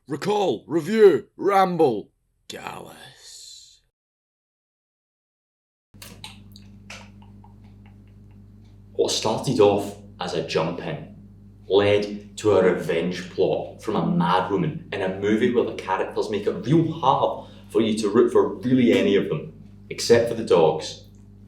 Recall, review, ramble, Gallus. What started off as a jump-in led to a revenge plot from a mad woman in a movie where the characters make it real hard for you to root for really any of them, except for the dogs.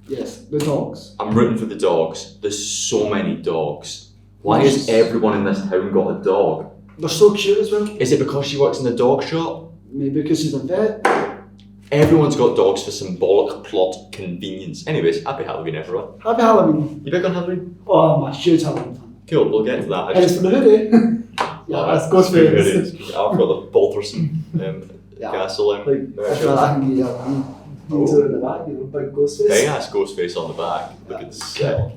Yes, the dogs. I'm rooting for the dogs. There's so many dogs. Why has everyone in this town got a dog? They're so cute as well. Is it because she works in the dog shop? Maybe because she's a vet. Everyone's got dogs for symbolic plot convenience. Anyways, happy Halloween, everyone. Happy Halloween. You big on Halloween? Oh, I'm a huge Halloween fan. Cool, we'll get to that. And it's for the hoodie. Yeah, that's Ghostface. I've got the Balterson castle. Like, I feel like I can get you in the back, big Ghostface. Big ass Ghostface on the back. Look at the set.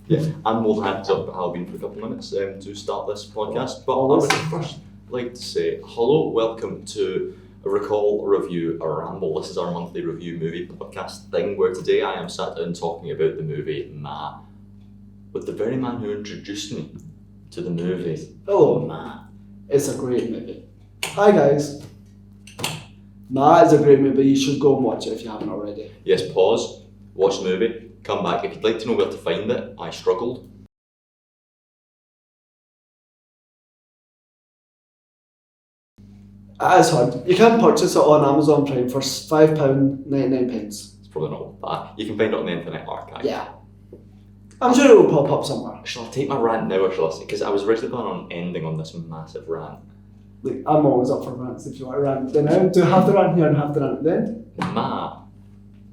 Yeah, I'm more than happy to talk about Halloween for a couple of minutes to start this podcast. But I would first like to say hello, welcome to a Recall, a Review, a Ramble. This is our monthly review movie podcast thing where today I am sat down talking about the movie Ma with the very man who introduced me to the movie. Hello. Ma. It's a great movie. Hi guys. Ma is a great movie, you should go and watch it if you haven't already. Yes, pause, watch the movie. Come back. If you'd like to know where to find it, I struggled. It is hard. You can purchase it on Amazon Prime for £5.99. It's probably not that. You can find it on the Internet Archive. Yeah. I'm sure it will pop up somewhere. Shall I take my rant now or shall I say? Because I was originally planning on ending on this massive rant. Like, I'm always up for rants if you want to rant. Then I do half the rant here and half the rant at the end. Ma,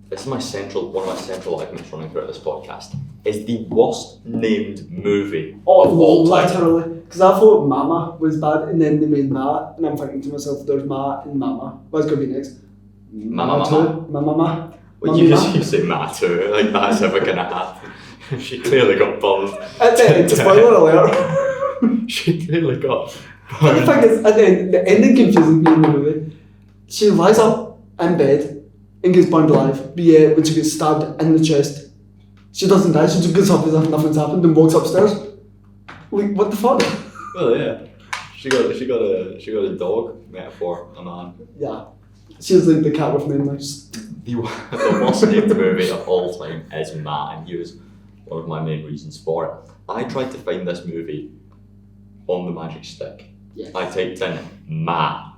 this is one of my central arguments running throughout this podcast, is the worst named movie of all time. Literally. Because I thought Mama was bad and then they made Ma, and I'm thinking to myself, there's Ma and Mama. What's going to be next? Mama. Mama. Well, you say Ma too, like that's ever going to happen. She clearly got bummed. At the end, spoiler alert. She clearly got But the thing is, at the end, the ending confuses me in the movie. She lies up in bed and gets burned alive, but yeah, when she gets stabbed in the chest, she doesn't die, she just gets up as if nothing's happened and walks upstairs. Like, what the fuck? Well, yeah. She got a dog metaphor, a man. Yeah. She's like the cat with name lives. The worst named movie of all time is Ma, and he was one of my main reasons for it. I tried to find this movie on the magic stick. Yes. I typed in Ma.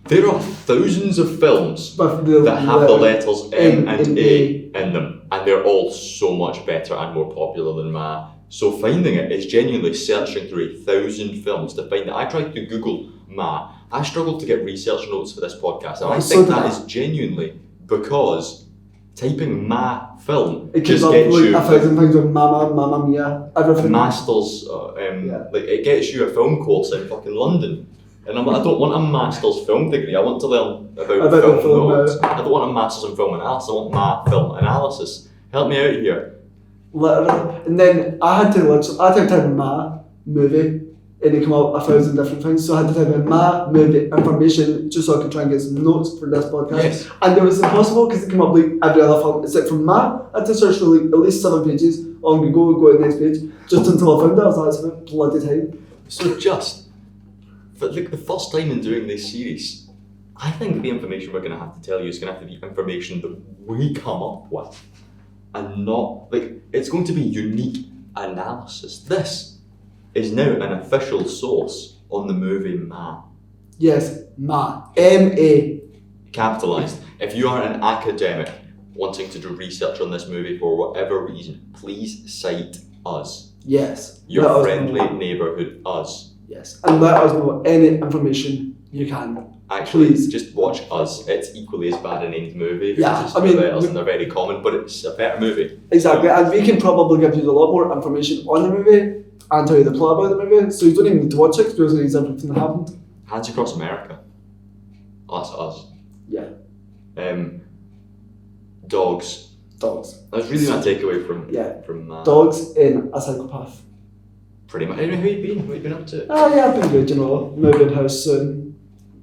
There are thousands of films that have the letters M and A in them, and they're all so much better and more popular than Ma. So finding it is genuinely searching through 1,000 films to find it. I tried to Google Ma. I struggled to get research notes for this podcast, and I think that is genuinely because typing Ma film it just up gets like you 1,000 things with Mama, Mamma Mia, everything. Masters, like it gets you a film course in fucking London. And I'm like, I don't want a master's film degree, I want to learn about film notes. I don't want a master's in film analysis, I want Ma film analysis. Help me out here. Literally. And then I typed in Ma movie and it came up 1,000 different things. So I had to type in Ma movie information just so I could try and get some notes for this podcast. Yes. And it was impossible because it came up like every other film except for Ma. I had to search for like at least 7 pages on Google, go to the next page, just until I found it. I was like, it's about bloody time. So just, for like the first time in doing this series, I think the information we're going to have to tell you is going to have to be information that we come up with. And not, like, it's going to be unique analysis. This is now an official source on the movie Ma. Yes, Ma. M-A. Capitalised. If you are an academic wanting to do research on this movie for whatever reason, please cite us. Yes. Your friendly neighbourhood us. Yes. And let us know any information you can. Actually, please. Just watch us. It's equally as bad a named movie. Yeah, I mean, letters and they're very common, but it's a better movie. Exactly, and we can probably give you a lot more information on the movie and tell you the plot about the movie, so you don't even need to watch it because it's everything that happened. Hands Across America. Oh, that's us. Yeah. Dogs. That's really my takeaway from dogs in a psychopath. Pretty much. Anyway, who you been up to? Oh yeah, I've been good, you know. Moving house soon.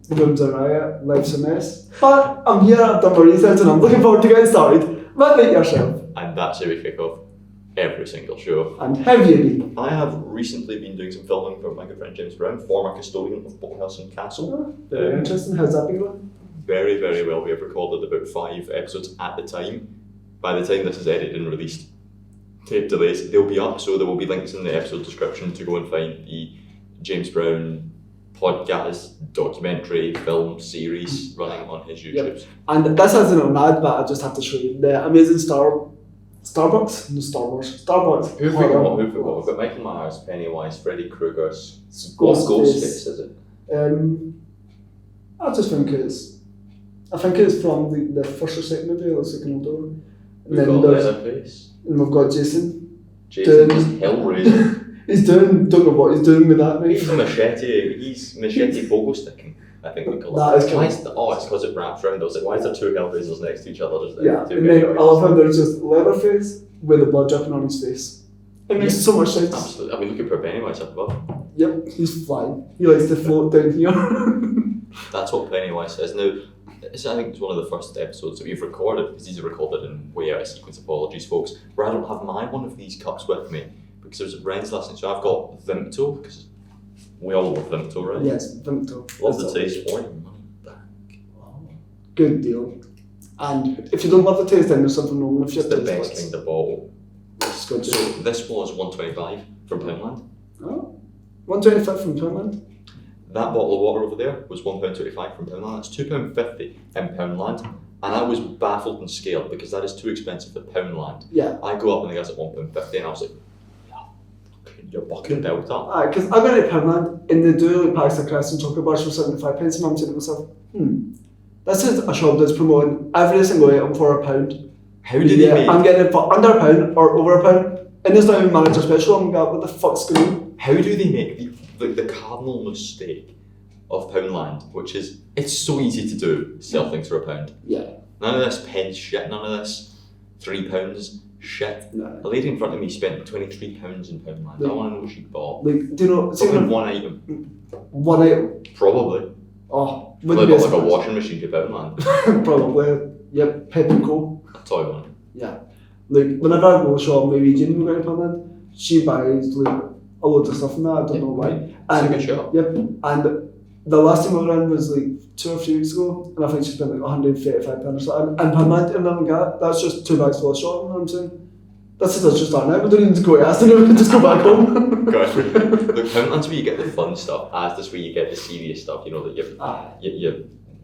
Room's a riot, life's a mess. But I'm here, I've done my research and I'm looking forward to getting started. Motivate yourself. And that's how we kick off. every single show. And how have you been? I have recently been doing some filming for my good friend James Brown, former custodian of Bookhouse and Castle. Very interesting. How's that been going? Very, very well. We have recorded about 5 episodes at the time. By the time this is edited and released, tape delays, they'll be up, so there will be links in the episode description to go and find the James Brown podcast, documentary, film series running on his YouTube. Yep. And this isn't an ad, but I just have to show you the amazing Starbucks? No, Star Wars. Starbucks. Who've we got? We've got Michael Myers, Pennywise, Freddy Krueger's Ghostface, is it? I just think it's from the first or second movie. It looks like an older one. We've got Leatherface. And we've got Jason. Jason is Hellraiser. Don't know what he's doing with that knife. He's machete pogo sticking, I think we call that it. is cool. It's because it wraps around. I was like, why is there 2 Hellraisers next to each other? Yeah, and then I love how there's just Leatherface with the blood dripping on his face. It makes so much sense. Absolutely. I mean, look at Pennywise up above. Yep, he's flying. He likes to float down here. That's what Pennywise says. Now, I think it's one of the first episodes that we've recorded, because these are recorded in way out of sequence, apologies folks, where I don't have one of these cups with me, because there's a Ren's last night, so I've got Vimto, because we all love Vimto, right? Yes, Vimto. Love the taste, for your money back. Good deal. And if you don't love the taste, then there's something wrong with your It's the taste best buds. kind of bottle. It's good. So this was $1.25 from Poundland. Oh, 125 from Poundland. That bottle of water over there was £1.25 from Poundland. That's £2.50 in Poundland. And I was baffled and scared because that is too expensive at Poundland. Yeah. I go up and the guy's at £1.50 and I was like, you're bucking Delta. Because I went to Poundland and they do like packs of crisps and chocolate bars for 75 pence, and I'm saying to myself, this is a shop that's promoting every single item for £1. How did they make? I'm getting it for under £1 or over £1, and there's not even manager special. I'm like, what the fuck's going on? How do they make the cardinal mistake of Poundland, which is, it's so easy to do, sell things for £1. Yeah. None of this pence shit, none of this £3 shit. No. A lady in front of me spent £23 in Poundland. I want to know what she bought. Like, do you know? Probably one item. One item. Probably. Oh, Probably bought like a washing machine to Poundland. Probably. Yep. Pep and Co. A toy one. Yeah. Like whenever I go shop, maybe Jenny will go to Poundland. She buys like a load of stuff from that. I don't know why. It's And a good shop. yep. And the last time I went around was like 2 or 3 weeks ago, and I think she spent like £135 or something. And Poundland, and I'm like, that's just 2 bags full of shop. You know what I'm saying? This is us just starting out. We don't even need to go to Aston. We can just go back home. Gosh, look, Poundland's where you get the fun stuff. Asda's where you get the serious stuff. You know that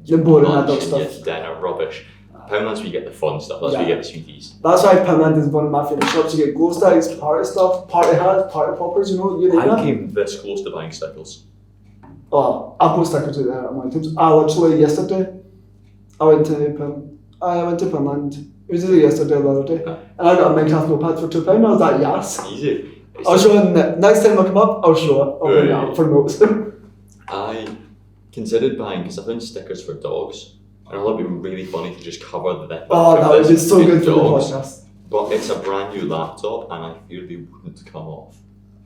The boring lunch adult and stuff. your dinner rubbish. Poundland's where you get the fun stuff. That's where you get the sweeties. That's why Poundland is one of my favourite shops. You get glow sticks, party stuff, party hats, party poppers, you name I it. came this close to buying stickers. Oh, I've got stickers out there at my times. Literally yesterday, I went to Poundland. It was either yesterday or the other day. And I got a Minecraft notepad for £2. I was like, yes. Easy. I'll show it next time I come up, I'll show it. I'll bring it up for notes. I considered buying, because I found stickers for dogs. And I thought it would be really funny to just cover the Oh, that would be so good for the dogs. podcast. But it's a brand new laptop and I fear they wouldn't come off.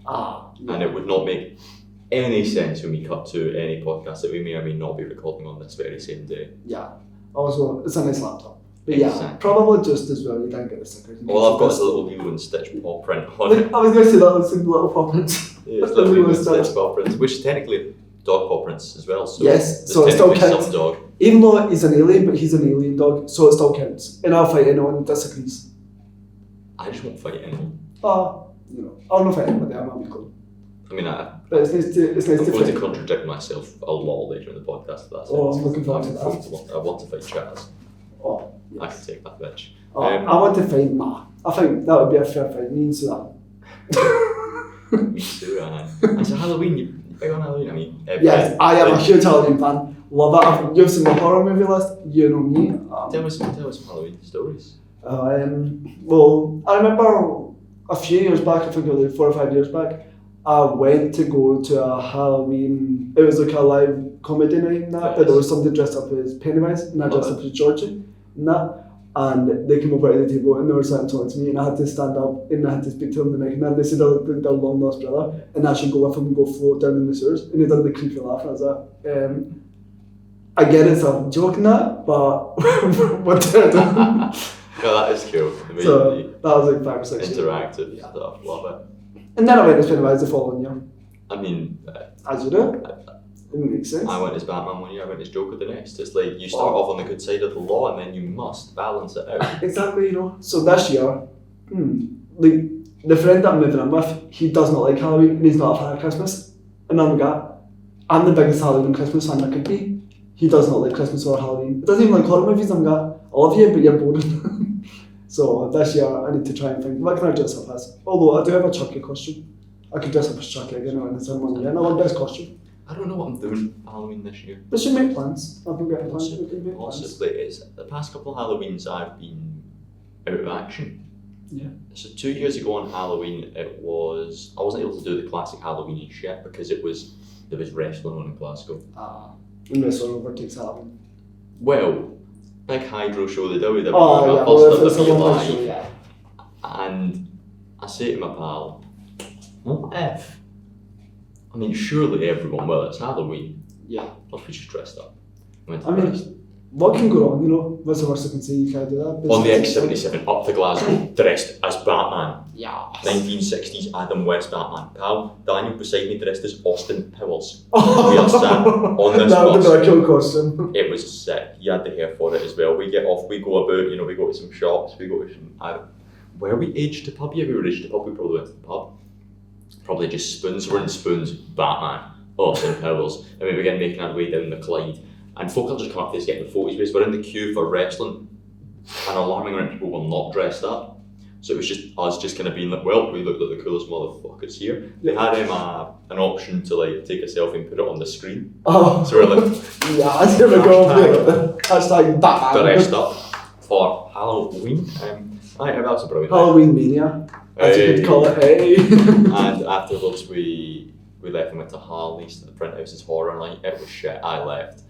And it would not make any sense when we cut to any podcast that we may or may not be recording on this very same day. Yeah. Also, it's a nice laptop. But Exactly. yeah, probably just as well you didn't get the stickers. All I've got is a little Lilo and Stitch paw print on it. I was going to say that looks like little paw prints. Yeah, it's little Lilo and Stitch paw prints, which is technically dog paw prints as well. So Yes, there's so it still technically counts. some dog. Even though he's an alien, but he's an alien dog, so it still counts. And I'll fight anyone who disagrees. I just won't fight anyone. I'll not fight anybody, I'm not cool. I mean, I'm But it's nice to going to fight. contradict myself a lot later in the podcast. That's Oh, I'm looking forward to that. I want to fight Chaz. Oh, I yes. can take that bitch. I want to fight Ma. I think that would be a fair fight. Me and Sudan. Me too, It's a Halloween. You big on Halloween? I mean, Yes, I am a huge Halloween fan. Love it. You've seen my horror movie list. You know me. Tell us some Halloween stories. Well, I remember a few years back, I think it was like 4 or 5 years back, I went to go to a Halloween, it was like a live comedy night and that, but there was somebody dressed up as Pennywise and I dressed up as Georgie and that. And they came over to the table and they were sitting talking to me and I had to stand up and I had to speak to them the mic and then they said I looked like their long lost brother and I should go with him and go float down in the sewers, and they done the creepy laugh and I was like, I get it's a joke in that, but what did I do? No, that is cool. So That was like 5 or 6 years. Interactive stuff, love it. And then I went as Pennywise the following year. I mean, As you do. It makes sense. I went as Batman one year, I went as Joker the next. It's like you start off on the good side of the law and then you must balance it out. Exactly, you know. So this year, like the friend that I'm moving in with, he does not like Halloween and he's not a fan of Christmas. And I'm like, I'm the biggest Halloween and Christmas fan I could be. He does not like Christmas or Halloween. He doesn't even like horror movies. I'm like, I love you, but you're boring. So this year I need to try and think, what can I dress up as? Although I do have a Chucky costume. I could dress up as Chucky again when it's in one year. And I love this costume. I don't know what I'm doing for Halloween this year. We should make plans. I've been getting plans. We can make plans. Possibly. It's the past couple of Halloweens I've been out of action. Yeah. So 2 years ago on Halloween, I wasn't able to do the classic Halloween shit because there was wrestling on in Glasgow. And wrestling overtakes Halloween. Well, big hydro show, the WWE, Oh, yeah. first Well, WWE it's a live. yeah. And I say to my pal, what if? I mean, surely everyone, well, it's Halloween. Yeah. What if we just dressed up? I mean, what can go wrong, you know? What's the worst I can say? You can't do that. On the X77 up to Glasgow, dressed as Batman. Yeah. 1960s Adam West Batman. Pal, Daniel beside me dressed as Austin Powers. Oh. We are sat on this That would bus. be a cool costume. It was sick. He had the hair for it as well. We get off, we go about, we go to some shops, we go to some... were we aged to pub? Yeah, we were aged to pub. We probably went to the pub. Probably just spoons, we're in spoons, Batman, Austin Powers. And we began making our way down the Clyde. And folk are just coming up to us getting the photos with us. We're in the queue for wrestling. An alarming amount of people were not dressed up. So it was just us just kind of being like, well, we looked like the coolest motherfuckers here. They had an option to like take a selfie and put it on the screen. Oh. So we're like, yeah, here we go. Hashtag Batman. dressed up for Halloween. That's a brilliant Halloween mania, as you could call it. Hey. And afterwards we left and went to Harley's, the Print House's horror night. It was shit. I left.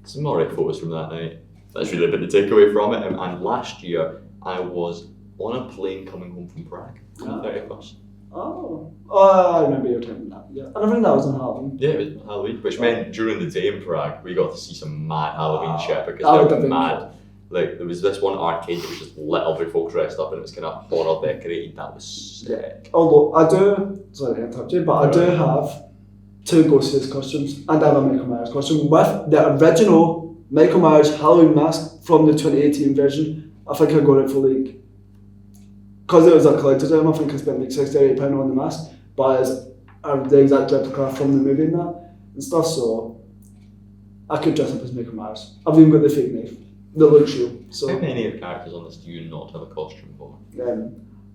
Some alright photos from that night. That's really been the takeaway from it. And last year I was on a plane coming home from Prague on the 31st. I remember you were telling me that. Yeah, and I think that was on Halloween. Yeah, it was Halloween, which meant during the day in Prague we got to see some mad Halloween shit because that would they have were been mad. cool. Like there was this one arcade that was just lit up with folk dressed up and it was kind of horror decorated. That was sick. Although I do, sorry to interrupt you, but I do have 2 Ghostface costumes and I have a Michael Myers costume with the original Michael Myers Halloween mask from the 2018 version. I think I got it for like, because it was a collector's item, I think I spent like £68 on the mask, but it's the exact replica from the movie and that and stuff, so I could dress up as Michael Myers. I've even got the fake knife that looks real. So How many of the characters on this do you not have a costume for?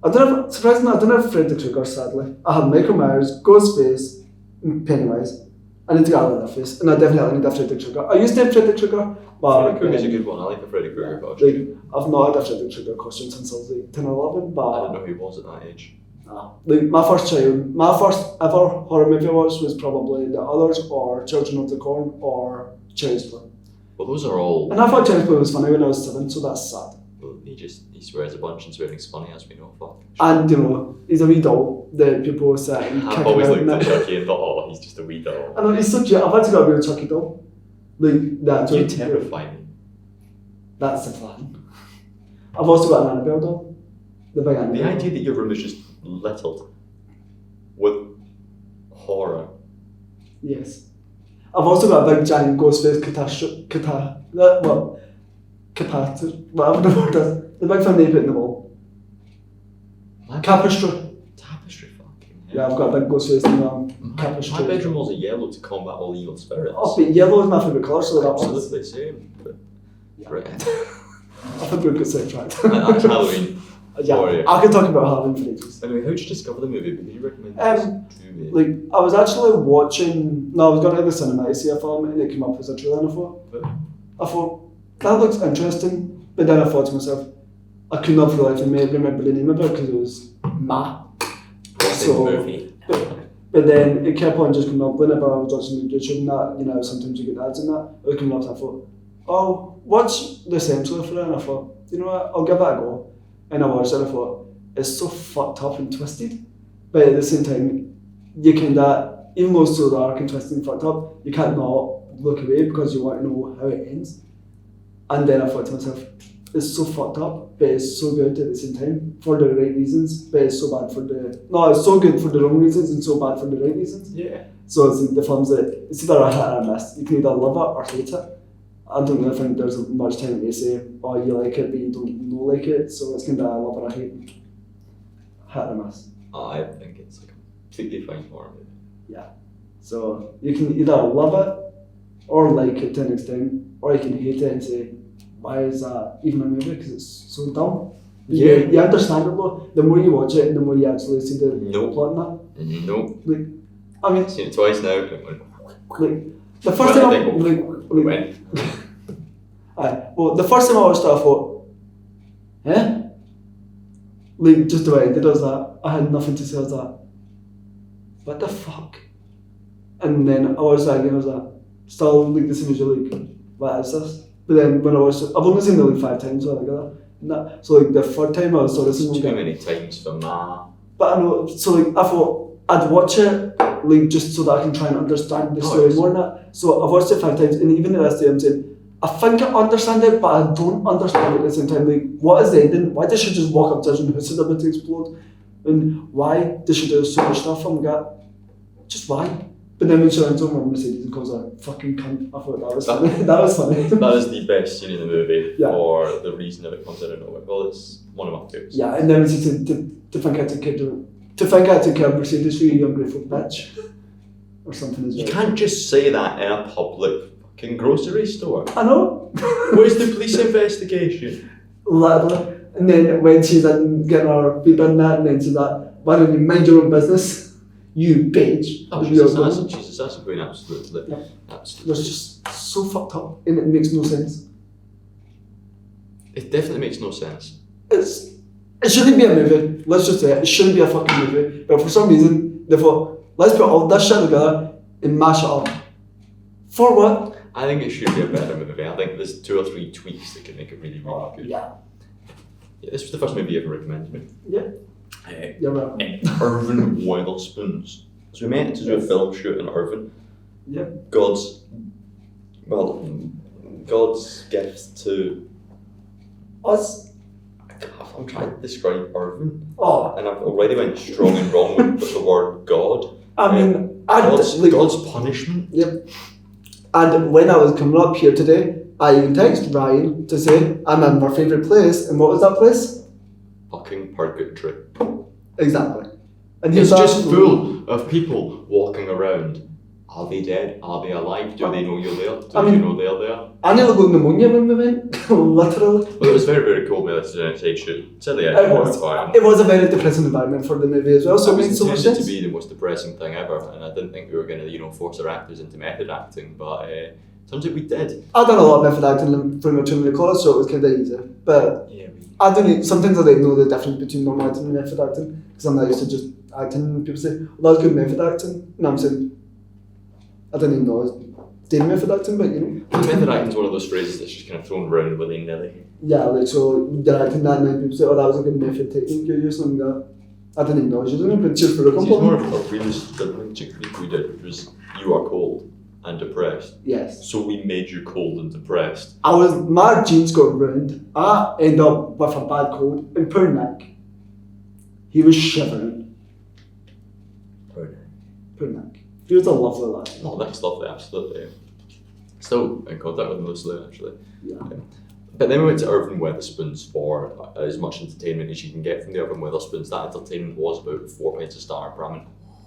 I don't have, surprisingly, I don't have Freddy Krueger, sadly. I have Michael Myers, Ghostface, and Pennywise. I need to get out of that face, and I definitely need a Freddy Krueger. I used to have Freddy Krueger, but Freddy Krueger's a good one. I like the Freddy Krueger costume. like, I've not had a Freddy Krueger costume since I was like 10 or 11, I but didn't know who he was at that age. like my first ever horror movie was probably The Others or Children of the Corn or Cherry Split. Well, those are all. And I thought Cherry Split was funny when I was 7, so that's sad. Well, he swears a bunch and swearing's funny, as we know. Fuck. And you know, he's a wee doll that people sit and I've kick always him looked out. at Chucky and thought, oh, he's just a wee doll. I know, he's so cute. I've actually got a real Chucky doll. Like that. You terrify me. That's the plan. I've also got an Annabelle doll. The big Annabelle. The idea that your room is just littered with horror. Yes. I've also got a big giant Ghostface whatever the word is. The big thing they put in the wall. Tapestry. Tapestry, fucking hell. Yeah, I've got a big Ghostface in the My tapestry. bedroom was a yellow to combat all evil spirits. Oh, but yellow is my favourite colour, so that was. Absolutely same. But red. I think we've got sidetracked. That's Halloween. Yeah, For you. I could talk about Halloween for ages. Anyway, how did you discover the movie? Because you recommended this to me. Like, I was actually watching, I was going to the cinema to see a film and it came up as a trailer and I thought, that looks interesting. But then I thought to myself, I could not for the life of me remember the name of it because it was Ma. What's in the movie? But then it kept on just coming up whenever I was watching YouTube and that, you know, sometimes you get ads and that, it would come up and I thought, oh, what's the essential for it? And I thought, you know what, I'll give that a go. And I watched it and I thought, it's so fucked up and twisted. But at the same time, you kinda, even though it's so dark and twisted and fucked up, you can't not look away because you want to know how it ends. And then I thought to myself, is so fucked up, but it's so good at the same time for the right reasons. But it's so bad for the it's so good for the wrong reasons and so bad for the right reasons. Yeah. So it's like the films that it's either a hit or a miss. You can either love it or hate it. I don't really think there's much time to say, oh, you like it, but you don't know like it. So it's kind of a love or a hate, hit or miss. I think it's a completely fine horror movie. Yeah. So you can either love it or like it to an extent, or you can hate it and say, why is that even a movie? Because it's so dumb. Yeah. You understand it though. The more you watch it, the more you actually see the plot in that. Nope. Like, I mean, I've seen it twice now. like the first time the first time I watched it, I thought, like just the way it does that, I had nothing to say. I was like, what the fuck? And then I watched that again. I was like, still like the same as you, like, what is this? But then when I watched it, I've only seen it like 5 times or like that. So like the third time I was sort of Too many times for ma. But I know, so like I thought I'd watch it like just so that I can try and understand the story more than that. So I've watched it 5 times, and even the rest of I'm saying, I think I understand it, but I don't understand it at the same time. Like, what is the ending? Why does she just walk up to her and her is about to explode? And why does she do so much stuff? I'm like, just why? But then when she lands on her Mercedes and calls her a fucking cunt, I thought that was funny. That was funny. That is the best scene in the movie for the reason that it comes out of nowhere. Well, it's one of my favourites. Yeah, and then it's just to think I took care of Mercedes for you ungrateful bitch. Or something as well. You can't just say that in a public fucking grocery store. I know. Where's the police investigation? Literally. And then when she's getting her feet done that, and then she's like, why don't you mind your own business? You bitch. Oh, she's assassin queen, absolutely. Yeah. Absolutely. It's just so fucked up, and it makes no sense. It definitely makes no sense. It shouldn't be a movie. Let's just say it shouldn't be a fucking movie. But for some reason, they thought, let's put all this shit together and mash it up. For what? I think it should be a better movie. I think there's 2 or 3 tweaks that could make it really, really good. Yeah. This was the first movie you ever recommended me. Yeah. You're right. Irvin Weatherspoons. So we met to do a film shoot in Irvin. Yeah. God's gift to us. I'm trying to describe Irvin. Oh. And I've already went strong and wrong with the word God. I mean, God's punishment. Yep. And when I was coming up here today, I even texted Ryan to say I'm in my favourite place. And what was that place? Fucking purgatory. Exactly. And it's just full of people walking around. Are they dead? Are they alive? Do they know you're there? Do you know they're there? I nearly got pneumonia when we went. Literally. Well, it was very, very cool. This is an outside shoot. It was a very depressing environment for the movie as well. So it made so much sense. To be the most depressing thing ever, and I didn't think we were going to, force our actors into method acting, but turns out we did. I've done a lot of method acting from my training in college, so it was kind of easy. But I don't know. Sometimes I don't know the difference between normal acting and method acting because I'm not used to just acting. And people say, "Well, that's good method acting," and I'm saying, I don't even know. It's doing method acting, but Method acting is one of those phrases that's just kind of thrown around willy-nilly. Yeah, like, so you're acting that, and then people say, oh, that was a good method technique you used, and I didn't even know you didn't, but cheers for the compliment. It's more of a realistic technique we did, which was you are cold and depressed. Yes. So we made you cold and depressed. My jeans got ruined. I ended up with a bad cold, and poor Nick, he was shivering. Poor Nick. He was a lovely lad. Oh, Nick's lovely, absolutely. Still in contact with him mostly, actually. Yeah. But then we went to Irvin Weatherspoons for as much entertainment as you can get from the Irvin Weatherspoons. That entertainment was about 4 pence a star per ramen.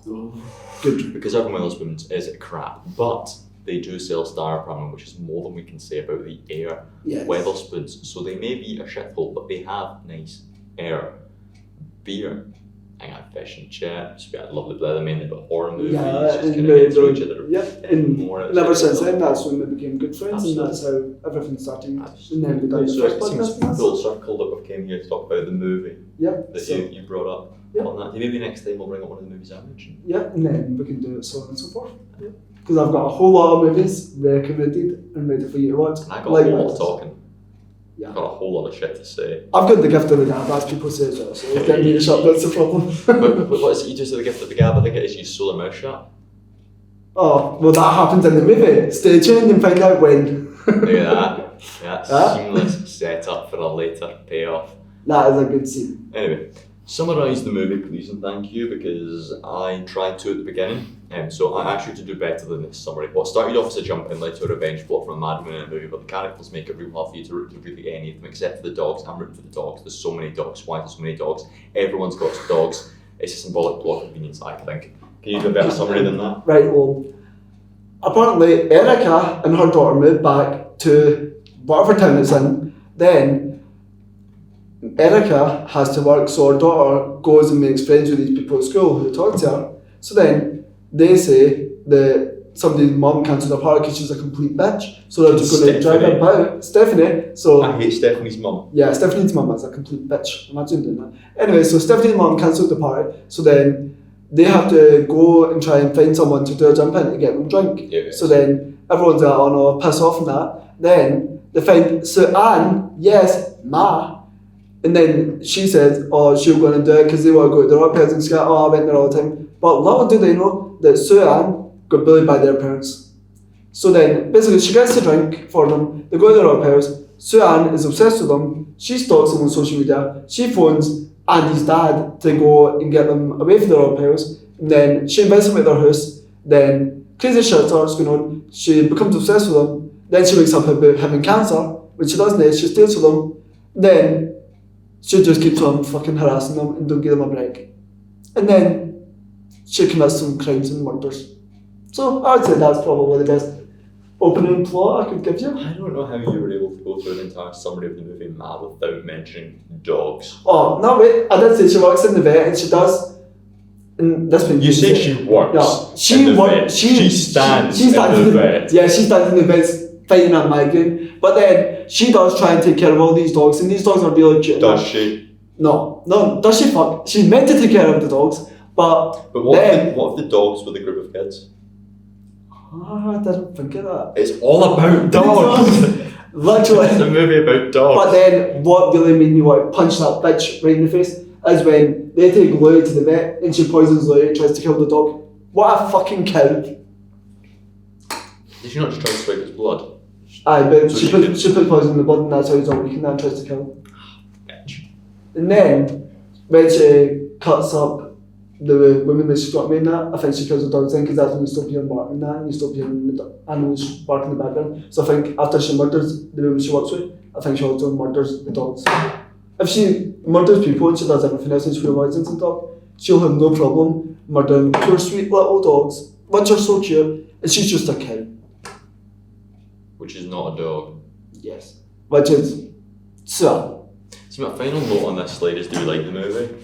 Oh, good. Because Irvin Weatherspoons is crap, but they do sell star ramen, which is more than we can say about the Ayr Weatherspoons. So they may be a shithole, but they have nice Ayr beer. I had fish and chips, we had lovely blah, mainly about horror movies, just kind of get through each other. Yeah, and ever since then, that's when we became good friends, and that's how everything started. And then we done the first podcast. It seems full circle that we came here to talk about the movie that you brought up on that. Maybe next time we'll bring up one of the movies I mentioned. Yeah, and then we can do it so on and so forth. Because I've got a whole lot of movies recommended and ready for you to watch. And I got a whole lot of talking. Yeah. I've got a whole lot of shit to say. I've got the gift of the gab, as people say as well, so it's getting me to shut, that's the problem. but what is it you do to the gift of the gab? I think it is you sew their mouth shut. Oh, well that happens in the movie. Stay tuned and find out when. Look at that. Yeah, seamless set up for a later payoff. That is a good scene. Anyway, summarise the movie, please, and thank you, because I tried to at the beginning, so I asked you to do better than this summary. What started off as a jump in led to a revenge plot from a madman in a movie, but the characters make it real hard for you to root for really any of them, except for the dogs. I'm rooting for the dogs. There's so many dogs. Why there's so many dogs? Everyone's got dogs. It's a symbolic plot convenience, I think. Can you do a better summary than that? Right, well, apparently Erica and her daughter moved back to whatever town it's in. Then Erica has to work, so her daughter goes and makes friends with these people at school who talk to her. So then they say that somebody's mum cancelled her party because she's a complete bitch. So they're just going to drive her about. Stephanie. So I hate Stephanie's mum. yeah, Stephanie's mum is a complete bitch. Imagine doing that. Anyway, so Stephanie's mum cancelled the party. So then they have to go and try and find someone to do a jump in to get them drunk. Yeah. So then everyone's like, oh no, piss off and that. Then they find Sue Ann, yes, Ma. And then she says, oh, she'll go and do it because they want to go to their parents and she's like, oh, I went there all the time. But little do they know that Sue Ann got bullied by their parents. So then basically she gets a drink for them, they go to their parents. Sue Ann is obsessed with them, she stalks them on social media, she phones Andy's dad to go and get them away from their parents, and then she invites them at their house, then crazy shit starts going on, she becomes obsessed with them, then she wakes up about having cancer, when she doesn't, she stays with them, then she just keeps on fucking harassing them and don't give them a break. And then she commits some crimes and murders. So I would say that's probably the best opening plot I could give you. I don't know how you were able to go through an entire summary of the movie Ma without mentioning dogs. Oh, no wait, I did say she works in the vet and she does. And this one You say she works. Yeah, She stands in the vet. Yeah, she stands in the vet fighting a migraine. But then she does try and take care of all these dogs, and these dogs are really cute. Does she? No, does she fuck? She's meant to take care of the dogs, but what then if the dogs were the group of kids? I didn't think of that. It's all about dogs. Literally. It's a movie about dogs. But then what really made me want to punch that bitch right in the face is when they take Louie to the vet and she poisons Louie and tries to kill the dog. What a fucking cow. Did she not just try to swipe its blood? Aye, but So she put poison in the blood and that's how he's not weak and then tries to kill him. Bitch. And then when she cuts up the women that she's got made that, I think she kills the dogs then because that's when you stop hearing barking and that and you stop hearing the animals barking in the background. So I think after she murders the women she works with, I think she also murders the dogs. If she murders people and she does everything else and she avoids and stuff, she'll have no problem murdering poor sweet little dogs, which are so cute, and she's just a cow. Which is not a dog. Yes. Which is so. So my final note on this slide is, do you like the movie?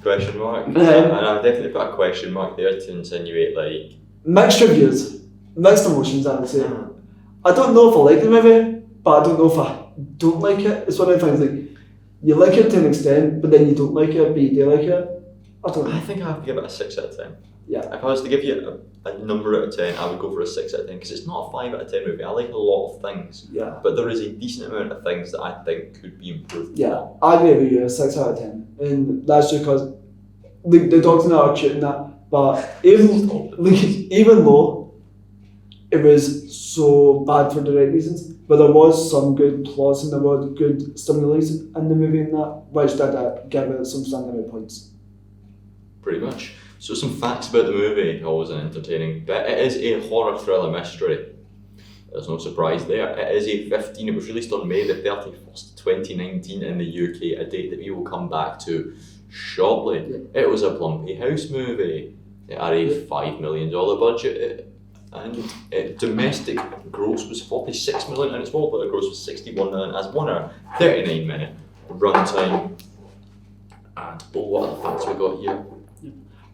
Question mark. And Uh-huh. I've definitely put a question mark there to insinuate like... Mixed reviews. Mixed emotions, I would say. I don't know if I like the movie, but I don't know if I don't like it. It's one of the things like, you like it to an extent, but then you don't like it, but you do like it. I don't know. I think I have to give it a 6 out of 10. Yeah. If I was to give you a number out of 10, I would go for a 6 out of 10 because it's not a 5 out of 10 movie. I like a lot of things, Yeah. but there is a decent amount of things that I think could be improved. Yeah. I agree with you, a 6 out of 10. And that's just because the dogs in that are cute and that, but even though it was so bad for the right reasons, but there was some good plots and there were good stimulus in the movie and that, which did give it some standing out points. Pretty much. So some facts about the movie, always entertaining, but it is a horror thriller mystery. There's no surprise there. It is a 15, it was released on May the 31st, 2019 in the UK, a date that we will come back to shortly. It was a Plumpy House movie. It had a $5 million budget and domestic gross was 46 million and its worldwide gross was 61 million as one hour, 39 minute runtime. And what other facts we got here?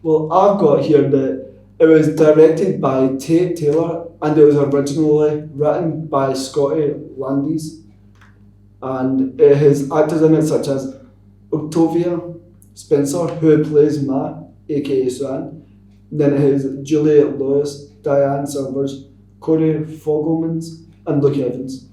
Well, I've got here that it was directed by Tate Taylor and it was originally written by Scotty Landis, and it has actors in it such as Octavia Spencer, who plays Ma, aka Swan. Then it has Julia Lewis, Diane Silvers, Corey Fogelmans, and Luke Evans.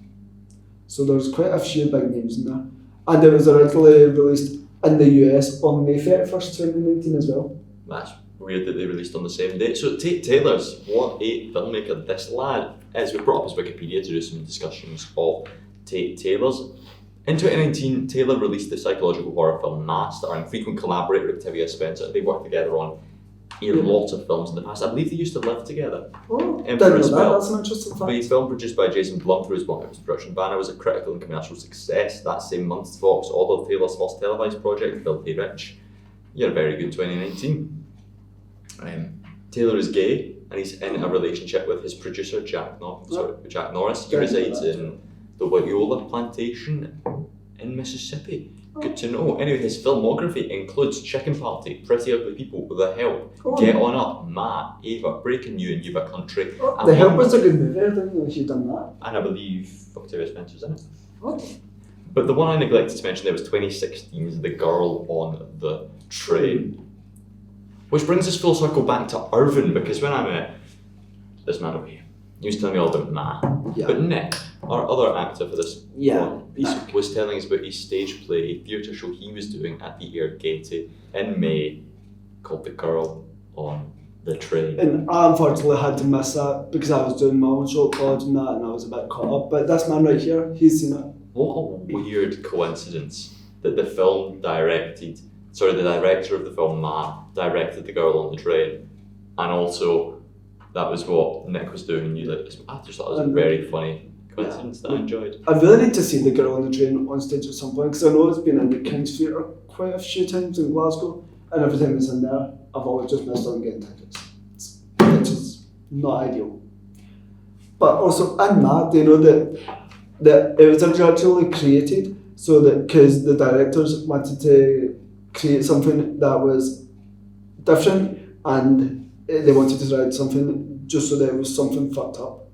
So there's quite a few big names in there. And it was originally released in the US on May 31st, 2019 as well. That's weird that they released on the same date. So Tate Taylor's, what a filmmaker this lad is. We brought up his Wikipedia to do some discussions of Tate Taylor's. In 2019, Taylor released the psychological horror film Ma, starring frequent collaborator Octavia Spencer. They worked together on a lot of films in the past. I believe they used to live together. Oh, For didn't a know spell. that. That's an interesting fact. The film produced by Jason Blum through his Block House production banner was a critical and commercial success. That same month, Fox ordered Taylor's first televised project, Filthy Rich. You had a very good 2019. Taylor is gay and he's in a relationship with his producer Jack Norris. He resides in the Wyola plantation in Mississippi. Good to know. Anyway, his filmography includes Chicken Party, Pretty Ugly People, The Help, Get On Up, Ma, Ava, Breaking You, and You've a Country. The Help was a good movie. I didn't know he'd done that. And I believe Octavia Spencer's in it. What? But the one I neglected to mention there was 2016's The Girl on the Train. Which brings us full circle back to Irvin, because when I met this man over here, he was telling me all about Ma. Yeah. But Nick, our other actor for this one, Nick. was telling us about his stage play, a theatre show he was doing at the Ayr Gaiety in May called The Girl on the Train. And I unfortunately had to miss that because I was doing my own show at college and that, and I was a bit caught up. But this man right here, he's seen it. What a weird coincidence that the director of the film Ma directed The Girl on the Train, and also that was what Nick was doing. And you like this. I just thought it was a very funny coincidence that I enjoyed. I really need to see The Girl on the Train on stage at some point because I know it's been in the King's Theatre quite a few times in Glasgow, and every time it's in there, I've always just missed out on getting tickets, which is not ideal. But also, in that, they know that it was actually created so that because the directors wanted to create something that was different and they wanted to write something just so that it was something fucked up.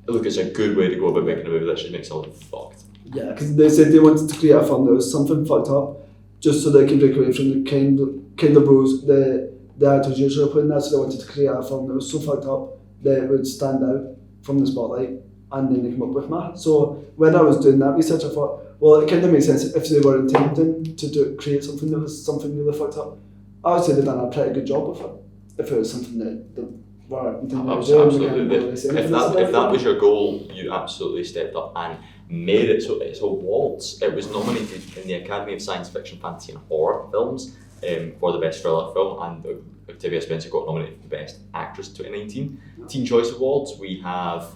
Look, it's a good way to go about making a movie that should make something fucked. Yeah, because they said they wanted to create a film that was something fucked up just so they could break away from the kind of rules the actors usually put in that, so they wanted to create a film that was so fucked up that it would stand out from the spotlight, and then they came up with Ma. So when I was doing that research, I thought, well, it kind of makes sense if they were intending to create something that was something really fucked up. I would say they've done a pretty good job with it. If it was something that they were intending to do. Absolutely. If that was your goal, you absolutely stepped up and made it. So it's a waltz. It was nominated in the Academy of Science Fiction, Fantasy and Horror Films for the Best Thriller Film, and Octavia Spencer got nominated for Best Actress 2019. Teen Choice Awards, we have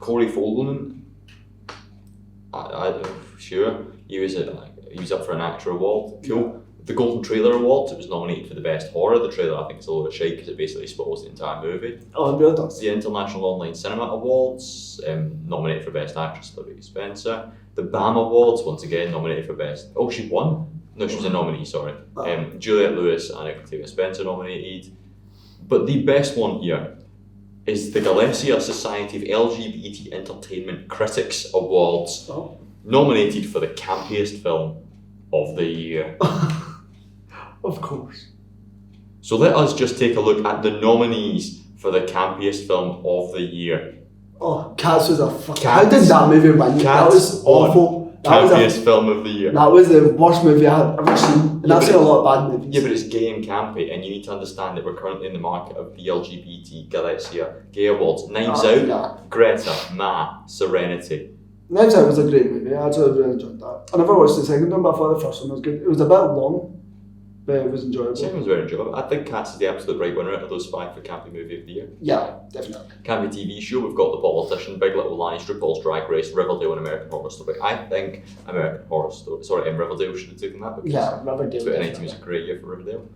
Corey Feldman. Sure, he was up for an actor award. Cool. The Golden Trailer Awards, it was nominated for the Best Horror. The trailer, I think, is a load of shite because it basically spoils the entire movie. Oh, it really does. The International Online Cinema Awards, nominated for Best Actress, Octavia Spencer. The BAM Awards, once again, nominated for Best... Oh, she won? No, she was a nominee, sorry. Juliette Lewis and Octavia Spencer nominated. But the best one here is the Gallus Society of LGBT Entertainment Critics Awards, nominated for the campiest film of the year. Of course. So let us just take a look at the nominees for the campiest film of the year. Oh, Cats was a fucking... How did that movie win? That was awful. Campiest film of the year. That was the worst movie I had ever seen. And I've seen a lot of bad movies. Yeah, but it's gay and campy, and you need to understand that we're currently in the market of the LGBT Galaxia Gay Awards. Knives Out, Greta, Ma, Serenity. Knives Out was a great movie. I actually really enjoyed that. I never watched the second one, but I thought the first one was good. It was a bit long, but it was enjoyable. The second one's very enjoyable. I think Cats is the absolute right winner out of those 5 for Campy Movie of the Year. Yeah, definitely. Campy TV show, we've got The Politician, Big Little Lies, RuPaul's Drag Race, Riverdale and American Horror Story. I think Riverdale should have taken that because Riverdale. 2019 was a great year for Riverdale.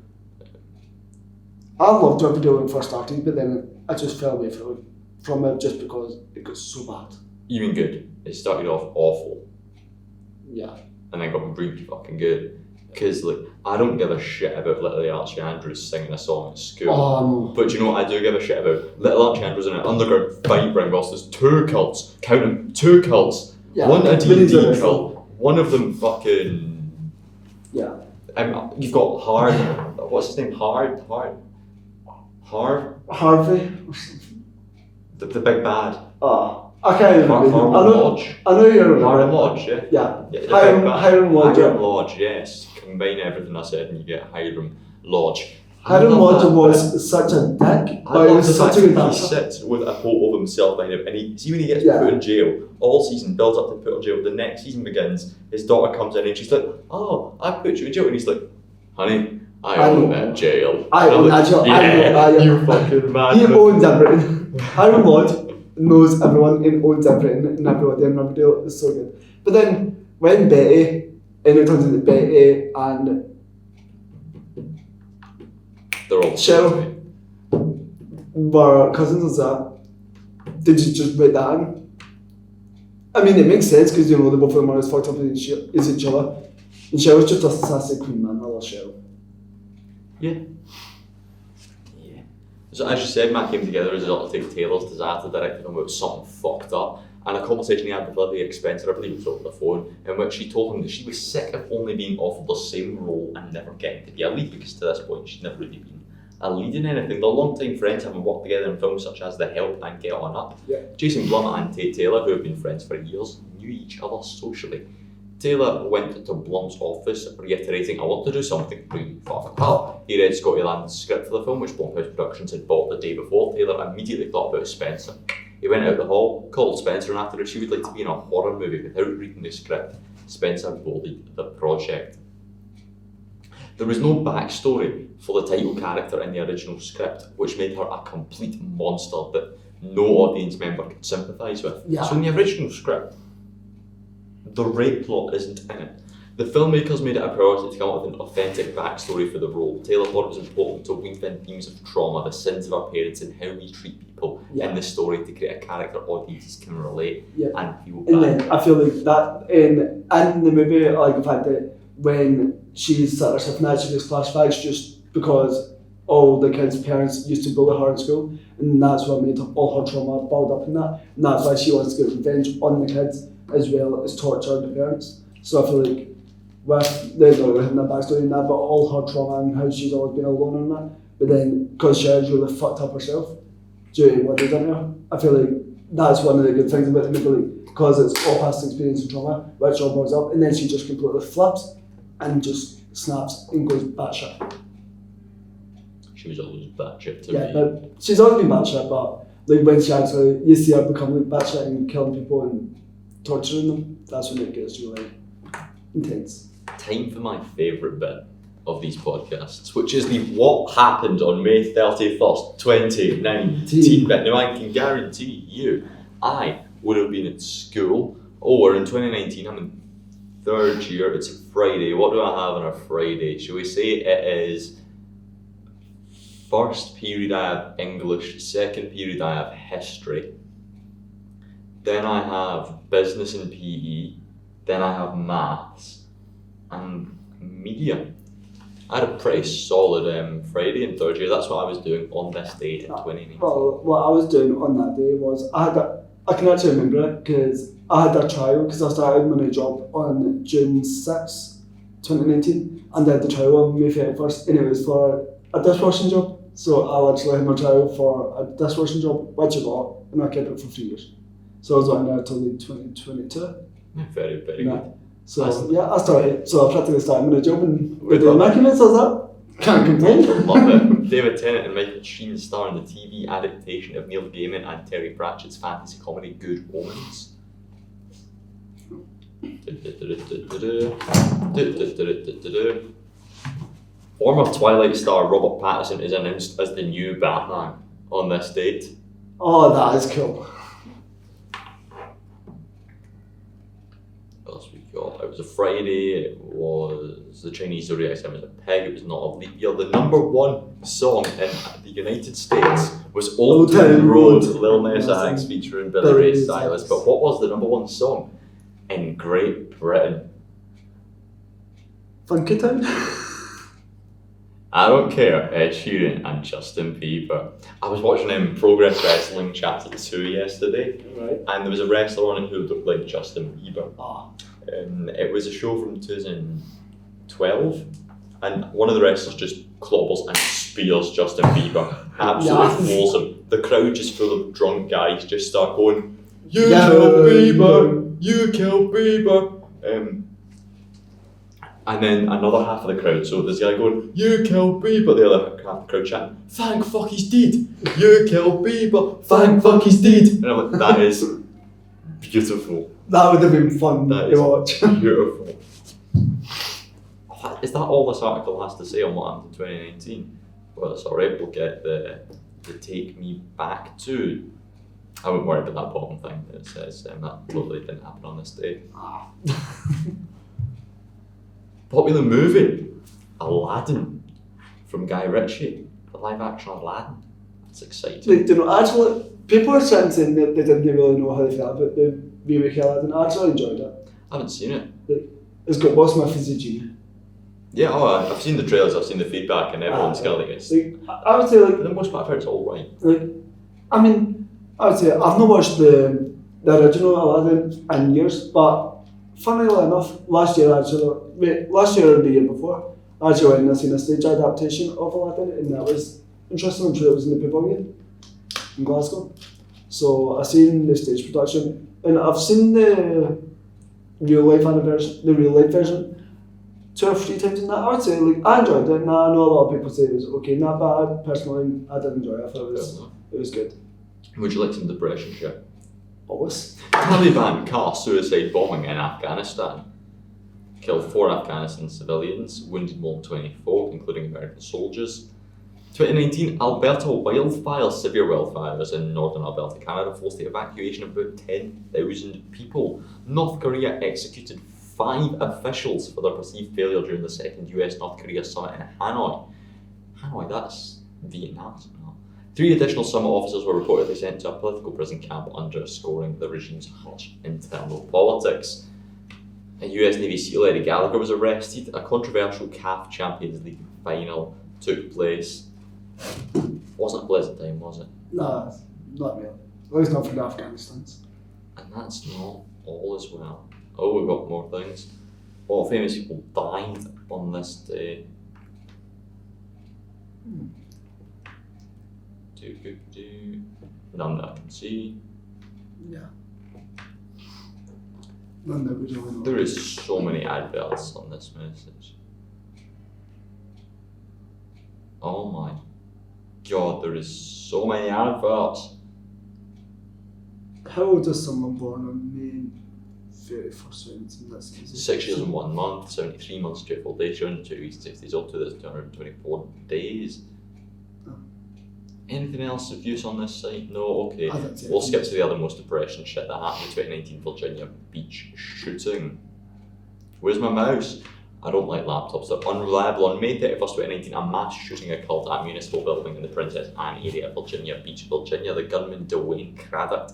I loved Riverdale when it first started, but then I just fell away from it just because it got so bad. Even good. It started off awful. Yeah. And then got really fucking good. Because I don't give a shit about Little Archie Andrews singing a song at school. But you know what I do give a shit about? Little Archie Andrews in an underground fight ring whilst there's 2 cults. Count them, 2 cults. Yeah, one a D&D cult. One of them fucking... Yeah. You've got Hard... What's his name? Harvey? The big bad. I can't remember. Lodge. I know you're right. Hiram Lodge, yeah? Yeah. Hiram Lodge. Hiram Lodge, yes. Combine everything I said and you get Hiram Lodge. Aaron love Rodgers that was such a dick, I but he love was the such fact a good that he dancer. sits with a photo of himself behind him, and he see when he gets Yeah. put in jail, all season builds up to put in jail. The next season begins, his daughter comes in and she's like, "Oh, I put you in jail," and he's like, "Honey, I own that jail." I And I'm own like, that jail. Yeah, I know. you fucking mad. He owns everything. Aaron Rodgers knows everyone and owns everything, and everybody in Riverdale is so good. But then when Betty, and it turns into Betty and They're all Cheryl were cousins and that, did you just write that in? I mean, it makes sense because, you know, the both of them are as fucked up as each other. And Cheryl's just a sassy queen, man. I love Cheryl. Yeah. So as you said, Matt came together as a result of Taylor's desire to direct a film about something fucked up, and a conversation he had with Olivia Spencer, I believe it was over the phone, in which she told him that she was sick of only being offered the same role and never getting to be a lead, because to this point she'd never really been a lead in anything. They're long-time friends, having worked together in films such as The Help and Get On Up. Yeah. Jason Blum and Tate Taylor, who have been friends for years, knew each other socially. Taylor went to Blum's office reiterating, "I want to do something really fucking up." He read Scotty Land's script for the film, which Blumhouse Productions had bought the day before. Taylor immediately thought about Spencer. He went out the hall, called Spencer, and after she would like to be in a horror movie without reading the script, Spencer boarded the project. There was no backstory for the title character in the original script, which made her a complete monster that no audience member could sympathise with. Yeah. So in the original script, the rape plot isn't in it. The filmmakers made it a priority to come up with an authentic backstory for the role. Taylor thought it was important to weave in themes of trauma, the sins of our parents, and how we treat people in the story to create a character audiences can relate and feel bad. And then I feel like that in the movie, I like the fact that when she's sat herself and she gets flashbacks just because all the kids' parents used to bully her in school, and that's what made all her trauma balled up in that, and that's why she wants to get revenge on the kids as well as torture the parents. So I feel like with they don't really have that backstory in that, but all her trauma and how she's always been alone in that. But then because she's really fucked up herself due to what they done to her, I feel like that's one of the good things about the movie, like, because it's all past experience and trauma, which all boils up, and then she just completely flips and just snaps and goes batshit. She was always batshit to Yeah, me. but she's always been batshit, but like when she actually, you see her become like batshit and killing people and torturing them, that's when it gets really intense. Time for my favourite bit of these podcasts, which is the what happened on May 31st, 2019 bit. Now I can guarantee you, I would have been at school, or in 2019, I'm in third year, it's a Friday. What do I have on a Friday? Shall we say it is first period I have English, second period I have history, then I have business and PE, then I have maths and media. I had a pretty solid Friday in third year. That's what I was doing on this date in 2019. Well, what I was doing on that day was I can actually remember it because I had a trial because I started my new job on June 6th, 2019, and I had the trial on May 31st, and it was for a dishwashing job. So I literally had my trial for a dishwashing job, which I got, and I kept it for 3 years. So I was on there until 2022. Very, very good. So I started. So I practically started my new job, and with the documents, I was up. Can't complain. Love it. David Tennant and Michael Sheen star in the TV adaptation of Neil Gaiman and Terry Pratchett's fantasy comedy Good Omens. Former Twilight star Robert Pattinson is announced as the new Batman on this date. Oh, that is cool. What else we got? It was a Friday, it was the Chinese zodiac sign was a pig, it was not a leap year. The number one song in the United States was Old Town Road, Lil Nas X featuring Billy Ray Cyrus. But what was the number one song in Great Britain? Funky Town? I don't care, Ed Sheeran and Justin Bieber. I was watching Progress Wrestling Chapter 2 yesterday, Right. and there was a wrestler on it who looked like Justin Bieber. Ah. It was a show from 2012, and one of the wrestlers just clobbers and spears Justin Bieber. Absolutely floors him. The crowd just full of drunk guys just start going, "You killed Bieber! You killed Bieber!" And then another half of the crowd, so there's a guy going, "You killed B," but the other half of the crowd chanting, "Thank fuck he's dead! You killed B, but thank fuck he's dead!" And I'm like, that is beautiful. That would have been fun That to is watch. beautiful. Is that all this article has to say on what happened in 2019? Well, it's alright, we'll get the take me back to. I wouldn't worry about that bottom thing that says that totally didn't happen on this day. Popular movie, Aladdin, from Guy Ritchie, the live action Aladdin. That's exciting. Like, actually, people are saying that they didn't really know how they felt about the remake of Aladdin. I actually enjoyed it. I haven't seen it. Like, it's got Will Smith as the genie. Yeah, I've seen the trailers, I've seen the feedback, and everyone's kind of like, it's. Like, I would say, like, For the most part, I've heard it's alright. like, I mean, I would say I've not watched the original Aladdin in years, but funnily enough, last year and the year before, I actually went and seen a stage adaptation of Aladdin, and that was interesting. I'm sure it was in the Pavilion in Glasgow. So I've seen the stage production, and I've seen the real life version 2 or 3 times in that. I would say, like, I enjoyed it, and I know a lot of people say it was okay, not bad. Personally, I did enjoy it. I thought it was good. Would you like some depression shit? Always. Taliban car suicide bombing in Afghanistan. Killed 4 Afghanistan civilians, wounded more than 24, including American soldiers. 2019, Alberta wildfires, severe wildfires in northern Alberta, Canada, forced the evacuation of about 10,000 people. North Korea executed 5 officials for their perceived failure during the second US-North Korea summit in Hanoi. Hanoi, that's Vietnam. 3 additional summit officers were reportedly sent to a political prison camp, underscoring the regime's harsh internal politics. A US Navy SEAL, Eddie Gallagher, was arrested. A controversial CAF Champions League final took place. Wasn't a pleasant time, was it? Nah, not really. At least not for the Afghanistans. And that's not all as well. Oh, we've got more things. What famous people died on this day? None that I can see. Yeah. None that we really know. There is so many adverts on this message. Oh my god, there is so many adverts. How old is someone born on May 31st? That's 6 years and 1 month, 73 months to foundation, 2 weeks, 6 days old, 224 days. Anything else of use on this site? No? Okay. We'll skip to the other most depression shit that happened in 2019 Virginia beach shooting. Where's my mouse? I don't like laptops, they're unreliable. On May 31st, 2019, a mass shooting occurred at a municipal building in the Princess Anne area of Virginia Beach, Virginia. The gunman, Dwayne Craddock,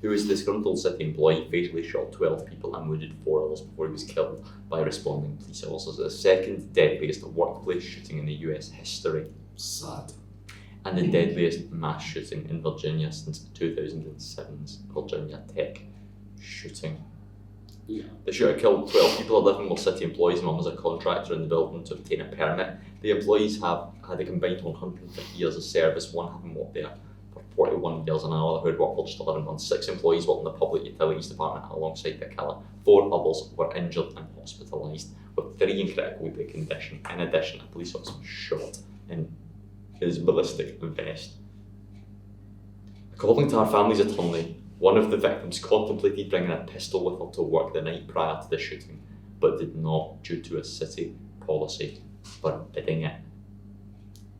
who was a disgruntled city employee, fatally shot 12 people and wounded 4 others before he was killed by responding police officers. The second deadliest workplace shooting in the US history. sad. And the deadliest mass shooting in Virginia since 2007's Virginia Tech shooting. Yeah. The shooter killed 12 people. 11 were city employees and one was a contractor in the building to obtain a permit. The employees have had a combined 150 years of service, one having worked there for 41 years and another who had worked for just 11 months. 6 employees worked in the public utilities department alongside the killer. 4 others were injured and hospitalised, with 3 in critical condition. In addition, a police officer was shot in his ballistic vest. According to our family's attorney, one of the victims contemplated bringing a pistol with her to work the night prior to the shooting, but did not due to a city policy forbidding it.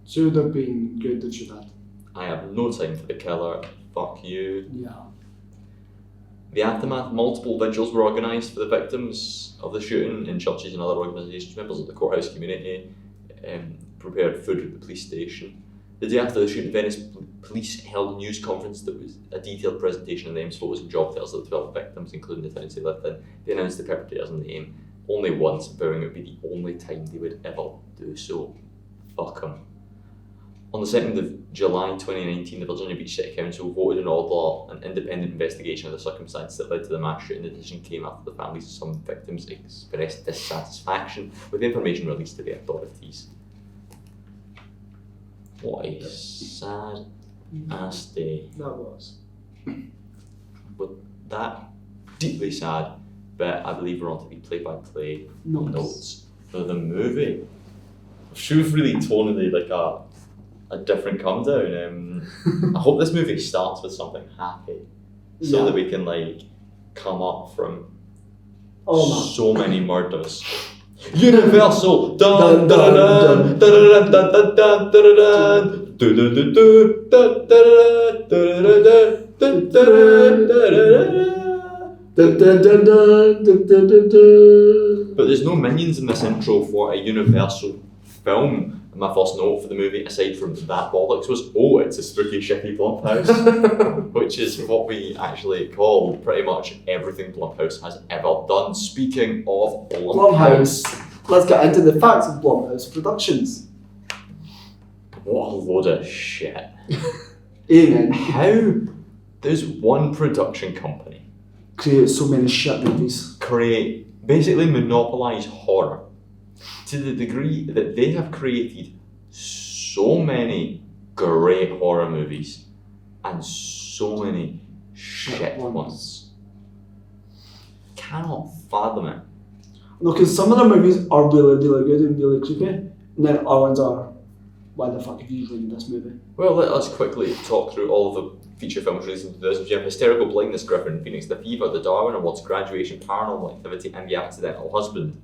Should have been good that you had. I have no time for the killer. Fuck you. Yeah. The aftermath, multiple vigils were organised for the victims of the shooting in churches and other organisations. Members of the courthouse community prepared food at the police station. The day after the shooting, Venice police held a news conference that was a detailed presentation of names, photos and job titles of the 12 victims, including the towns they lived in. They announced the perpetrator's name only once, vowing it would be the only time they would ever do so. Fuck them. On the 2nd of July 2019, the Virginia Beach City Council voted in order an independent investigation of the circumstances that led to the mass shooting. The decision came after the families of some victims expressed dissatisfaction with the information released to the authorities. What a sad ass day. That was. With that deeply sad bit, I believe we're on to the play-by-play notes the movie. She was really tonally like a different come down. I hope this movie starts with something happy, so that we can like come up from so many murders. Universal dun dun dun dun dun dun dun dun dun. But there's no minions in this intro for a Universal film. And my first note for the movie, aside from that bollocks, was it's a spooky, shitty Blumhouse, which is what we actually call pretty much everything Blumhouse has ever done. Speaking of Blumhouse, let's get into the facts of Blumhouse Productions. What a load of shit. Amen. How does one production company create so many shit movies? Basically monopolise horror to the degree that they have created so many great horror movies and so many shit ones. Cannot fathom it. No, because some of the movies are really, really good and really creepy, and then other ones are, why the fuck have you ruined this movie? Well, let us quickly talk through all of the feature films released in 2000. You have Hysterical Blindness, Griffin Phoenix, The Fever, The Darwin Awards, Graduation, Paranormal Activity, and The Accidental Husband.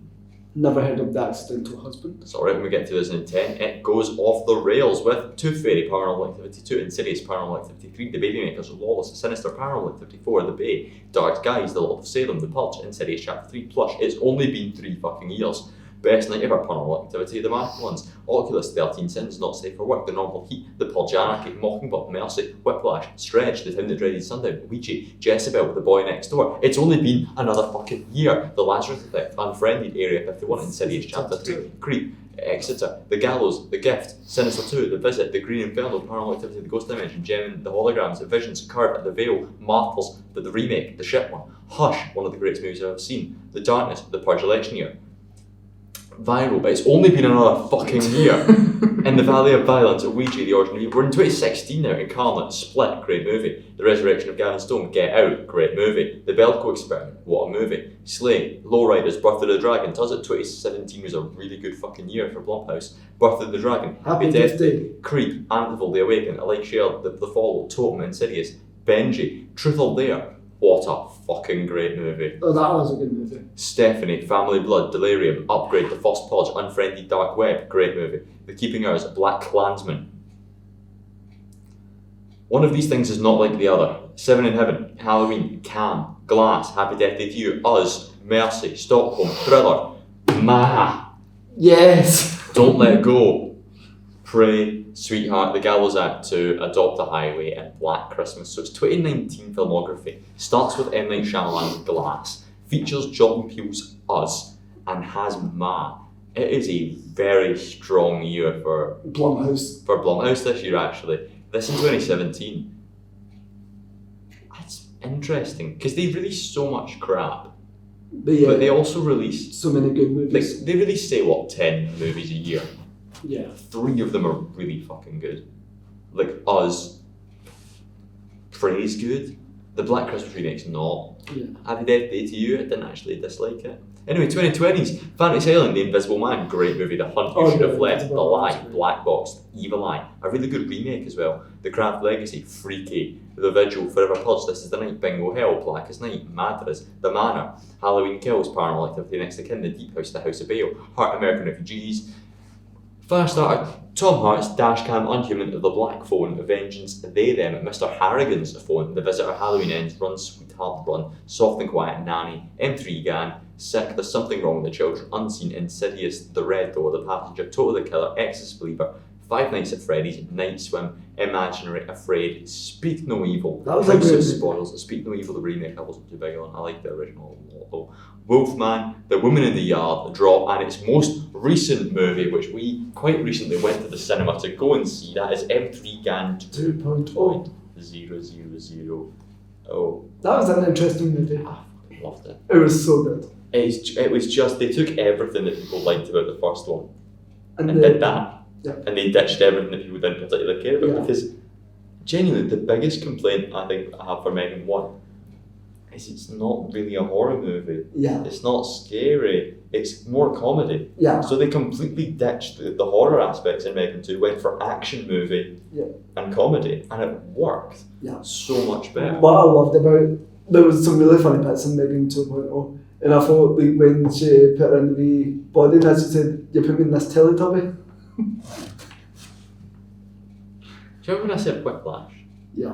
Never heard of The Accidental Husband. Sorry, when we get to 2010, it goes off the rails with Tooth Fairy, Paranormal Activity 2, Insidious, Paranormal Activity 3, The Babymakers, Lawless, Sinister, Paranormal Activity 4, The Bay, Dark Skies, The Lord of Salem, The Purge, Insidious Chapter 3, Plush. It's only been 3 fucking years. Best Night Ever, Paranormal Activity, The Magic Ones, Oculus, 13 Sins, Not Safe for Work, The Normal Heat, The Purge, Anarchy, Mockingbird, Mercy, Whiplash, Stretch, The Town That Dreaded Sundown, Ouija, Jezebel, The Boy Next Door. It's only been another fucking year. The Lazarus Effect, Unfriended, Area 51, Insidious Chapter 3, Creep, Exeter, The Gallows, The Gift, Sinister 2, The Visit, The Green Inferno, Paranormal Activity, The Ghost Dimension, Gem, The Holograms, The Visions, Curve, The Veil, Martyrs, the remake, The Shit One, Hush, one of the greatest movies I've ever seen, The Darkness, The Purge Election Year. Viral, but it's only been another fucking year. In the Valley of Violence, Ouija, The Origin of Evil. We're in 2016 now. Incarnate, Split, great movie. The Resurrection of Gavin Stone, Get Out, great movie. The Belko Experiment, what a movie. Slay, Lowriders, Birth of the Dragon. Turns out 2017 was a really good fucking year for Blumhouse. Birth of the Dragon, Happy Death Day, Creep, Amityville, The Awaken, A Like Shell, The Fall, Totem, Insidious, Benji, Truth or Dare. What a fucking great movie. Oh, that was a good movie. Stephanie, Family Blood, Delirium, Upgrade, The First Purge, Unfriended, Dark Web, great movie. The Keeping Hours, Black Klansman. One of these things is not like the other. Seven in Heaven, Halloween, Cam, Glass, Happy Death Day to You, Us, Mercy, Stockholm, Thriller, Yes! Don't Let Go, Prey, Sweetheart, The Gallows Act 2, Adopt a Highway, and Black Christmas. So it's 2019 filmography. Starts with M. Night Shyamalan's Glass, features Jordan Peele's Us, and has Ma. It is a very strong year for Blumhouse this year, actually. This in 2017. That's interesting, because they released so much crap. But they also released so many good movies. Like, they release, say, 10 movies a year. Yeah. 3 of them are really fucking good. Like Us, Prey's good. The Black Christmas remake's not. Yeah. Happy Death Day to You, I didn't actually dislike it. Anyway, 2020s, Fantasy Island, The Invisible Man, great movie. The Hunt You Should Have Left, The Lie, Black Box, Evil Eye, a really good remake as well. The Craft Legacy, Freaky, The Vigil, Forever Purge, This Is the Night, Bingo Hell, Blackest Night, Madras, The Manor, Halloween Kills, Paranormal Activity, Next of Kin, The Deep House, The House of Bale, Heart American Refugees, Firestarter, Tom Hart's Dashcam, Unhuman, The Black Phone, Vengeance, They Them, Mr. Harrigan's Phone, The Visitor, Halloween Ends, Run Sweetheart Run, Soft and Quiet, Nanny, M3 Gan, Sick, There's Something Wrong with the Children, Unseen, Insidious, The Red Door, The Passenger, Total the Killer, Exorcist Believer, Five Nights at Freddy's, Night Swim, Imaginary, Afraid, Speak No Evil, House of Spoils, Speak No Evil, the remake I wasn't too big on, I like the original a lot though. Wolfman, The Woman in the Yard, Drop, and its most recent movie, which we quite recently went to the cinema to go and see, that is M3 GAN 2.0. Oh. That was an interesting movie. I loved it. It was so good. It was just, they took everything that people liked about the first one and did that. Yeah. And they ditched everything that people didn't particularly care about, because genuinely the biggest complaint I think I have for Megan 1 is it's not really a horror movie. Yeah. It's not scary. It's more comedy. Yeah. So they completely ditched the horror aspects in Megan 2, went for action movie and comedy, and it worked so much better. What I loved about there was some really funny bits in Megan 2.0, and I thought like when she put her in the body and she said, "You put me in this Teletubby." Do you remember when I said Whiplash? Yeah.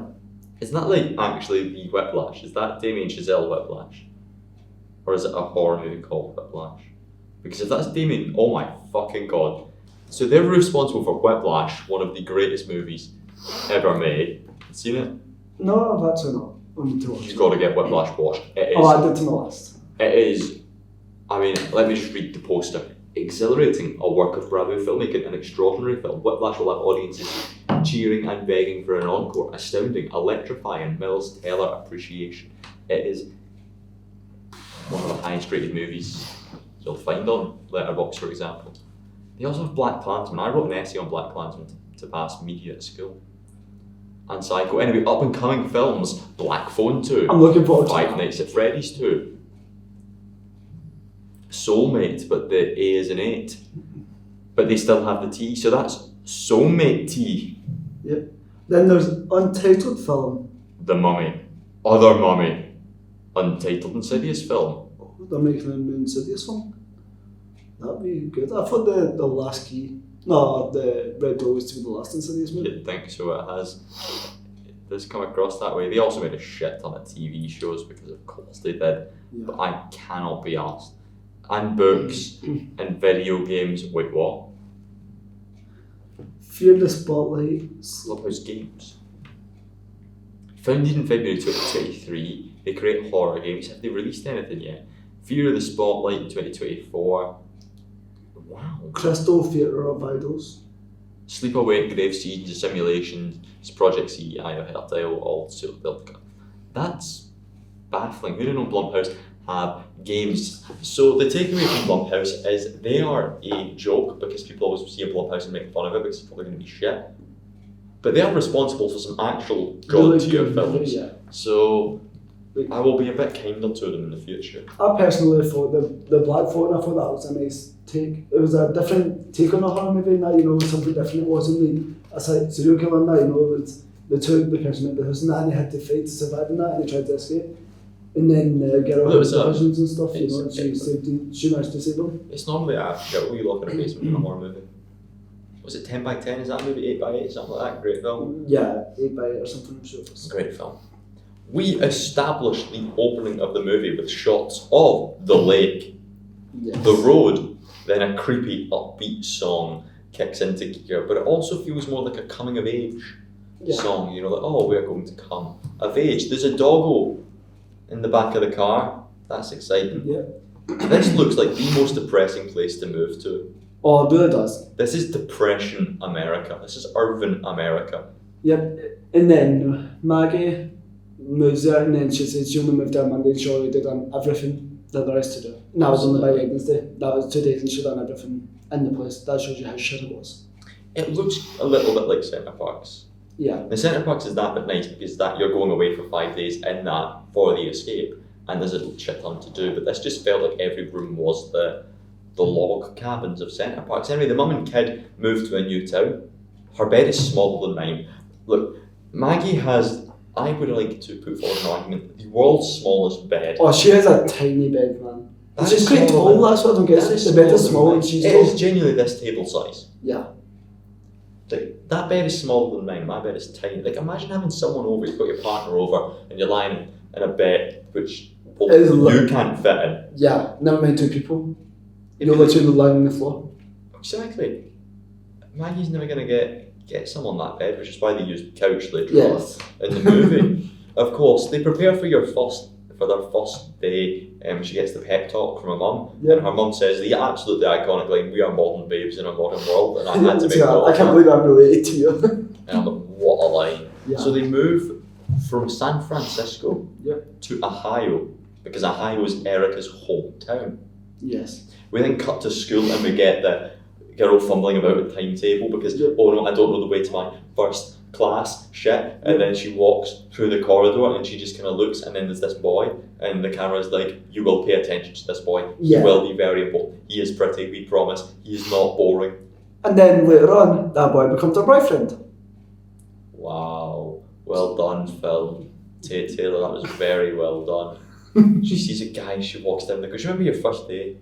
Is that like actually the Whiplash? Is that Damien Chazelle Whiplash? Or is it a horror movie called Whiplash? Because if that's Damien, oh my fucking god. So they're responsible for Whiplash, one of the greatest movies ever made. Seen it? No, I've actually not. I need to watch You've it. got to get Whiplash watched. It is. Oh, I did to my list. It is. I mean, let me just read the poster. Exhilarating, a work of Bravo filmmaking, an extraordinary film. Whiplash will have audiences cheering and begging for an encore. Astounding, electrifying, Mills Teller appreciation. It is one of the highest rated movies you'll find on Letterboxd, for example. They also have Black Klansman. I wrote an essay on Black Klansman to pass media at school. And Psycho. Anyway, up and coming films: Black Phone 2. I'm looking forward to Five that. Nights at Freddy's 2. Soulmate, but the A is an 8. But they still have the T, so that's Soulmate T. Yep. Then there's Untitled Film. The Mummy. Other Mummy. Untitled Insidious film. Oh, they're making a new Insidious film. That'd be good. I thought the last key. No, the Red Door was to be the last Insidious movie. You'd think so, it has. It does come across that way. They also made a shit ton of TV shows because of course they did. Yeah. But I cannot be asked. And books and video games. Wait, what? Fear the Spotlight. Clubhouse Games. Founded in February 2023, they create horror games. Have they released anything yet? Fear the Spotlight in 2024. Wow. Crystal Theatre of Idols. Sleepaway, Grave Seeds, Simulations, Project CEI, or Hertile, all Seal Delta. That's baffling. Who didn't know Blumhouse have games? So the takeaway from Blumhouse is they are a joke because people always see a Blumhouse and make fun of it because it's probably going to be shit. But they are responsible for some actual god tier Really good films. movie, yeah. So I will be a bit kinder to them in the future. I personally thought the Black Phone, I thought that was a nice take. It was a different take on a horror movie, and that, you know, something different. It wasn't like a serial killer, and that, you know, it was the person at the house and that, and they had to fight to survive in that, and they tried to escape. And then get all Well, it the was visions and stuff, you it's- know, and she managed to save them. It's normally a wee lock in a basement in a horror movie. Was it 10 by 10? Is that movie 8 by 8? Something like that. Great film. Yeah, 8 by 8 or something, I'm sure it was. Great film. We established the opening of the movie with shots of the lake, Yes. the road, then a creepy upbeat song kicks into gear, but it also feels more like a coming of age song, you know, like, oh, we're going to come of age. There's a doggo in the back of the car. That's exciting. Yeah. This looks like the most depressing place to move to. Oh, it really does. This is Depression America. This is urban America. Yep. And then Maggie moves there, and then she says she only moved there Monday, and she already done everything that there is to do. And that was only by Wednesday. That was 2 days, and she done everything in the place. That shows you how shit it was. It looks a little bit like Centre Parks. Yeah. The Centre Parks is that bit nice because that you're going away for 5 days in that for the escape, and there's a shit ton to do. But this just felt like every room was the log cabins of Centre Parks. Anyway, the mum and kid moved to a new town. Her bed is smaller than mine. Look, Maggie has. I would like to put forward an argument. The world's smallest bed. Oh, she has a tiny bed, man. That She's is quite smaller tall, than- that's what I don't get. that is The bed is smaller small than and mine. she's It tall. is genuinely this table size. Yeah. Like, that bed is smaller than mine. My bed is tiny. Like, imagine having someone over. You've got your partner over, and you're lying in a bed which It is you can't fit in. Yeah, never mind 2 people. If You're you- literally lying on the floor. Exactly. Maggie's never gonna get someone that bed, which is why they used couch later Yes. on in the movie. Of course, they prepare for their first day. She gets the pep talk from her mum, Yeah. and her mum says the absolutely iconic line, "We are modern babes in a modern world," and I had to make Yeah, note I of can't that. believe I'm related to you. And I'm like, what a line. Yeah. So they move from San Francisco Yeah. to Ohio because Ohio is Erica's hometown. Yes. We then cut to school and we get the girl fumbling about with timetable because, Yeah. oh no, I don't know the way to my first class shit, and then she walks through the corridor and she just kind of looks, and then there's this boy, and the camera's like, you will pay attention to this boy. Yeah. He will be very important. He is pretty, we promise. He is not boring. And then later on, that boy becomes her boyfriend. Wow. Well done, Phil. Taylor, that was very well done. She sees a guy, she walks down, because you remember your first day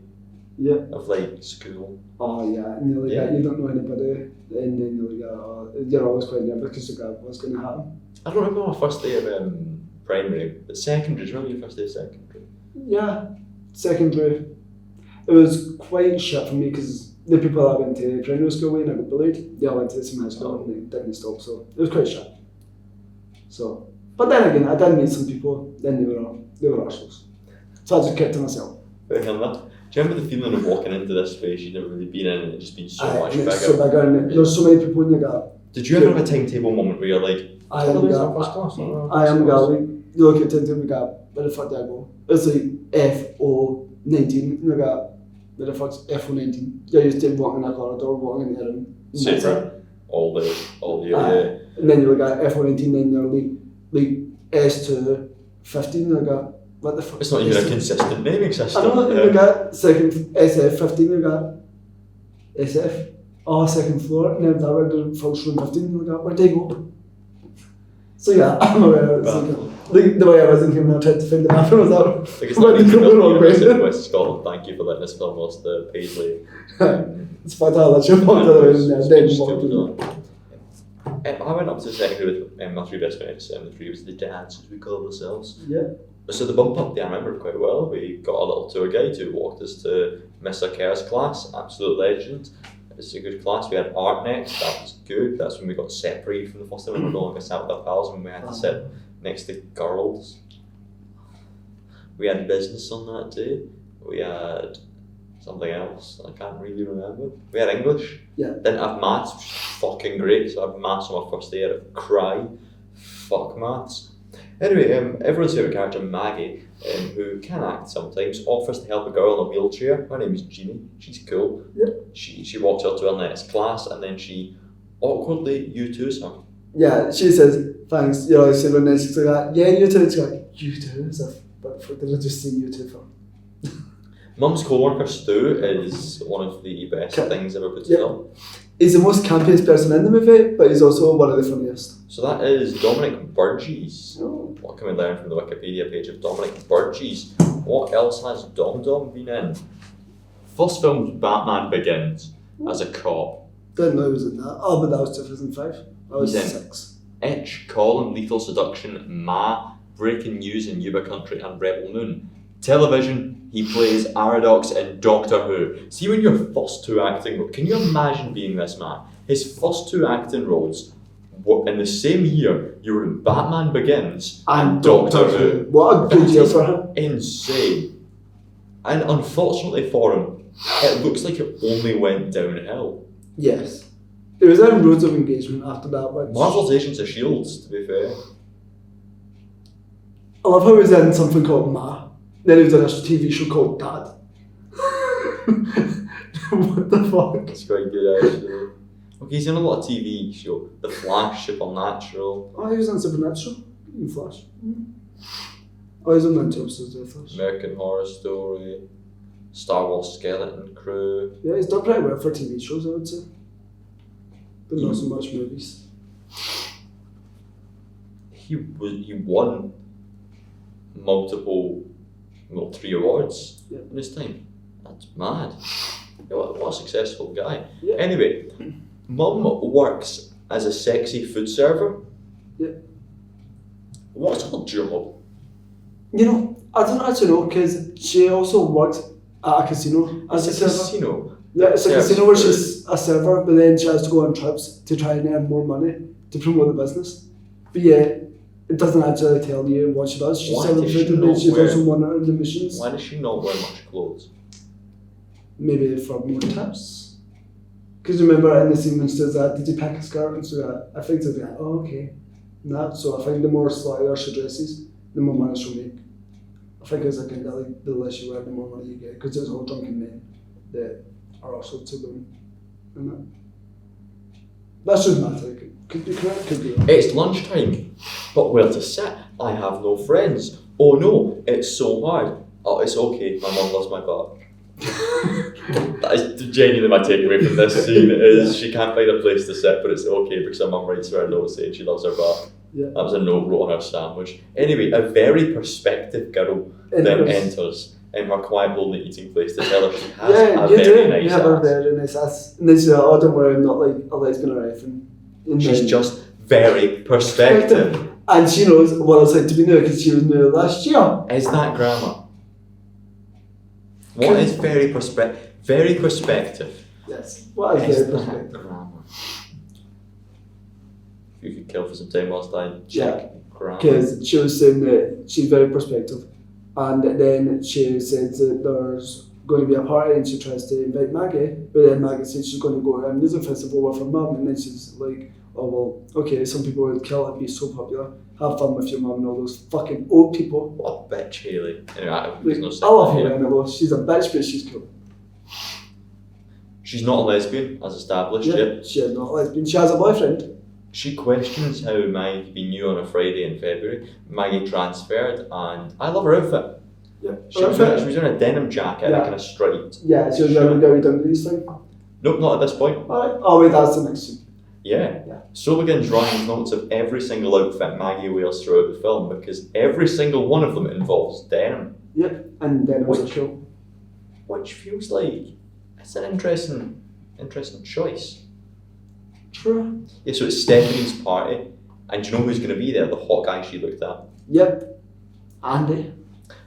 Yeah. of like school? Oh yeah, and you're like, Yeah. you don't know anybody, and then you're like, you're always quite nervous because you got what's going to happen. I don't remember my first day of primary, but secondary. Do you remember your first day of secondary? Yeah, secondary. It was quite shit for me because the people that went to primary school with and I got bullied, they all went to the same high school and they didn't stop, so it was quite shit. So, but then again, I did meet some people, then they were assholes. So I just kept to myself. Fair enough. Do you remember the feeling of walking into this space you'd never really been in and it just been so much and bigger? it's so bigger and there's so many people in your gap. Did you ever have a timetable moment where you're like, I am Gallus. You look at the timetable gap, where the fuck did I go? It's like FO19 in your gap. Where the fuck's FO19? You're used to walking in a corridor, walking in the room. same right? All the year. And then you look at FO19, then you're like S2 15, you look at what the fuck? It's not even a consistent naming system. I don't know, you look at second SF 15, you look at SF. Oh, second floor, and then that went to first room 15, you look at where they go. So yeah, I'm aware of it. The way I was in here when I tried to find the map, I was out. Like it's not even University of West Scotland. Thank you for letting us film us the Paisley. It's fine, I'll let you walk the other way in there, then you walk in there. I went up to the secondary with my three best friends, and the three was the dads, as we call ourselves. Yeah. So the bump up day I remember quite well. We got a little tour guide who walked us to Mr. Kerr's class, absolute legend. It's a good class. We had art next, that was good. That's when we got separated from the first time. We were no longer sat with our pals when we had to sit next to girls. We had business on that day. We had something else I can't really remember. We had English. Yeah. Didn't have maths, which was fucking great. So I had maths on my first day. I had a cry. Fuck maths. Anyway, everyone's favourite character, Maggie, who can act sometimes, offers to help a girl in a wheelchair. Her name is Jeannie. She's cool. Yep. She walks up to her next class and then she awkwardly U2s her. Yeah, she says, thanks, you're always super nice. She's like, yeah, you too. It's like, you too? As if, what the fuck did I just say you too for? Mum's co-worker Stu is one of the best things ever put together. He's the most campiest person in the movie, but he's also one of the funniest. So that is Dominic Burgess. Oh. What can we learn from the Wikipedia page of Dominic Burgess? What else has Dom been in? First film was Batman Begins as a cop. Didn't know he was in that. Oh, but that was 2005. I was He's in 6. Itch, Colin, Lethal Seduction, Ma, Breaking News in Yuba Country and Rebel Moon. Television, he plays Aradox in Doctor Who. See when your first two acting roles, can you imagine being this man? His first two acting roles were in the same year, you were in Batman Begins and Doctor Who. What a good year for him. Insane. And unfortunately for him, it looks like it only went downhill. Yes. It was in Rules of Engagement after that, which... Marvel's Agents of S.H.I.E.L.D., to be fair. I love how he was in something called Ma. Then he was in a TV show called Dad. What the fuck? It's quite good actually. Okay, he's in a lot of TV show. The Flash, Supernatural, Oh, he was in Supernatural. In Flash. Oh, he's on the episodes of Flash. American Horror Story, Star Wars Skeleton Crew. Yeah, he's done pretty well for TV shows, I would say. But not so much movies. He won multiple, 3 awards in his time. That's mad. Yeah, what a successful guy. Yeah. Anyway, Mum works as a sexy food server. Yeah. What's her job? You know, I don't actually know because she also works at a casino as a server. Casino. Yeah, it's a Serves casino where food. she's a server, but then she has to go on trips to try and earn more money to promote the business. But yeah, it doesn't actually tell you what she does. She's Why selling does she food and not then she's wear- also monitoring the machines. Why does she not wear much clothes? Maybe for more tips. Because remember in the scene when she says that, did you pack a skirt? And so I think they'll be like, oh, okay. And so I think the more sluttier she dresses, the more money she'll make. I think it's like the less you wear, the more money you get. Because there's all drunken men that are also to women. And that's just my take. Could be correct, could be. It's lunchtime, but where to sit? I have no friends. Oh no, it's so hard. Oh, it's okay, my mum loves my butt. That is genuinely my takeaway from this scene is she can't find a place to sit, but it's okay because her mum writes her a note saying she loves her butt. Yeah. That was a note wrote on her sandwich. Anyway, a very perspective girl then enters in her quiet, lonely eating place to tell her she has a very nice you have a ass. very nice ass. And then she's like, oh, don't worry, I'm not like a lesbian or anything. And She's then- just very perspective. And she knows what it's like to be new because she was new last year. Is that grammar? What is very perspective? Yes. What is Is very that perspective? grammar? If you could kill for some time whilst I Yeah. check grammar. Because she was saying that she's very perspective. And then she says that there's going to be a party and she tries to invite Maggie, but then Maggie says she's going to go to a music festival with her mum, and then she's like, oh well, okay, some people would kill it and be so popular. Have fun with your mum and all those fucking old people. What a bitch, Hayley. Anyway, Like, there's I no love second her, here. and she's a bitch, but she's cool. She's not a lesbian, as established Yeah, yet. she is not a lesbian. She has a boyfriend. She questions how Maggie could be new on a Friday in February. Maggie transferred, and I love her outfit. Yeah. She was wearing a denim jacket and Yeah. a kind of striped. Yeah, she was wearing a Gary Dungarees thing. Nope, not at this point. Alright. Oh wait, that's the next scene. Yeah. Yeah. So begins Ryan's notes of every single outfit Maggie wears throughout the film because every single one of them involves denim, Yep, and then it was a Which- show. which feels like it's an interesting choice. True. Yeah, so it's Stephanie's party, and do you know who's going to be there? The hot guy she looked at. Yep. Andy.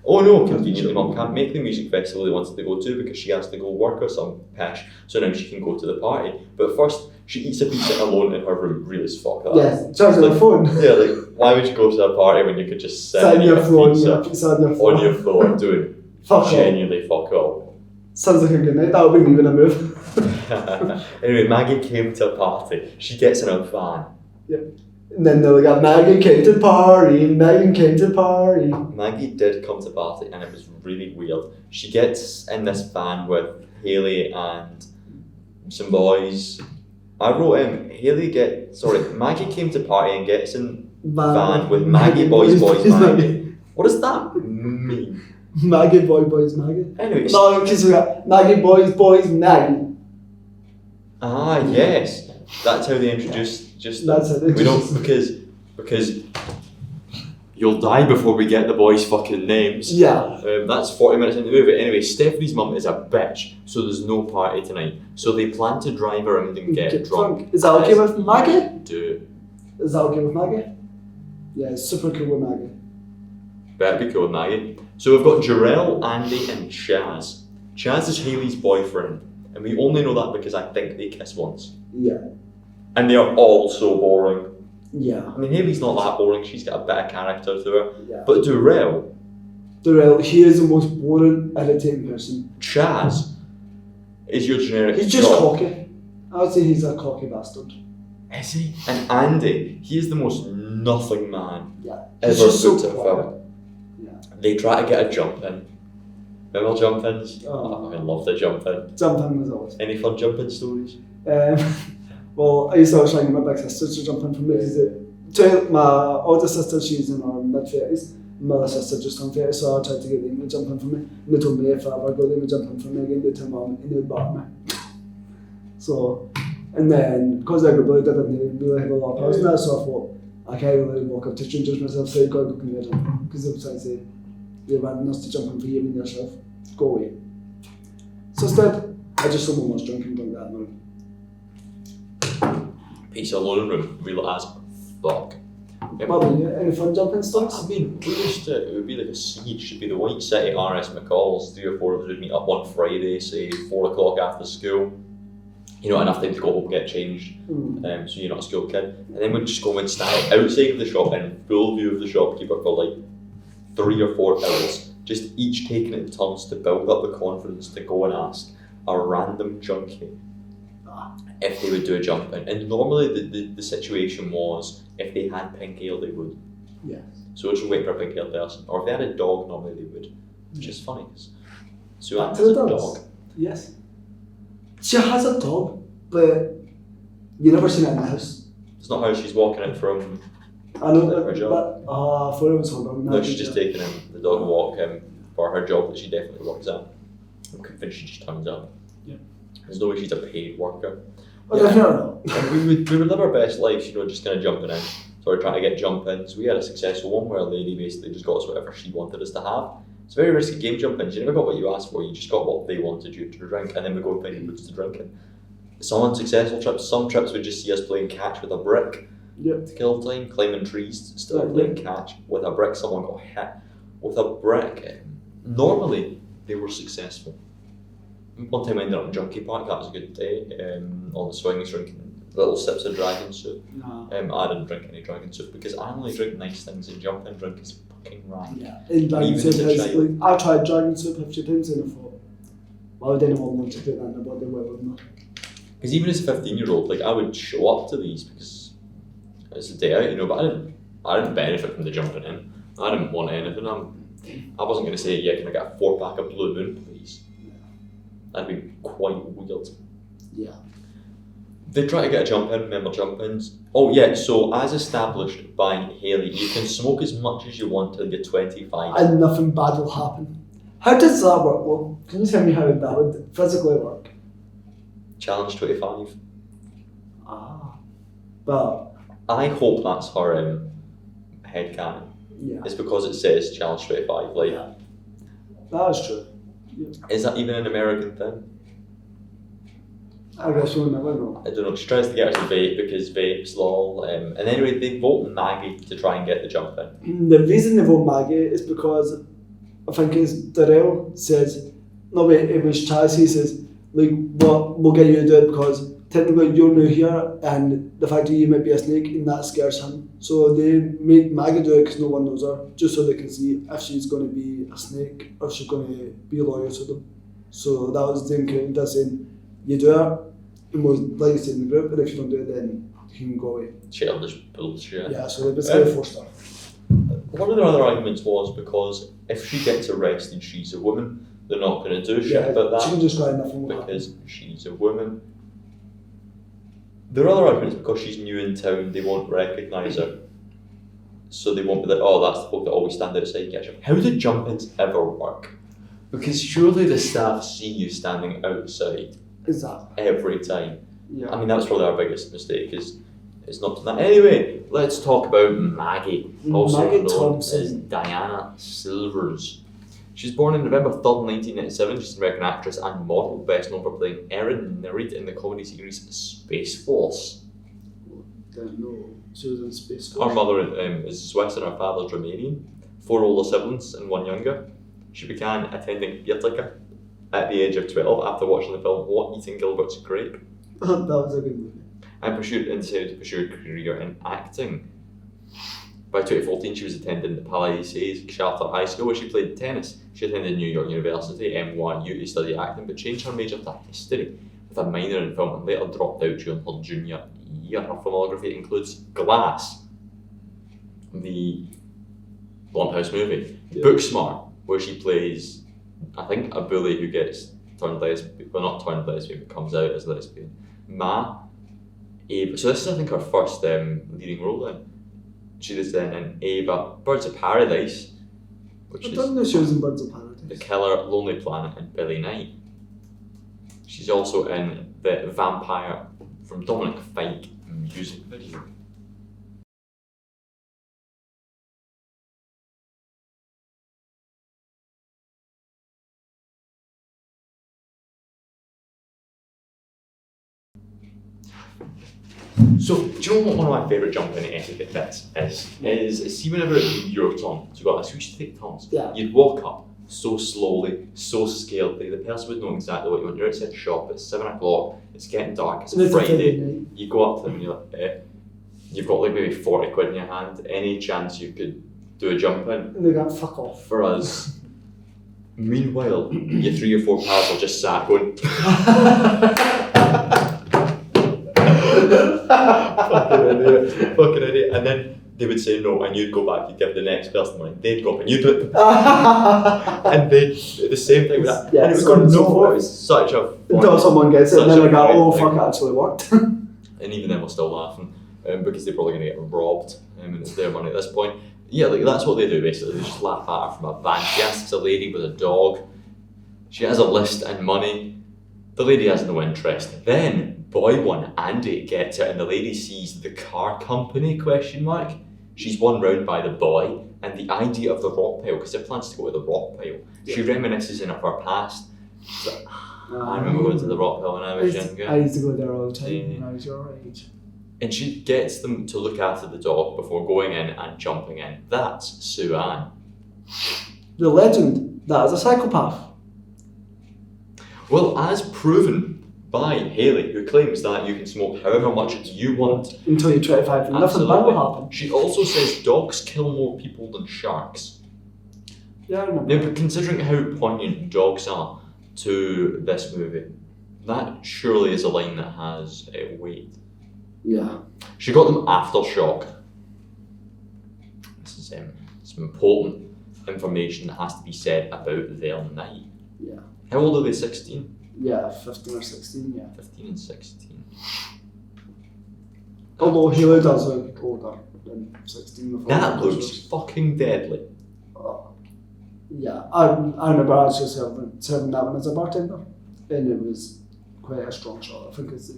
Oh no, conveniently mum can't make the music festival they wanted to go to because she has to go work or some pish, so now she can go to the party. But first, she eats a pizza alone in her room, real as fuck that. Yes, charging Like- her phone. Yeah, like, why would you go to a party when you could just sit Sat and on eat your a floor, pizza pizza on your floor. on your floor doing Fuck off. genuinely fuck all? Sounds like a good night. That'll be me when I move. Anyway, Maggie came to a party. She gets in a van. And then they got Megan came to the party. Megan came to the party. Maggie did come to party and it was really weird. She gets in this van with Hayley and some boys. I wrote Maggie came to party and gets in van with Maggie boys Maggie. What does that mean? Maggie boys Maggie. Anyway, No, because we got Maggie boys Maggie. yes. That's how they introduced just That's how they we don't introduced because you'll die before we get the boys' fucking names. Yeah. That's 40 minutes into the movie. Anyway, Stephanie's mum is a bitch, so there's no party tonight. So they plan to drive her around and get drunk. Is that okay with Maggie? Do Is that okay with Maggie? Yeah, it's super cool with Maggie. better be cool with Maggie. So we've got Jarrell, Andy, and Chaz. Chaz is Hayley's boyfriend, and we only know that because I think they kiss once. Yeah. And they are all so boring. Yeah. I mean, Hayley's not that boring. She's got a bit of character to her. Yeah. But Jarrell, Darrell, he is the most boring, irritating person. Chaz, is your generic. He's just jock. cocky. I would say he's a cocky bastard. Is he? And Andy, he is the most nothing man Yeah. ever He's just so put to quiet. film. Yeah. They try to get a jump in. Remember jump ins? Oh. I love the jump in. Jumping was always. Any fun jump in stories? Well, I used to always try and get my big sister to jump in for me because my older sister, she's in her mid-30s, my other sister just turned 30, so I tried to get them to jump in for me. And they told me if I ever go them to jump in for me again, they'd tell mum and they'd back me. So, and then, because I really didn't really have a lot of powers in that, so I thought, I can't really walk up to strangers myself, so I gotta go and get them. Because they were trying to say, you're random us to jump in for you and yourself. Go away. So instead, I just saw my mum's drunk and drank that room. Pizza alone room, real as fuck. What about you? Any fun jumping stunts? I mean, we used to, it would be like a siege, it'd be the White City RS McCall's, 3 or 4 of us would meet up one Friday, say 4 o'clock after school. You know, enough time to go home and get changed, so you're not a school kid. And then we'd just go and stand outside of the shop in full view of the shopkeeper for like 3 or 4 hours, just each taking it in turns to build up the confidence to go and ask a random junkie if they would do a jump in. And normally the situation was if they had pink hair they would. Yes. So it's just wait for a pink haired person. Or if they had a dog normally they would. Which is funny because Sue Back has to a the dogs. dog. Yes. She has a dog, but you never seen it in the house. It's not how she's walking in from I know her job. I thought it was hold on. No, she's just taking the dog walk for her job that she definitely works at. I'm convinced she just turns up. Yeah. There's no way she's a paid worker. Well, definitely not. And we would live our best lives, just kind of jumping in, sort of trying to get jump-ins. We had a successful one where a lady basically just got us whatever she wanted us to have. It's a very risky game, jump-ins. You never got what you asked for, you just got what they wanted you to drink, and then we go and find foods to drink in. Some unsuccessful trips, some trips would just see us playing catch with a brick Yep. to kill time, climbing trees, still playing catch with a brick. Someone got hit with a brick. Normally, they were successful. One time I ended up in Junkie Park, that was a good day. On the swings, drinking little sips of dragon soup. Nah. I didn't drink any dragon soup because I only drink nice things, and jumping drink is fucking rank. Yeah. In dragon Even soup, as a is, child. like, I tried dragon soup a few times and I thought, why would anyone want to do that in their body? Why wouldn't they? Because even as a 15-year-old, like I would show up to these because it's a day out, but I didn't benefit from the jumping in. I didn't want anything. I wasn't going to say, yeah, can I get a 4-pack of Blue Moon, please? That'd be quite weird. Yeah. They try to get a jump in, remember jump ins. Oh yeah, so as established by Haley, you can smoke as much as you want till you're 25. And nothing bad will happen. How does that work? Well, can you tell me how that would physically work? Challenge 25. But I hope that's her headcanon. yeah, It's because it says challenge 25. Like, yeah. That is true. is that even an American thing? I guess we'll never know. I don't know. She tries to get us to vape because vapes, lol. And anyway, they vote Maggie to try and get the jump in. The reason they vote Maggie is because I think it's Darrell says, no wait, it was Chaz, he says, like, what we'll get you to do it because technically you're new here and the fact that you might be a snake and that scares him. So they make Maggie do it because no one knows her, just so they can see if she's going to be a snake or if she's going to be loyal to them. So that was the encounter saying, you do it, and we'll like you said in the group, but if you don't do it then you can go away. Childish bullshit. Yeah, so they basically forced her. One of their other arguments was because if she gets arrested, she's a woman. They're not going to do shit about she that can just cry nothing will happen. because she's a woman. Their other argument is because she's new in town, they won't recognise her. So they won't be like, oh, that's the folk that always stand outside catch. How do jump-ins ever work? Because surely the staff see you standing outside Is that? every time. Yeah. I mean, that was probably our biggest mistake, is it's not done that. Anyway, let's talk about Maggie, also Maggie known Thompson. as Diana Silvers. She was born on November 3rd, 1997. She's an American actress and model, best known for playing Erin Nereid in the comedy series Space Force. Don't know. She was in Space Her Force. mother is Swiss and her father's Romanian. 4 older siblings and 1 younger. She began attending theatre at the age of 12 after watching the film What Eating Gilbert's Grape, That was a good movie. and decided to pursue a career in acting. By 2014, she was attending the Palisades Charter High School where she played tennis. She attended New York University, NYU, to study acting, but changed her major to history with a minor in film and later dropped out during her junior year. Her filmography includes Glass, the Blumhouse movie, Yeah. Booksmart, where she plays, I think, a bully who gets turned lesbian, well, not turned lesbian, but comes out as lesbian. Ma, Ava. So this is, I think, her first leading role then. She was then in Ava, Birds of Paradise, which I is don't know she was in Birds of The Paradise. Killer, Lonely Planet, and Billy Knight. She's also in the Vampire from Dominic Fike music video. So, do you know what one of my favourite jumping etiquette bits is see whenever your turn, so you've got a switch to take turns, Yeah. you'd walk up so slowly, so scaredly, the person would know exactly what you want. You're outside the shop, it's 7 o'clock, it's getting dark, it's And a it's a Friday, Friday night. you go up to them and you're like, you've got like maybe 40 quid in your hand, any chance you could do a jump in? And they got fuck off. For us. Meanwhile, your 3 or 4 pals are just sat going, fucking idiot. And then they would say no, and you'd go back, you'd give the next person money, they'd go up and you'd do it. And they'd do the same thing with that. Yeah, and it was so on going and so nowhere. forth. It was such a Until someone gets it and such then a they go, funny oh thing. fuck, it actually worked. And even then we're still laughing. because they're probably going to get robbed, and it's their money at this point. Yeah, like that's what they do basically. They just laugh at her from a van. She asks a lady with a dog. She has a list and money. The lady has no interest. Then boy one, Andy, gets it, and the lady sees the car company ? She's won round by the boy, and the idea of the rock pile, because it plans to go to the rock pile. She reminisces of her past. So, I remember going to the rock pile when I was younger. I used to go there all the time when I was your age. And she gets them to look after the dog before going in and jumping in. That's Sue Ann. The legend that is a psychopath. Well, as proven by Haley, who claims that you can smoke however much you want. Until you're 25 and nothing bad will happen. She also says dogs kill more people than sharks. Yeah, I remember. Now, but considering how poignant dogs are to this movie, that surely is a line that has weight. Yeah. She got them aftershock. This is some important information that has to be said about their night. Yeah. How old are they? 16? Yeah, 15 or 16, yeah. 15 and 16. Although Haley does look older than 16 before. That looks fucking deadly. Yeah, I remember actually serving that one as a bartender, and it was quite a strong shot. I think it's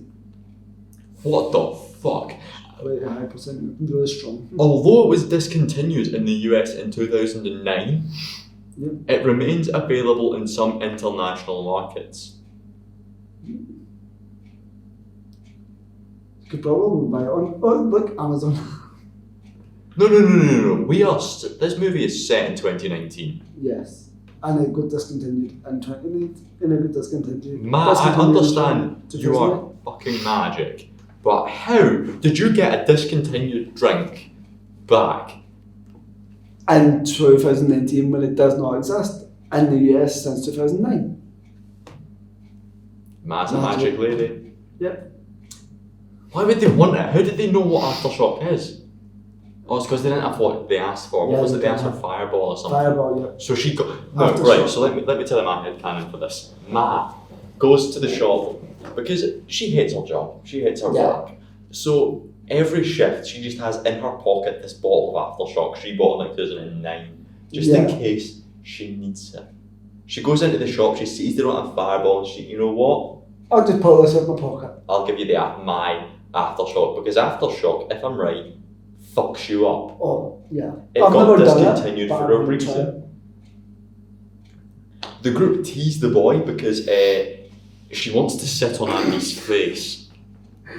What the fuck? quite a high percent, really strong. Although it was discontinued in the US in 2009, Yep. it remains available in some international markets. You could probably buy it on, look, Amazon. No. This movie is set in 2019. Yes, and it got discontinued in 2019, and it got discontinued. I understand you are fucking magic, but how did you get a discontinued drink back? In 2019, when it does not exist in the US since 2009. Matt's a magic lady. Yep. Why would they want it? How did they know what Aftershock is? Oh, it's because they didn't have what they asked for. What was it? They asked for Fireball or something. Fireball, yeah. So she got no Aftershock. right. So let me tell you my headcanon for this. Matt goes to the shop because she hates her job. She hates her work. So every shift she just has in her pocket this bottle of Aftershock she bought in like 2009, just in case she needs it. She goes into the shop. She sees they don't have Fireball, and you know what? I'll just pull this out of my pocket. I'll give you my Aftershock, because Aftershock, if I'm right, fucks you up. Oh, yeah. It I've got never done it, discontinued but for I'm a gonna reason. try. The group teased the boy because she wants to sit on Andy's face.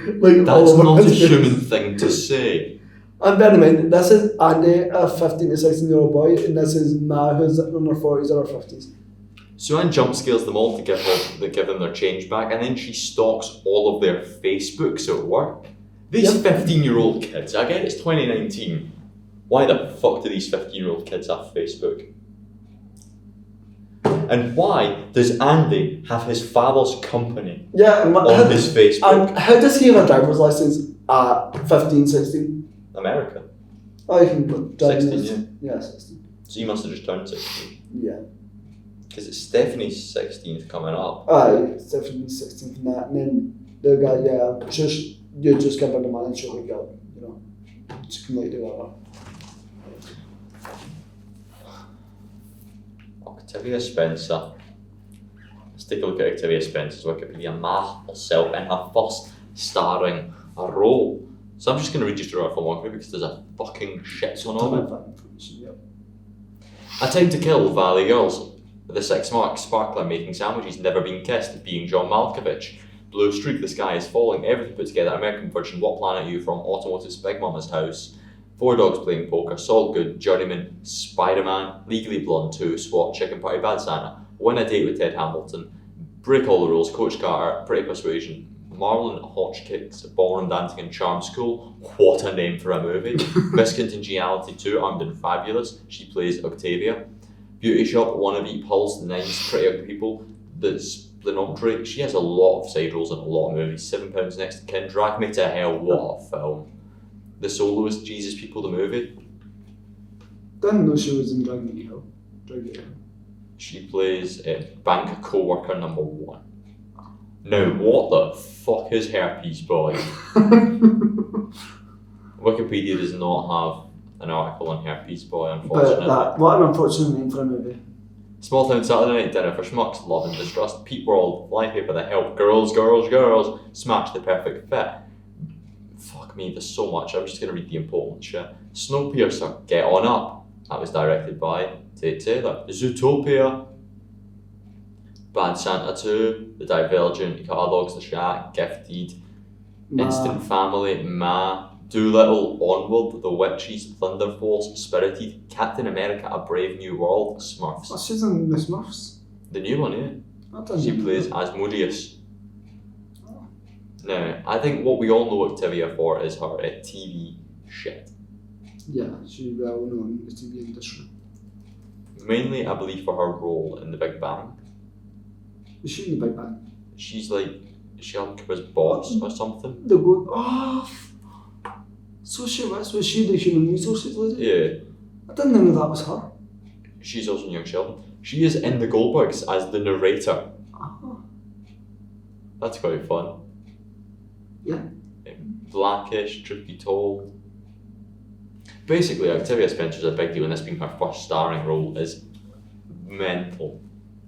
Like, That's all not over a his human face. thing to say. And bear in mind, this is Andy, a 15 to 16-year-old boy, and this is Ma, who's in her 40s or her 50s. So Anne jump scares them all to give them their change back, and then she stalks all of their Facebooks at work. These 15-year-old kids, I get it's 2019. Why the fuck do these 15-year-old kids have Facebook? And why does Andy have his father's company on his Facebook? And how does he have a driver's license at 15, 16? America. Oh, you can drive 16, yeah, 16. So you must have just turned 16. Yeah. Because it's Stephanie's 16th coming up. It's definitely 16 from that. And then the guy, you just give her the money and she'll go, you know. She can like do whatever. Octavia Spencer. Let's take a look at Octavia Spencer's Wikipedia. Ma herself in her first starring role. So I'm just going to read you through her filmography because there's a fucking shit ton of it. A Time to Kill, Valley Girls. The 6 Mark, Sparkler, Making Sandwiches, Never Been Kissed, Being John Malkovich. Blue Streak, The Sky is Falling, Everything Put Together, American Virgin, What Planet Are You From, Automotive's Big Mama's House, 4 Dogs Playing Poker, Salt Good, Journeyman, Spider-Man, Legally Blonde 2, SWAT, Chicken Party, Bad Santa, Win a Date with Ted Hamilton, Break All the Rules, Coach Carter, Pretty Persuasion, Marlon Hotchkicks, Ballroom Dancing and Charm School, what a name for a movie, Miss Congeniality 2, Armed and Fabulous, she plays Octavia, Beauty Shop, Wanna Beat Pulse, Nines, Pretty Ugly People, The Linktree, she has a lot of side roles in a lot of movies, 7 Pounds Next to Kin, Drag Me to Hell, what a film. The Soloist, Jesus People, the movie. Didn't know she was in Drag Me to Hell. She plays bank co-worker number 1. Now, what the fuck is herpes, boy? Wikipedia does not have an article on Herpes Boy, But unfortunately. what an unfortunate name for a movie. Small town Saturday night dinner for schmucks, love and distrust, Pete World, Flypaper, The Help, Girls, Smash, The Perfect Fit. Fuck me, there's so much. I'm just going to read the important shit. Snowpiercer, Get On Up. That was directed by Tate Taylor. Zootopia. Bad Santa 2, The Divergent, Catalogs, The Shack, Gifted, Instant Family, Ma, Doolittle, Onward, The Witches, Thunder Force, Spirited, Captain America, A Brave New World, Smurfs. Oh, she's in the Smurfs. The new one, yeah. I don't She know. plays Asmodeus. Now, I think what we all know Octavia for is her TV shit. Yeah, she's well known in the TV industry. Mainly, I believe, for her role in The Big Bang. Is she in the Big Bang? She's like Sheldon Cooper's boss or something. The good. Oh, so she was she the human resources lady? Yeah, I didn't know that was her. she's also in Young Sheldon. She is in The Goldbergs as the narrator. Oh, That's quite fun. yeah. Blackish, truth be told. Basically, Octavia Spencer's a big deal, and this being her first starring role is mental.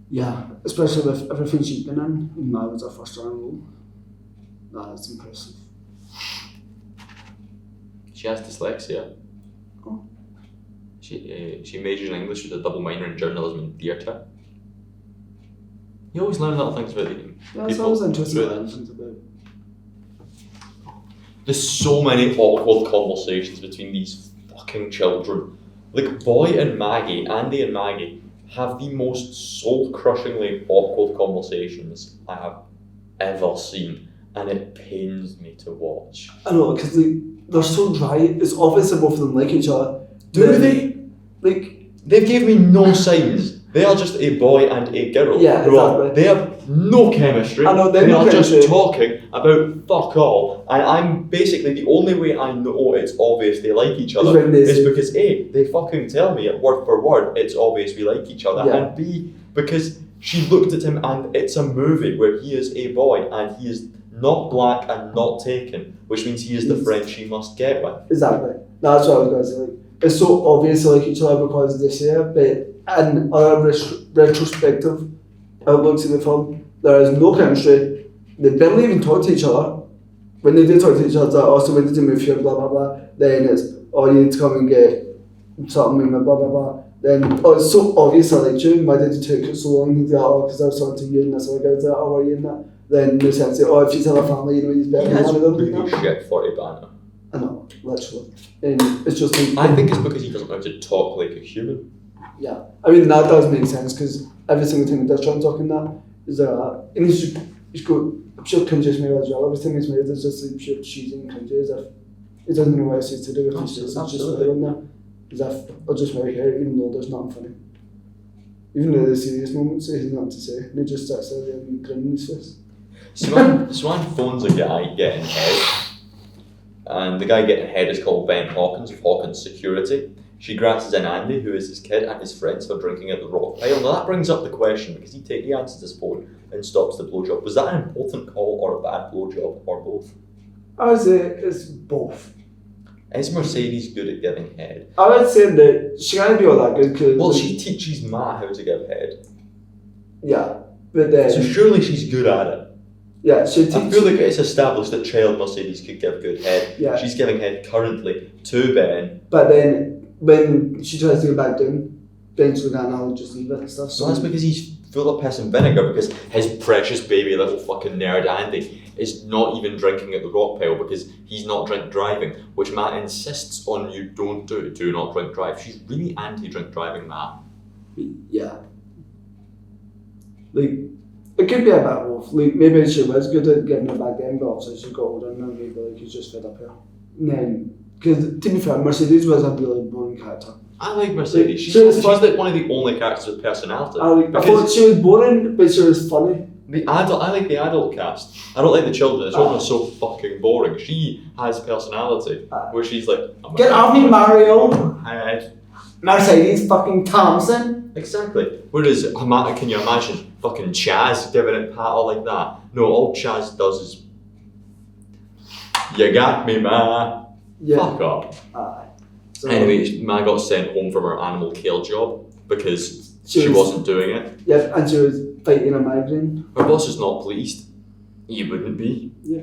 Yeah, especially with everything she's been in, and now it's her first starring role. That's impressive. She has dyslexia. Oh. She majored in English with a double minor in journalism and theatre. You always learn little things about them. Yeah, it's people always interesting through to learn this. things about. There's so many awkward conversations between these fucking children. Like Boy and Maggie, Andy and Maggie, have the most soul-crushingly awkward conversations I have ever seen, and it pains me to watch. I know, because they're so dry. It's obvious that both of them like each other. Do they? Like, They gave me no signs. They are just a boy and a girl. Yeah, who are- exactly. They have no chemistry. I know, they they have are no just chemistry. talking about fuck all. And I'm basically the only way I know it's obvious they like each other when they is say- because A, they fucking tell me it word for word it's obvious we like each other, Yeah. and B, because she looked at him and it's a movie where he is a boy and he is not black and not taken, which means he is the friend she must get with. exactly. That's what I was going to say. Like, it's so obvious they like each other because they say it, but in other retrospective outlooks of the film, there is no chemistry. They barely even talk to each other. When they do talk to each other, also when they do move here, blah blah blah, then it's, oh, you need to come and get something, blah blah blah. Then, oh, it's so obvious I liked you, why did you take it so long? He's like, oh, because I was talking to you and that's why I got that, oh, are you in that? Then they say, oh, if you tell a family, you know, he's better He than has one of them. really You know? shit for a banner. I know, literally. And it's just like, I think it's because he doesn't know how to talk like a human. yeah. I mean, that does make sense because every single time he does try and talk in that, is there that. And he's got, I'm sure cringe is made as well. Every time he's made, it's just like pure cheesy and cringy as if he doesn't know what else he's to do with his face. It's just Absolutely. right on there. As if I'll just make it, even though there's nothing funny. Even though the serious moments, he has nothing to say. And he just sits there and grin in his face. Swan phones a guy getting head, and the guy getting head is called Ben Hawkins of Hawkins Security. She grasses in Andy, who is his kid, and his friends for drinking at the rock pile. Now that brings up the question, because he answers his phone and stops the blowjob. Was that an important call or a bad blowjob, or both? I would say it's both. Is Mercedes good at giving head? I would say that she can't be all that good because... Well, she teaches Ma how to give head, Yeah. But then... so surely she's good at it. yeah, she I teaches... feel like it's established that child Mercedes could give good head. Yeah. She's giving head currently to Ben. But then, when she tries to go back down, Ben's looking at her and I'll just leave it and stuff. So that's because he's full of piss and vinegar, because his precious baby little fucking nerd Andy is not even drinking at the rock pile because he's not drink driving, which Matt insists on you don't do. Do not drink drive. She's really anti-drink driving, Matt. Yeah. Like, it could be a bit of like, maybe she was good at getting it back then, but obviously she got older and then maybe like he's just fed up here. And then, because to be fair, Mercedes was a really boring character. I like Mercedes. Like, She's like one of the only characters with personality. I thought she was boring, but she was funny. I like the adult cast. I don't like the children. The children are so fucking boring. She has personality, where she's like, I'm Get a- off me, Mario! Hi. Mercedes fucking Thompson! Exactly. Whereas, can you imagine fucking Chaz giving it patter like that? No, all Chaz does is, you got me, ma. Yeah. Fuck up. Aye. So, Anyway, Ma got sent home from her animal care job because she wasn't doing it. Yeah, and she was fighting a migraine. Her boss is not pleased. You wouldn't be. Yeah.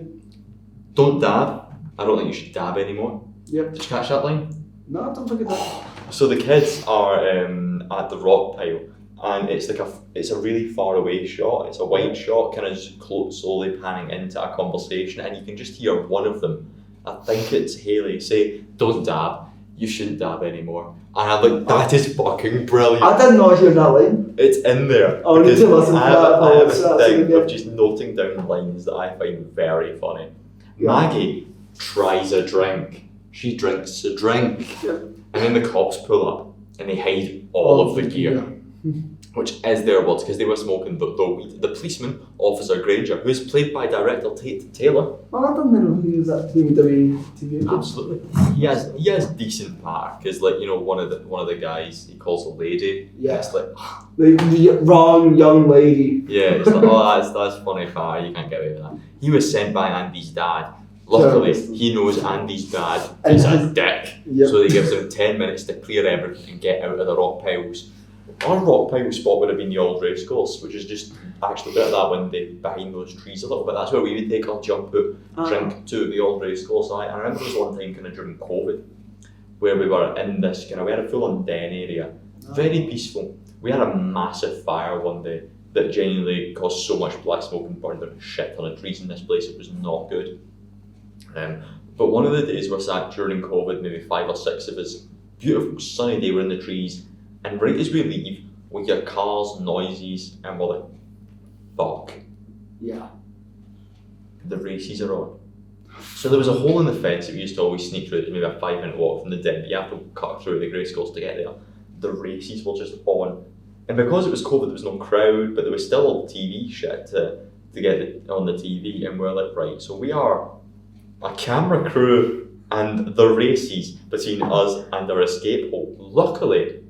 Don't dab. I don't think you should dab anymore. Yep. Did you catch that line? No, don't forget that. So the kids are at the rock pile, and it's a really far away shot. It's a wide shot, kind of just slowly panning into a conversation, and you can just hear one of them. I think it's Haley say, "Don't dab. You shouldn't dab anymore." And I'm like, that is fucking brilliant. I did not hear that line. It's in there. I need because to listen to I that. have I'll a watch that thing again. of just noting down lines that I find very funny. Yeah. Maggie tries a drink. She drinks a drink. Yeah. And then the cops pull up and they hide all of the gear. Which is their words, because they were smoking the weed. The policeman, Officer Granger, who's played by director Tate Taylor. Well, I don't know who is that UWS TV. Absolutely. He has decent power, because like, you know, one of the guys he calls a lady. Yeah. It's like The wrong young lady. yeah, it's like, oh, that's funny fire, you can't get away with that. He was sent by Andy's dad. Luckily, he knows Andy's dad is a dick, Yep. so he gives him 10 minutes to clear everything and get out of the rock piles. Our rock pile spot would have been the old race course, which is just actually a bit of that windy behind those trees a little bit. That's where we would take our jump out, drink to the old race course. I remember there was one time kind of during COVID where we were in this kind of, we had a full on den area, very peaceful. We had a massive fire one day that genuinely caused so much black smoke and burned down a shit ton of trees in this place. It was not good. But one of the days we sat during COVID, maybe 5 or 6 of us, beautiful sunny day, we're in the trees, and right as we leave, we hear cars, noises, and we're like, fuck, Yeah. the races are on. So there was a hole in the fence that we used to always sneak through, maybe a 5-minute walk from the den, but you have to cut through the grace course to get there. The races were just on. And because it was COVID, there was no crowd, but there was still all TV shit to get it on the TV, and we're like, right, so we are a camera crew and the races between us and our escape hole. Luckily,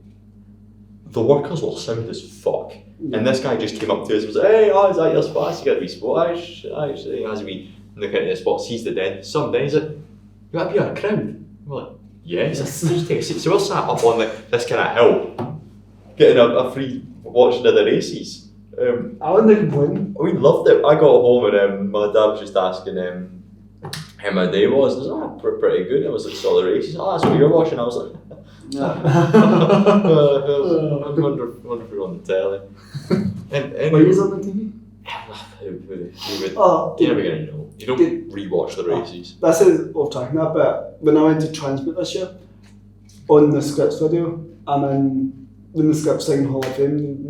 the workers were sound as fuck. And this guy just came up to us and was like, hey, is that your spot? You got to be spot. Actually, as we look at the spot, sees the den. Some days, like, you got to be a crowd. We're like, yeah. Just take a seat. So we're sat up on this kind of hill, getting a free watching of the races. I wouldn't complain. We loved it. I got home and my dad was just asking how my day was. I was like, pretty good. I was like, saw the races. Oh, that's what you're watching. I was like, I wonder if we're on the telly. And Were you on the TV? You're never going to know. You don't rewatch the races. This is off track now, but when I went to Transmit this year, on the Scripts video, I'm in the Scripts Singing Hall of Fame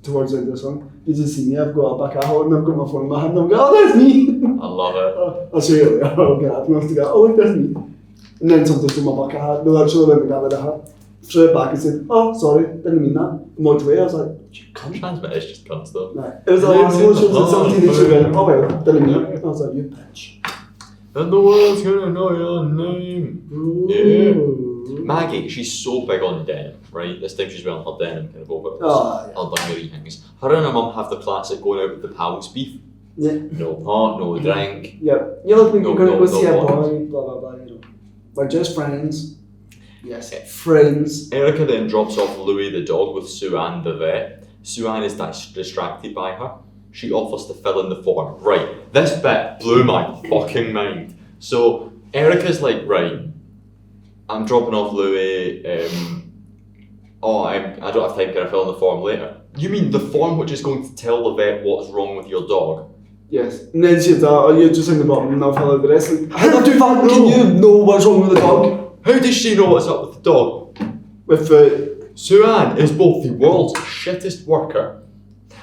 towards the end of the song. You just see me, I've got a bucket hat and I've got my phone in my hand and I'm going, oh, that's me! I love it. I'll show you later. I'll get up and I have to go, oh, look, that's me. And then somebody threw my bucket hat. No, actually went to get rid of the hat. Threw it back and said, oh, sorry, didn't mean that. And walked away. I was like, you cunt. Transmit is just cunts though. Right. It was the last one, she was like 17 inches away. Oh, well, didn't mean it. I was like, you bitch. And the world's gonna know your name. Yeah. Maggie, she's so big on denim, right? This time she's wearing her denim kind of over her dungaree things. Her and her mum have the classic going out with the pals beef. Yeah. No pot, no drink. Yeah. You look like you're going to go see a no boy, blah, blah, blah, you know. We're just friends. Yes. Friends. Erica then drops off Louis the dog with Sue-Ann the vet. Sue-Ann is distracted by her. She offers to fill in the form. Right, this bit blew my fucking mind. So Erica's like, right, I'm dropping off Louis. I don't have time, can I fill in the form later? You mean the form which is going to tell the vet what's wrong with your dog? Yes. And then she's like, oh, you're just in the bottom and I'll fill out the rest. Like, how do can you know what's wrong with the dog? How does she know what's up with the dog? With Sue-Ann is both the world's shittest worker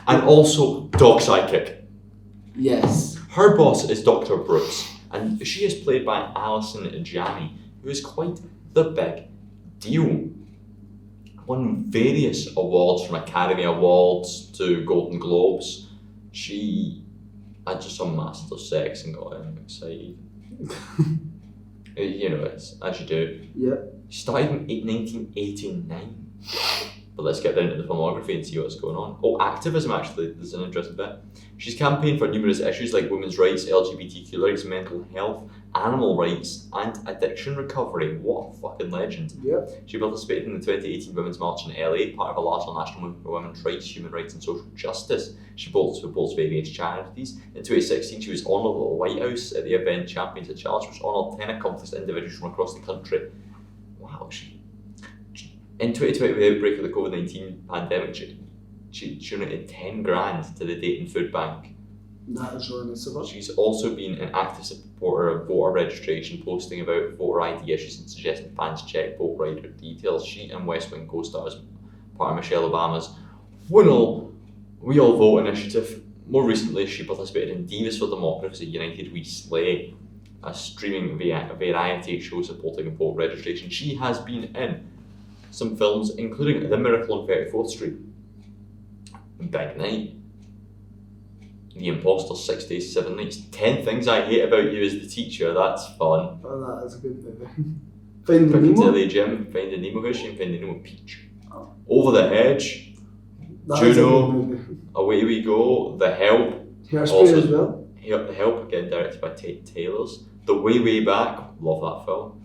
and also dog sidekick. Yes. Her boss is Dr. Bruce, and she is played by Alison Janney, who is quite the big deal. Won various awards, from Academy Awards to Golden Globes. She had just some master sex and got excited. You know, it's as you do. Yeah. She started in 1989. But let's get down to the filmography and see what's going on. Oh, activism, actually, there's an interesting bit. She's campaigned for numerous issues like women's rights, LGBTQ rights, mental health, animal rights and addiction recovery. What a fucking legend. Yeah. She participated in the 2018 Women's March in LA, part of a larger national movement for women's rights, human rights and social justice. She supports various charities. In 2016, she was honoured at the White House at the event Champions of Challenge, which honoured 10 accomplished individuals from across the country. Wow. In 2020, with the outbreak of the COVID-19 pandemic, she donated 10 grand to the Dayton Food Bank. That is really nice of her. She's also been an active supporter of voter registration, posting about voter ID issues and suggesting fans check vote rider details. She and West Wing co-stars, part of Michelle Obama's We All Vote initiative. More recently, she participated in Divas for Democracy United We Slay, a streaming variety show supporting voter registration. She has been in some films, including The Miracle on 34th Street, Big Night, The Imposter, 6 Days, 7 Nights, 10 Things I Hate About You as the Teacher. That's fun. Oh, that is a good movie. Finding Piccadilly Gym, Finding Nemo. Who's she in Finding Nemo? Peach. Oh. Over the Edge, That is a good Juno, movie. Away We Go, The Help. Hairspray Also- as well. The Help, again directed by Tate Taylors. The Way Back, love that film.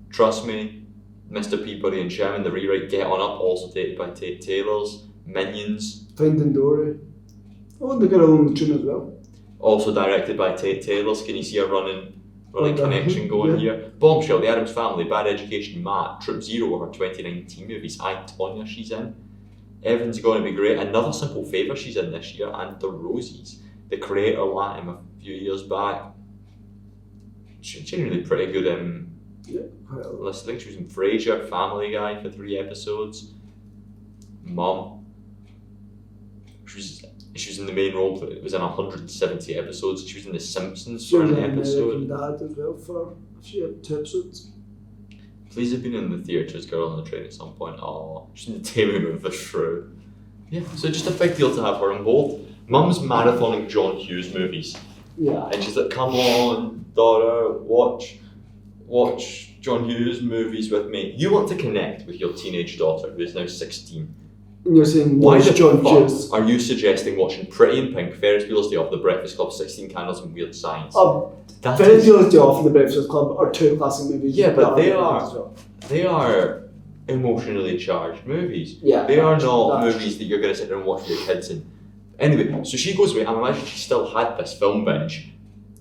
Trust Me, Mr. Peabody and Sherman, the rewrite Get On Up, also dated by Tate Taylors. Minions, Finding Dory. Oh, and the girl on the tune as well. also directed by Tate Taylors. Can you see a running Oh, connection going yeah. here? Bombshell, The Addams Family, Bad Education, Matt, Troop Zero, her 2019 movies, I, Tonya she's in. Everything's Gonna Be Great, Another Simple Favour she's in this year, and The Rosies. The Creator Latin a few years back. She's generally pretty good in Yeah, quite a lot. list. I think she was in Frasier, Family Guy for 3 episodes. Mum. She was in the main role, it was in 170 episodes. She was in The Simpsons She for was an in episode. American Dad as well for a few 2 episodes. Please have been in the theatres, Girl on the Train at some point. Oh, she's in the Taming of the Shrew. Yeah, so just a big deal to have her involved. Mum's marathoning John Hughes movies. Yeah. And she's like, come on, daughter, watch John Hughes movies with me. You want to connect with your teenage daughter, who is now 16. And you're saying, Why watch the John fuck Hughes. are you suggesting watching Pretty in Pink, Ferris Bueller's Day Off, The Breakfast Club, 16 Candles and Weird Science? That Ferris is- Bueller's Day Off and The Breakfast Club are 2 classic movies. Yeah, but that they good are- as well. They are emotionally charged movies. Yeah. They are not That's- movies that you're going to sit there and watch with your kids in. Anyway, so she goes away. I'm imagining she still had this film binge.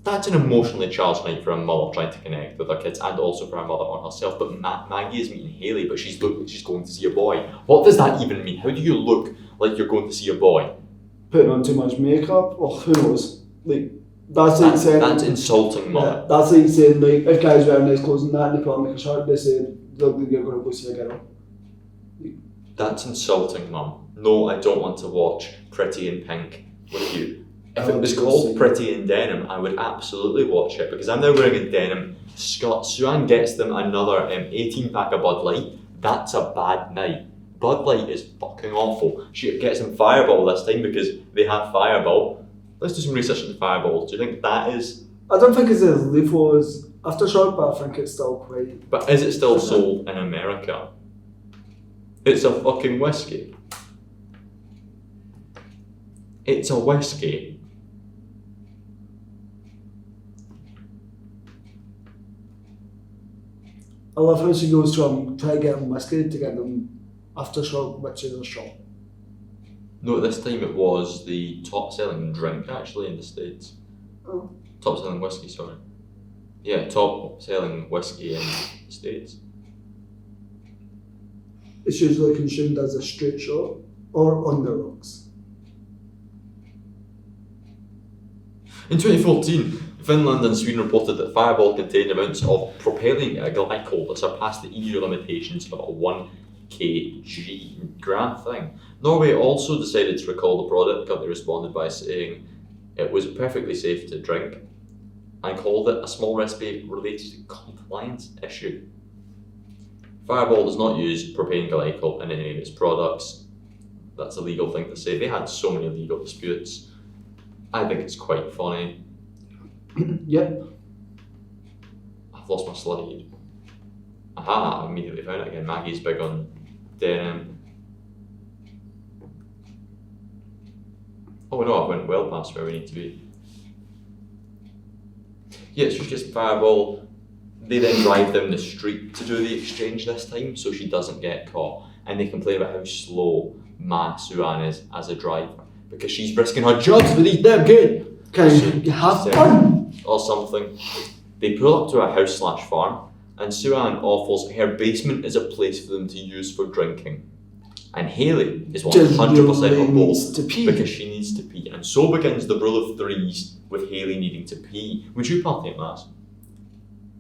That's an emotionally charged night for a mother trying to connect with her kids, and also for her mother on herself. But Maggie is meeting Haley, but she's going to see a boy. What does that even mean? How do you look like you're going to see a boy? Putting on too much makeup, or who knows? Like, that's like saying. That's insulting, mum. Yeah, that's like saying, like, if guys wear nice clothes and that and they put on like a shirt, they say, look, you're going to go see a girl. That's insulting, mum. No, I don't want to watch Pretty in Pink with you. If it was called Pretty in Denim, I would absolutely watch it, because I'm now wearing a denim. Suan gets them another 18-pack of Bud Light. That's a bad night. Bud Light is fucking awful. She gets them Fireball this time because they have Fireball. Let's do some research into Fireball. Do you think that is... I don't think it's as lethal as Aftershock, but I think it's still quite. But is it still sold in America? It's a fucking whiskey. It's a whiskey. I love how she goes from trying to get them whiskey to get them Aftershock, which is a shot. No, this time it was the top selling drink actually in the States. Oh. Top selling whiskey, sorry. Yeah, top selling whiskey in the States. It's usually consumed as a straight shot or on the rocks. In 2014, Finland and Sweden reported that Fireball contained amounts of propylene glycol that surpassed the EU limitations of 1 gram thing. Norway also decided to recall the product. The company responded by saying it was perfectly safe to drink and called it a small recipe related compliance issue. Fireball does not use propane glycol in any of its products. That's a legal thing to say. They had so many legal disputes. I think it's quite funny. Yep. I've lost my slide. Aha, I immediately found it again. Maggie's big on denim. Oh no, I went well past where we need to be. Yeah, she gets fireball. They then drive down the street to do the exchange this time, so she doesn't get caught. And they complain about how slow Ma Suan is as a driver because she's risking her jobs with these damn kids. Can you have fun? Or something. They pull up to a house/farm, and Suan offers her basement as a place for them to use for drinking. And Haley is 100% on board to pee. because she needs to pee. And so begins the rule of threes with Haley needing to pee. Would you party at Mass?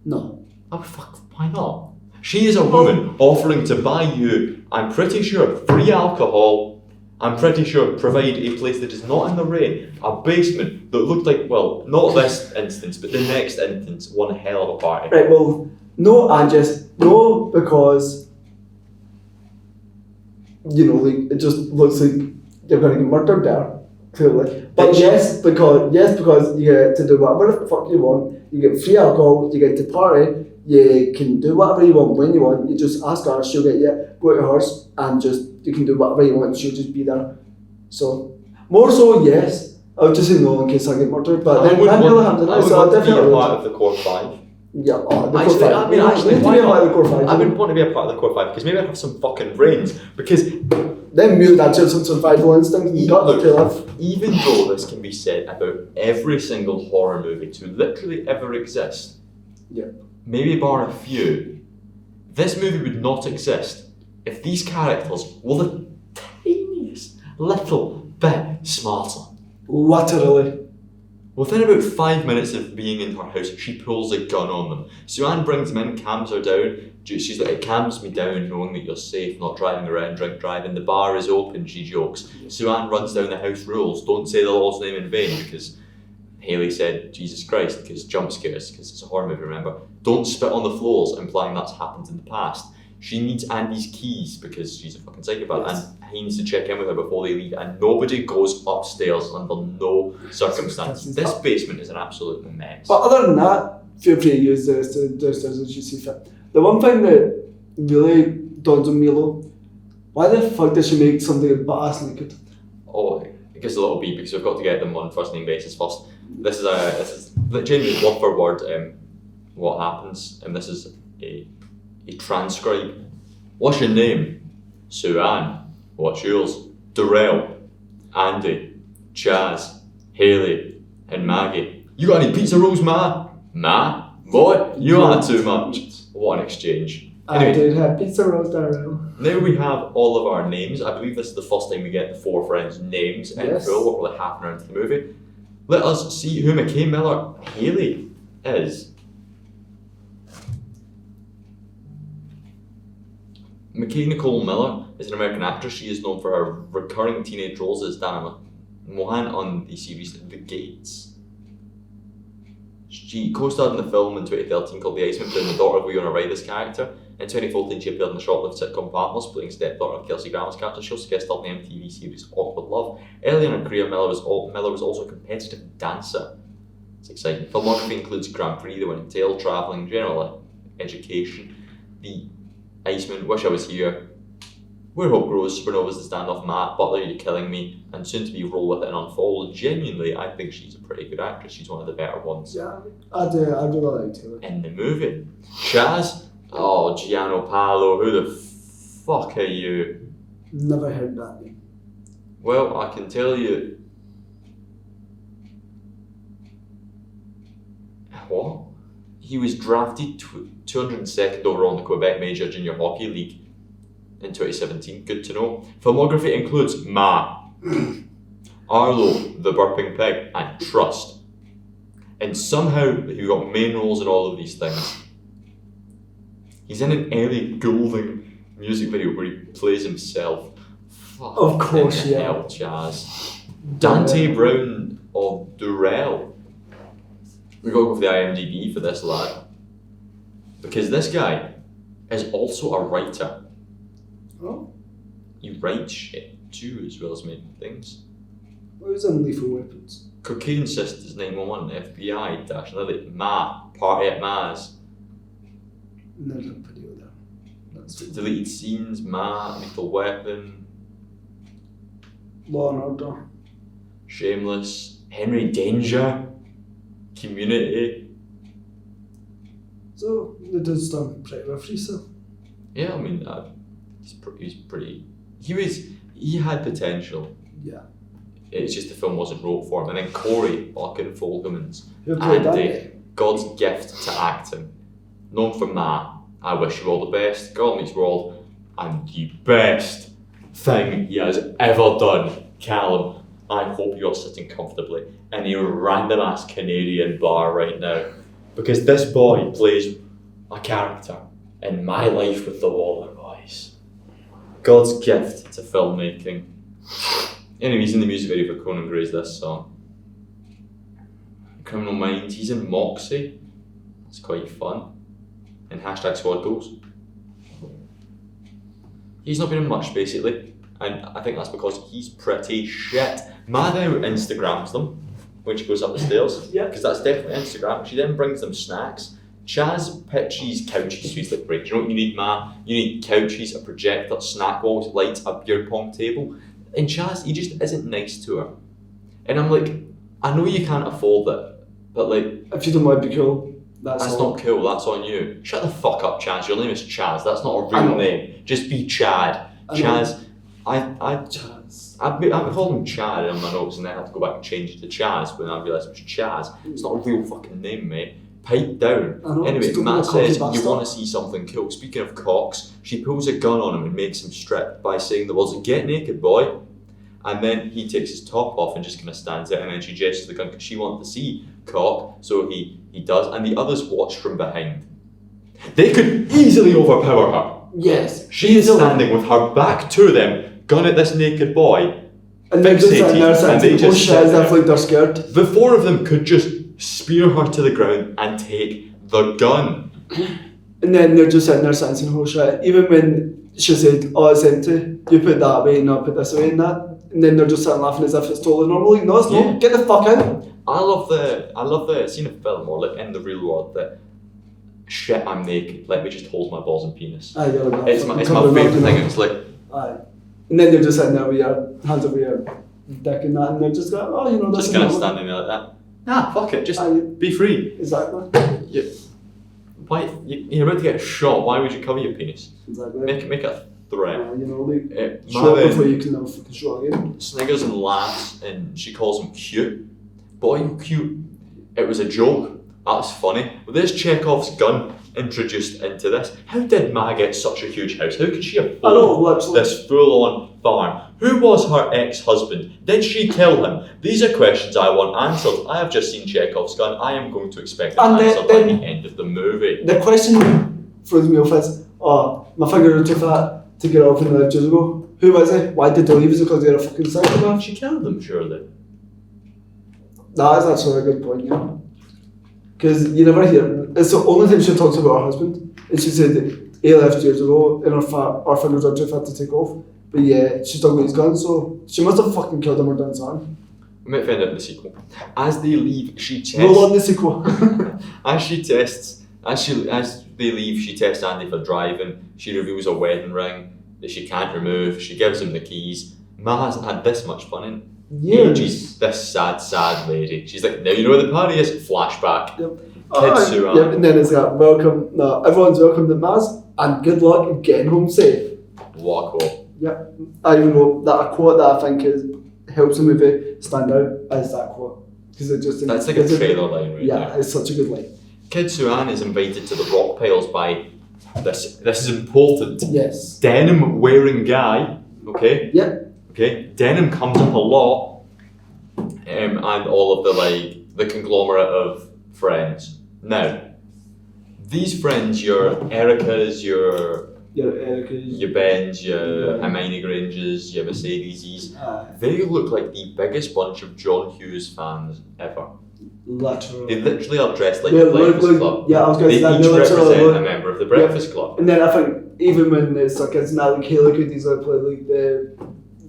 No. Oh fuck, why not? She is a woman offering to buy you, I'm pretty sure, free alcohol. I'm pretty sure provide a place that is not in the rain, a basement that looked like, well, not this instance, but the next instance, one hell of a party. Right, well, no, and just no, because like it just looks like you're going to get murdered there, clearly. But yes, because you get to do whatever the fuck you want. You get free alcohol. You get to party. You can do whatever you want when you want. You just ask her, she'll get you. Go to your horse, and you can do whatever you want. She'll just be there. So more so, yes. I would just say no in case I get murdered. But then that really happens. I would want to be a part of the core five. Yeah, the core Actually, five. I mean, actually, need to why be a part not? of the core five. I would want to be a part of the core five because maybe I'd have some fucking brains. Because Then mute that just some survival instinct and got to live. even though this can be said about every single horror movie to literally ever exist, maybe bar a few, this movie would not exist if these characters were the tiniest little bit smarter. Literally. Within about 5 minutes of being in her house, she pulls a gun on them. Suan brings them in, calms her down. She's like, it calms me down knowing that you're safe, not driving around, drink driving. The bar is open, she jokes. Suan runs down the house rules. Don't say the Lord's name in vain, because Haley said Jesus Christ, because jump scares, because it's a horror movie, remember. Don't spit on the floors, implying that's happened in the past. She needs Andy's keys because she's a fucking psychopath, and he needs to check in with her before they leave, and nobody goes upstairs under no circumstances. This basement is an absolute mess. But other than that, feel free to use the stairs as you see fit. The one thing that really dawns on me though, why the fuck does she make somebody butt-ass naked? Oh, it gives a little B because we've got to get them on first name basis first. This is genuinely word for word what happens, and this is a transcribe. What's your name? Suan. What's yours? Darrell, Andy, Chaz, Haley, and Maggie. You got any pizza rolls, Ma? Ma? Boy, you are too much. What an exchange. I did have pizza rolls there. Now we have all of our names. I believe this is the first time we get the four friends' names in full. We're probably half an hour into the movie. Let us see who McKay Miller Haley is. McKay Nicole Miller is an American actress. She is known for her recurring teenage roles as Dana Mohan on the series The Gates. She co-starred in the film in 2013 called The Iceman, playing the daughter of Winona Ryder's character. In 2014, she appeared in the short-lived sitcom Farmers, playing stepdaughter of Kelsey Grammer's character. She also guest starred in the MTV series Awkward Love. Early in her career, Miller was also a competitive dancer. It's exciting. Filmography includes Grand Prix, The Winning Tale, Travelling, General Education, The Iceman, Wish I Was Here, Where Hope Grows, Supernovas, The Standoff, Matt, Butler, You're Killing Me, and soon to be Roll With It and Unfold. Genuinely, I think she's a pretty good actress. She's one of the better ones. Yeah, I do really like Taylor. In the movie. Chaz? Oh, Gianno Paolo, who the fuck are you? Never heard that name. Well, I can tell you. What? He was drafted 202nd overall in the Quebec Major Junior Hockey League in 2017. Good to know. Filmography includes Ma, Arlo, The Burping Pig, and Trust. And somehow he got main roles in all of these things. He's in an Ellie Goulding music video where he plays himself. Fuck, of course, yeah. Hell, Chaz. Dante Brown of Durrell. We gotta go for the IMDb for this lad. Because this guy is also a writer. Oh? He writes shit too, as well as making things. What was in Lethal Weapons? Cocaine Sisters 911, FBI, Dash Lily, Ma, Party at Ma's. There's a video there. That's Deleted Scenes, Ma, Lethal Weapon, Law and Order. Shameless, Henry Danger, Community, So the dude's done pretty rough, so. Yeah, I mean, he's pretty. He had potential. Yeah. It's just the film wasn't wrote for him. And then Corey fucking Fogelmans, Who played Andy, Andy? God's gift to acting, known for Ma, I Wish You All the Best, Girl Meets World, and the best thing he has ever done, Callum. I hope you're sitting comfortably in a random ass Canadian bar right now, because this boy plays a character in My Life with the Waller Boys. God's gift to filmmaking. Anyway, he's in the music video for Conan Gray's this song. Criminal Minds, he's in Moxie. It's quite fun. And hashtag squad goals. He's not been in much basically, and I think that's because he's pretty shit. Ma now Instagrams them when she goes up the stairs, Yeah. because that's definitely Instagram. She then brings them snacks. Chaz pitches couches, so he's like, right, do you know what you need, Ma? You need couches, a projector, snack walls, lights, a beer pong table. And Chaz, he just isn't nice to her. And I'm like, I know you can't afford it, but like, If you don't want to be cool, that's all. not cool, that's on you. Shut the fuck up, Chaz. Your name is Chaz. That's not a I real know. name. Just be Chad. I know. Chaz. Chance. I've called him Chad in my notes and then I had to go back and change it to Chaz when I realised it was Chaz. It's not a real fucking name, mate. Pipe down. I know, Anyway, just don't Matt be a cocky says, you bastard." want to see something cool. Speaking of cocks, she pulls a gun on him and makes him strip by saying the words, "Get naked, boy." And then he takes his top off and just kind of stands there, and then she gestures the gun because she wanted to see cock, so he does, and the others watch from behind. They could easily overpower her. Yes. She is standing with her back to them, gun at this naked boy. And they're just sitting there fixated, and they saying, oh just shit, sit as if there. like they're scared. The four of them could just spear her to the ground and take the gun. And then they're just sitting there saying, oh shit. Even when she said, oh, it's empty, you put that away and I'll put this away and that. And then they're just sitting laughing as if it's totally normal. Like, no, it's Yeah. not. Get the fuck out. I love the scene of film, or like in the real world, that shit, I'm naked, let me just hold my balls and penis. Aye, you're like, It's my fucking cover favourite them up, thing. you know. It's like, Aye. And then they're just sitting there with your hands over your dick and that, and they're just going, oh, you know, that's just kind of normal. standing there like that. Ah, fuck it, just Aye. be free. Exactly. Why you're about to get shot? Why would you cover your penis? Exactly. Make a threat. You know, like, show Marvin up before you can never fucking show again. sniggers and laughs, and she calls him cute. Boy, you cute. It was a joke. That's funny. But there's Chekhov's gun introduced into this. How did Ma get such a huge house? How could she afford I know, literally. this full-on farm? Who was her ex-husband? Did she kill him? These are questions I want answered. I have just seen Chekhov's gun. I am going to expect an And answer by then- the end of the movie. The question throws me off is, oh, my finger was too fat to get off in the left years ago. Who was it? Why did they leave? Is it because they're a fucking psychopath? She killed him, surely. That is actually a good point, you know. Because you never hear, it's the only time she talks about her husband. And she said that he left years ago and her fingers are too fat to take off. But yeah, she's talking about his gun, so she must have fucking killed him or done something. We might find out in the sequel. As they leave, she tests. Roll on the sequel. As they leave, she tests Andy for driving. She reveals a wedding ring that she can't remove. She gives him the keys. Ma hasn't had this much fun in ages. This sad lady. She's like, now you know where the party is. Flashback. Yep. Sue Yep, and then it's got welcome. No, everyone's welcome to Maz, and good luck getting home safe. What a quote. Yep. I even know that a quote that I think helps the movie stand out is that quote. Because it just That's like a trailer line right yeah, there. it's such a good line. Kid Suan is invited to the rock piles by this is important. Yes. Denim wearing guy. Okay? Yep. Okay, denim comes up a lot, and all of the conglomerate of friends. Now, these friends, your Erica's, your Bens, your Hermione Grangers, your Mercedeses, they look like the biggest bunch of John Hughes fans ever. Literally. They literally are dressed like Yeah, the Breakfast look, Club. yeah, I was going They to say that. each They literally represent look- a member of the Breakfast Club. And then I think even when it's like it's not like Haley Cody's like play like the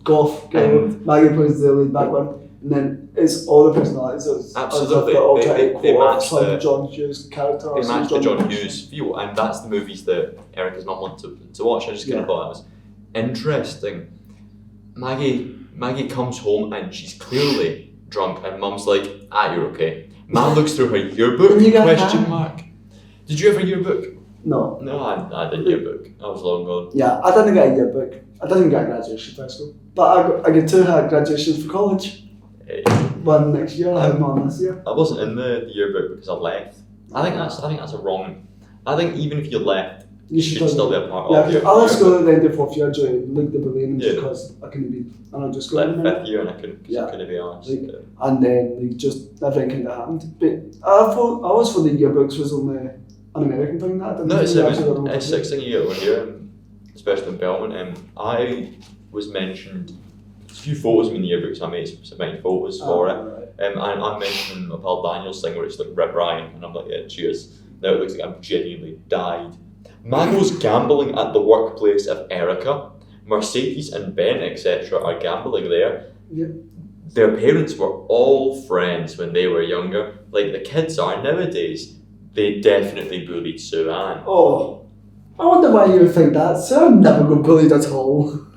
golf girl, And- Maggie plays the lead back one, and then it's all the personalities. It's Absolutely. all They- trying they- to they quote match some the- John Hughes character. or They some match the John Hughes feel, and that's the movies that Erica's not want to watch. I just kind of thought that was interesting. Maggie comes home and she's clearly drunk, and Mum's like, "Ah, you're okay." Man looks through her yearbook, And you got question that? mark. Did you have a yearbook? No. No, I didn't yearbook. I was long gone. Yeah, I didn't get a yearbook. I didn't get a graduation for school. But I get two graduations for college. Hey. One next year, I had one this year. I wasn't in the yearbook because I left. I think that's a wrong. I think even if you left, you should still be a part of your. I left school at the end of 4th year during League the Balloons Yeah. because I couldn't be, and I just go Left in there. 5th year and I couldn't be honest. And then just everything kind of happened. But I thought I was for the yearbooks was only an American thing that I didn't. No, it's think actually got a 6 thing you get over here, especially in Belmont. I was mentioned. There's a few photos of me in the yearbooks. I made submitting photos for it. Right. And I'm mentioning my pal Daniel's thing where it's like Rip Ryan, and I'm like, yeah, cheers. Now it looks like I've genuinely died. Mago's gambling at the workplace of Erica. Mercedes and Ben, etc., are gambling there. Yep. Their parents were all friends when they were younger, like the kids are nowadays. They definitely bullied Sue Ann. Oh, I wonder why you would think that. So I've never got bullied at all.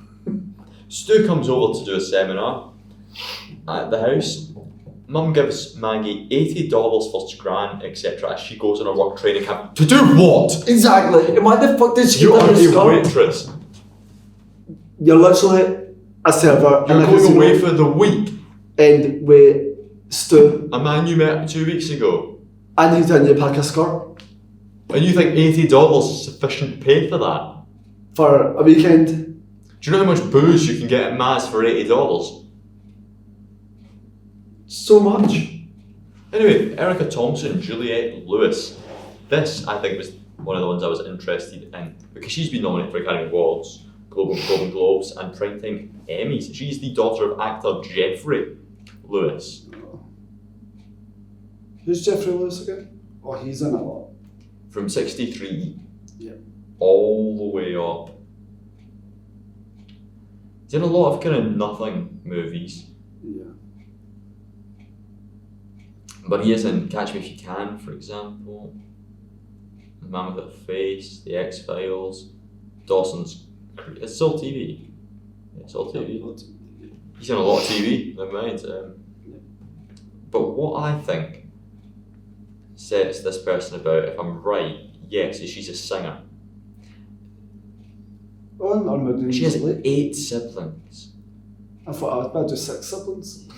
Stu comes over to do a seminar at the house. Mum gives Maggie $80 for Scran, etc. as she goes on her work training camp. To do what? Exactly. And why the fuck did she You get are that a scar? waitress. You're literally a server. You're in a going casino, away for the week. And with Stu, A man you met 2 weeks ago. and he's telling you to pack a skirt And you think $80 is sufficient pay for that? for a weekend. Do you know how much booze you can get at Maz for $80? So much. Anyway, Erica Thompson, Juliette Lewis. This, I think, was one of the ones I was interested in because she's been nominated for Academy Awards, Golden Globes, and Primetime Emmys. She's the daughter of actor Jeffrey Lewis. Who's Jeffrey Lewis again? Oh, he's in a lot. From 63 Yeah. all the way up. He's in a lot of kind of nothing movies. Yeah. But he is in Catch Me If You Can, for example. The Man Without a Face, The X-Files, Dawson's Creek. It's all TV. Yeah, it's all TV. He's in a lot of TV, never mind. But what I think sets this person about, if I'm right, yes, is she's a singer. Oh, no, I'm doing She has late. 8 siblings. I thought I was about to do 6 siblings.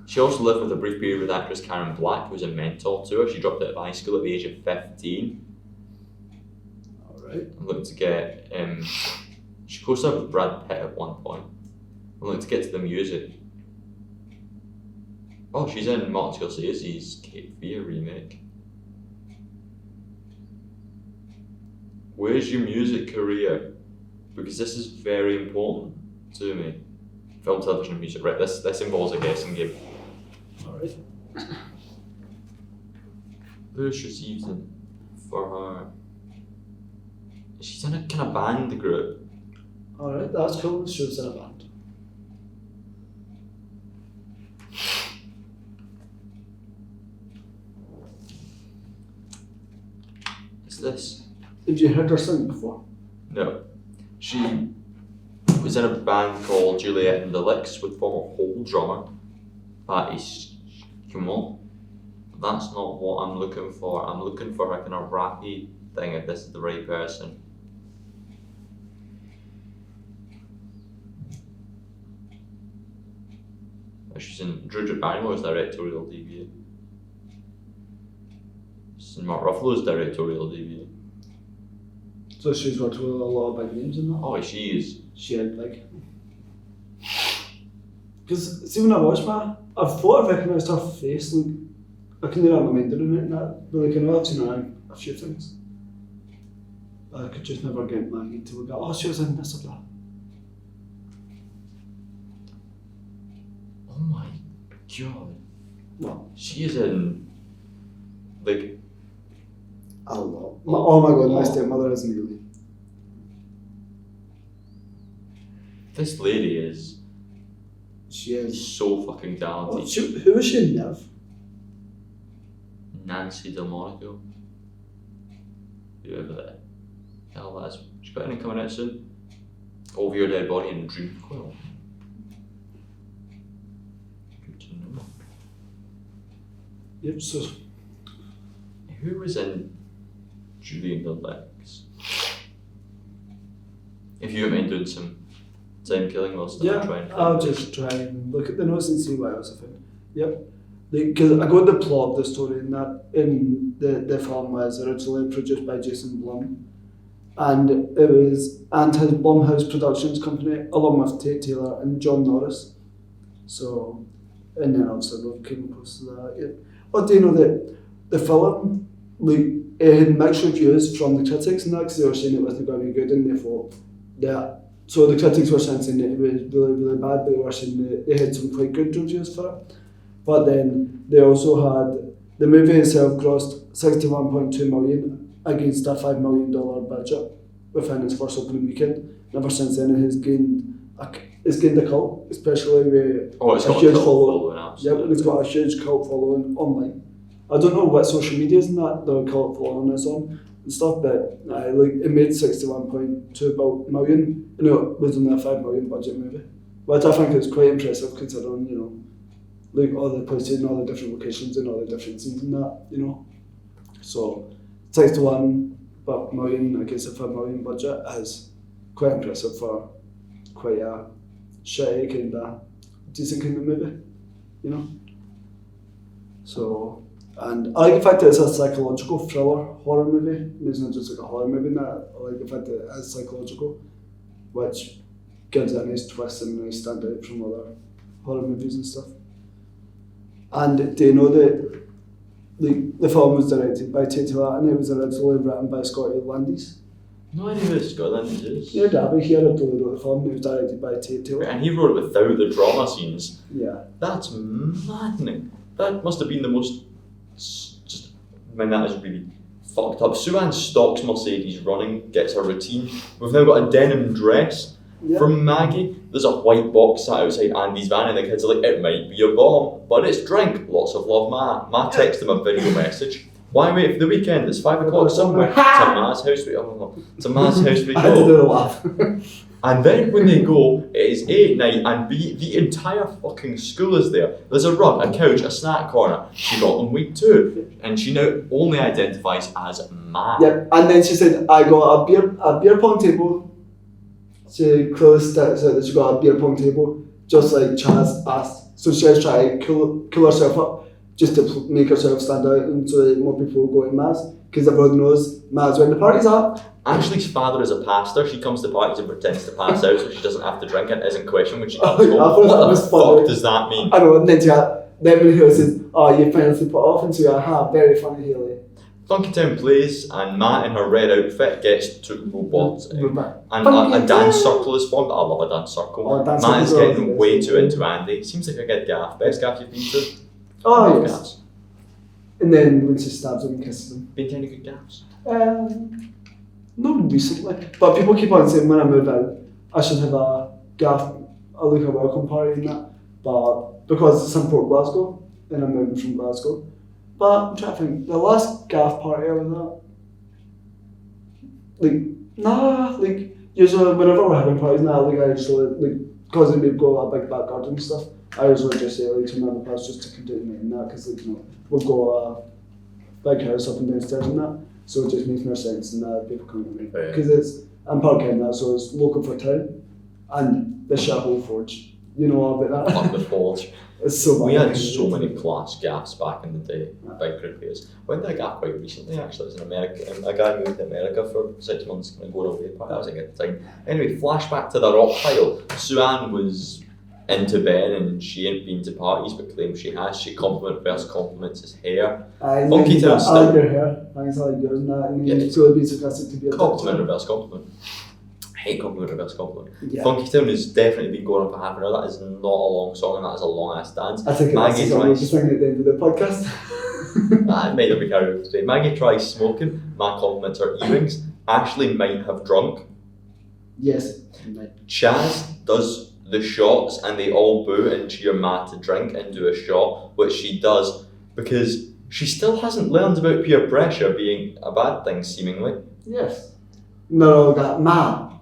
She also lived with a brief period with actress Karen Black, who was a mentor to her. She dropped out of high school at the age of 15. Alright. I'm looking to get, she co-starred with Brad Pitt at one point. I'm looking to get to the music. Oh, she's in Martin Scorsese's Cape Fear remake. Where's your music career? Because this is very important to me. Film, television, and music. Right, this involves a guessing game. Alright. Who's received it for her? She's in a kind of band group. Alright, that's cool. She was in a band. Is this? Have you heard her sing before? No. She was in a band called Juliet and the Licks with former Hole drummer Patty Schmull. That's not what I'm looking for. I'm looking for a kind of rappy thing if this is the right person. She's in Drew Barrymore's directorial debut. She's in Mark Ruffalo's directorial debut. So she's worked with a lot of big names in that. Oh, she is. She had like. Because see when I watched that, I thought I recognised her face. Like I couldn't wrap my mind around it. That, but like I know I've seen her in a few things. But I could just never get my head to look at. Oh, she was in this or that. Oh my god. What? She is in like A lot. Oh my god, my stepmother is Nearly. this lady is She is. so fucking talented. Oh, who was she in Nev? Nancy Delmonico. Whoever the hell that is. She's got anything coming out soon? Over Your Dead Body and Dream Quill. Good to know. Yep, so. Who was in Julian the legs. If you don't mind doing some time killing whilst I'm trying. I'll just try and look at the notes and see what else I found. Yep. Because I got the plot of the story in that the film was originally produced by Jason Blum, and it was his Blumhouse Productions company along with Tate Taylor and John Norris. So, and then obviously we came across that. Yeah. But do you know that the film, it had mixed reviews from the critics and that, because they were saying it wasn't going to be good, and they thought that. So the critics were saying that it was really, really bad, but they were saying that they had some quite good reviews for it. But then they also had, the movie itself grossed $61.2 million against a $5 million budget within its first opening weekend. And ever since then, it has gained a cult, especially with it's a got huge a cult following. following, Yep, and it's got a huge cult following online. I don't know what social medias and that the cult following is on and stuff, but it made $61.2 million. You know, it was only a $5 million budget movie, which I think is quite impressive considering, you know, like all the places and all the different locations and all the different scenes and that, you know. So 61 million, I guess a $5 million budget is quite impressive for quite a shitty kind of decent kind of movie, you know. So, and I like the fact that it's a psychological thriller horror movie. It's not just like a horror movie. That I like the fact that it is psychological, which gives it a nice twist and a nice stand out from other horror movies and stuff. And do you know that the film was directed by Tate Taylor and it was originally written by Scotty Landis? No idea who Scott Landis is. Yeah, Dabby, he originally wrote the film and it was directed by Tate Taylor. And he wrote it without the drama scenes. Yeah. That's maddening. That must have been the most. That is really fucked up. Sue-Ann stalks Mercedes running, gets her routine. We've now got a denim dress. Yeah. From Maggie, there's a white box sat outside Andy's van and the kids are like, it might be a bomb, but it's drink. Lots of love, Ma. Ma texted him a video message. Why wait for the weekend? It's 5 o'clock somewhere. To Ma's house to Ma's house we I had to go. do a laugh. And then when they go, it is A at night and B, the entire fucking school is there. There's a rug, a couch, a snack corner. She got on week 2 and she now only identifies as Ma. Yep, and then she said, I got a beer pong table. She clearly sticks out that she got a beer pong table, just like Chaz asked. So she was trying to cool herself up, just to make herself stand out and so that more people will go to Mass, because everyone knows Mass when the party's at. Ashley's father is a pastor. She comes to parties and pretends to pass out so she doesn't have to drink and isn't questioned when she comes home. What the fuck does that mean? I know, and then when Haley says, oh, you finally put off, and so you're like, very funny, Haley. Funky Town plays and Matt in her red outfit gets to robots and Funky a dance Town. circle is formed. I love a dance circle. Oh, dance Matt is circle getting is way awesome. too into Andy. Seems like a good gaff. Best gaff you've been to? Oh, Love yes. gaffs. And then when she stabs him and kisses him. Been to any good gaffs? Not recently, but people keep on saying when I move out, I should have a gaff, a welcome party and that. But because it's in Port Glasgow, and I'm moving from Glasgow. But I'm trying to think, the last gaff party I was at, usually whenever we're having parties now, I usually, because we've got a big back garden and stuff, I usually just say to my other pals just to continue in that, because we've got a big house up and downstairs and that, so it just makes more sense and that people come to me. Because I'm parking that, so it's local for town, and the Shahole Forge, you know all about that. Fuck the Forge. It's so We bad. had so many class gaffs back in the day, big group years. Went to a gaff quite recently actually. It was in America. A guy moved to America for 6 months and going away. That was a good time. Anyway, flashback to the rock pile. Sue-Ann was into Ben and she ain't been to parties but claims she has. She compliments his hair. Funky Town I still. like your hair. Thanks, I like yours and that. And Yeah, it's really being sarcastic to be a Compliment, reverse compliment. Hate compliment, reverse compliment. Yeah. Funky Town has definitely been going on for half an hour. That is not a long song and that is a long ass dance. I think Maggie it's something tries. to sing at the end of the podcast. It might not be carried out today. Maggie tries smoking. Matt compliments her earrings. Ashley might have drunk. Yes. Chaz does the shots and they all boo and cheer Matt to drink and do a shot, which she does because she still hasn't learned about peer pressure being a bad thing, seemingly. Yes. No, that Now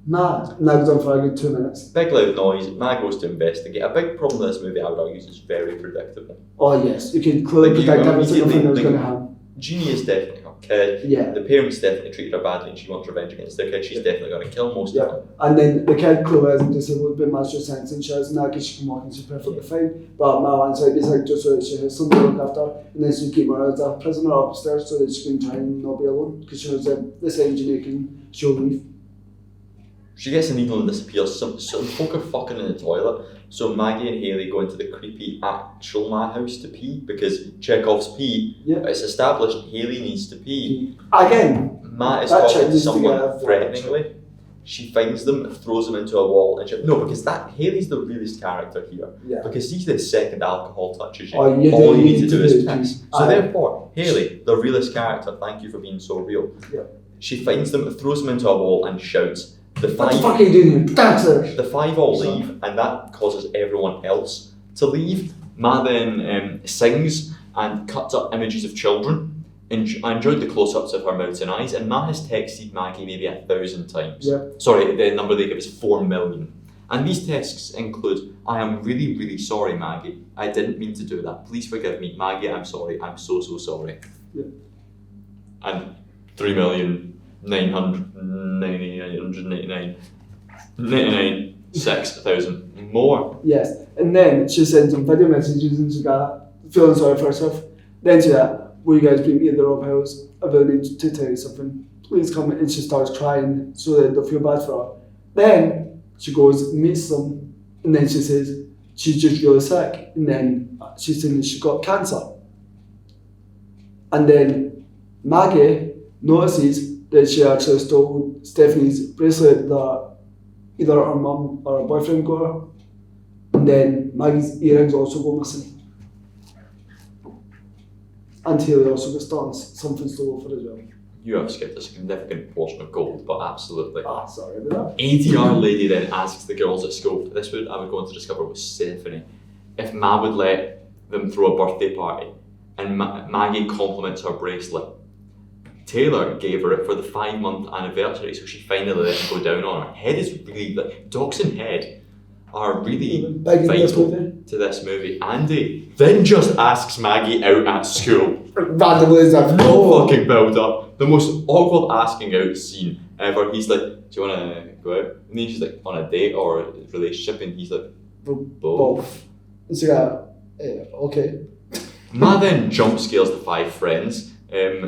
goes on for a good 2 minutes. Big loud noise. Matt goes to investigate. A big problem with this movie, I would argue, is it's very predictable. Oh yes, you can clearly Like, you predict every single immediately- thing that's like- going to happen. Jeannie is definitely her kid. Yeah. The parents definitely treated her badly and she wants revenge against their kid. She's definitely going to kill most of them. And then the kid clearly isn't disabled, but master sense and she has because she can walk and she's perfectly fine. But my one's like, it's like just so that she has somebody to look after, and then she keep her as a prisoner upstairs so that she can try and not be alone. Because she knows that this engineer can she'll leave. She gets a needle and disappears. Some folk are fucking in the toilet. So Maggie and Haley go into the creepy actual house to pee because Chekhov's pee. Yeah. It's established Haley needs to pee. Again. Matt is That talking chick to needs to someone get a threateningly. She finds them, throws them into a wall, and because Haley's the realest character here. Yeah. Because he's the second alcohol touches you. Oh, you all do you need to do is pee. piss. So therefore, Haley, the realest character, thank you for being so real. Yeah. She finds them, throws them into a wall, and shouts. What the fuck are you doing here? Dancers! The five all leave, and that causes everyone else to leave. Ma then sings and cuts up images of children. I enjoyed the close-ups of her mouth and eyes, and Ma has texted Maggie maybe 1,000 times. Yeah. Sorry, the number they give is 4 million. And these texts include, I am really, really sorry, Maggie. I didn't mean to do that. Please forgive me. Maggie, I'm sorry. I'm so, so sorry. Yeah. And 3,999,600 more. Yes. And then she sends some video messages and she's got feeling sorry for herself. Then she's like, will you guys bring me to the Rob House? I really need to tell you something. Please come. And she starts crying so that they'll feel bad for her. Then she goes and meets them, and then she says she's just really sick. And then she's saying that she got cancer. And then Maggie notices that she actually stole Stephanie's bracelet that either her mum or her boyfriend got her. And then Maggie's earrings also go missing. And Haley also gets something stolen for as well. You have skipped a significant portion of gold, but absolutely. Sorry about that. ADR lady then asks the girls at school, I would go on to discover was Stephanie, if Ma would let them throw a birthday party, and Maggie compliments her bracelet. Taylor gave her it for the 5-month anniversary, so she finally let it go down on her. Head is really, Docs and Head are really vital to this movie. Andy then just asks Maggie out at school. Randomly as I've No fucking build up. The most awkward asking out scene ever. He's like, do you want to go out? And then she's like, on a date or a relationship? And he's like, both. So okay. Ma then jump scares the 5 friends,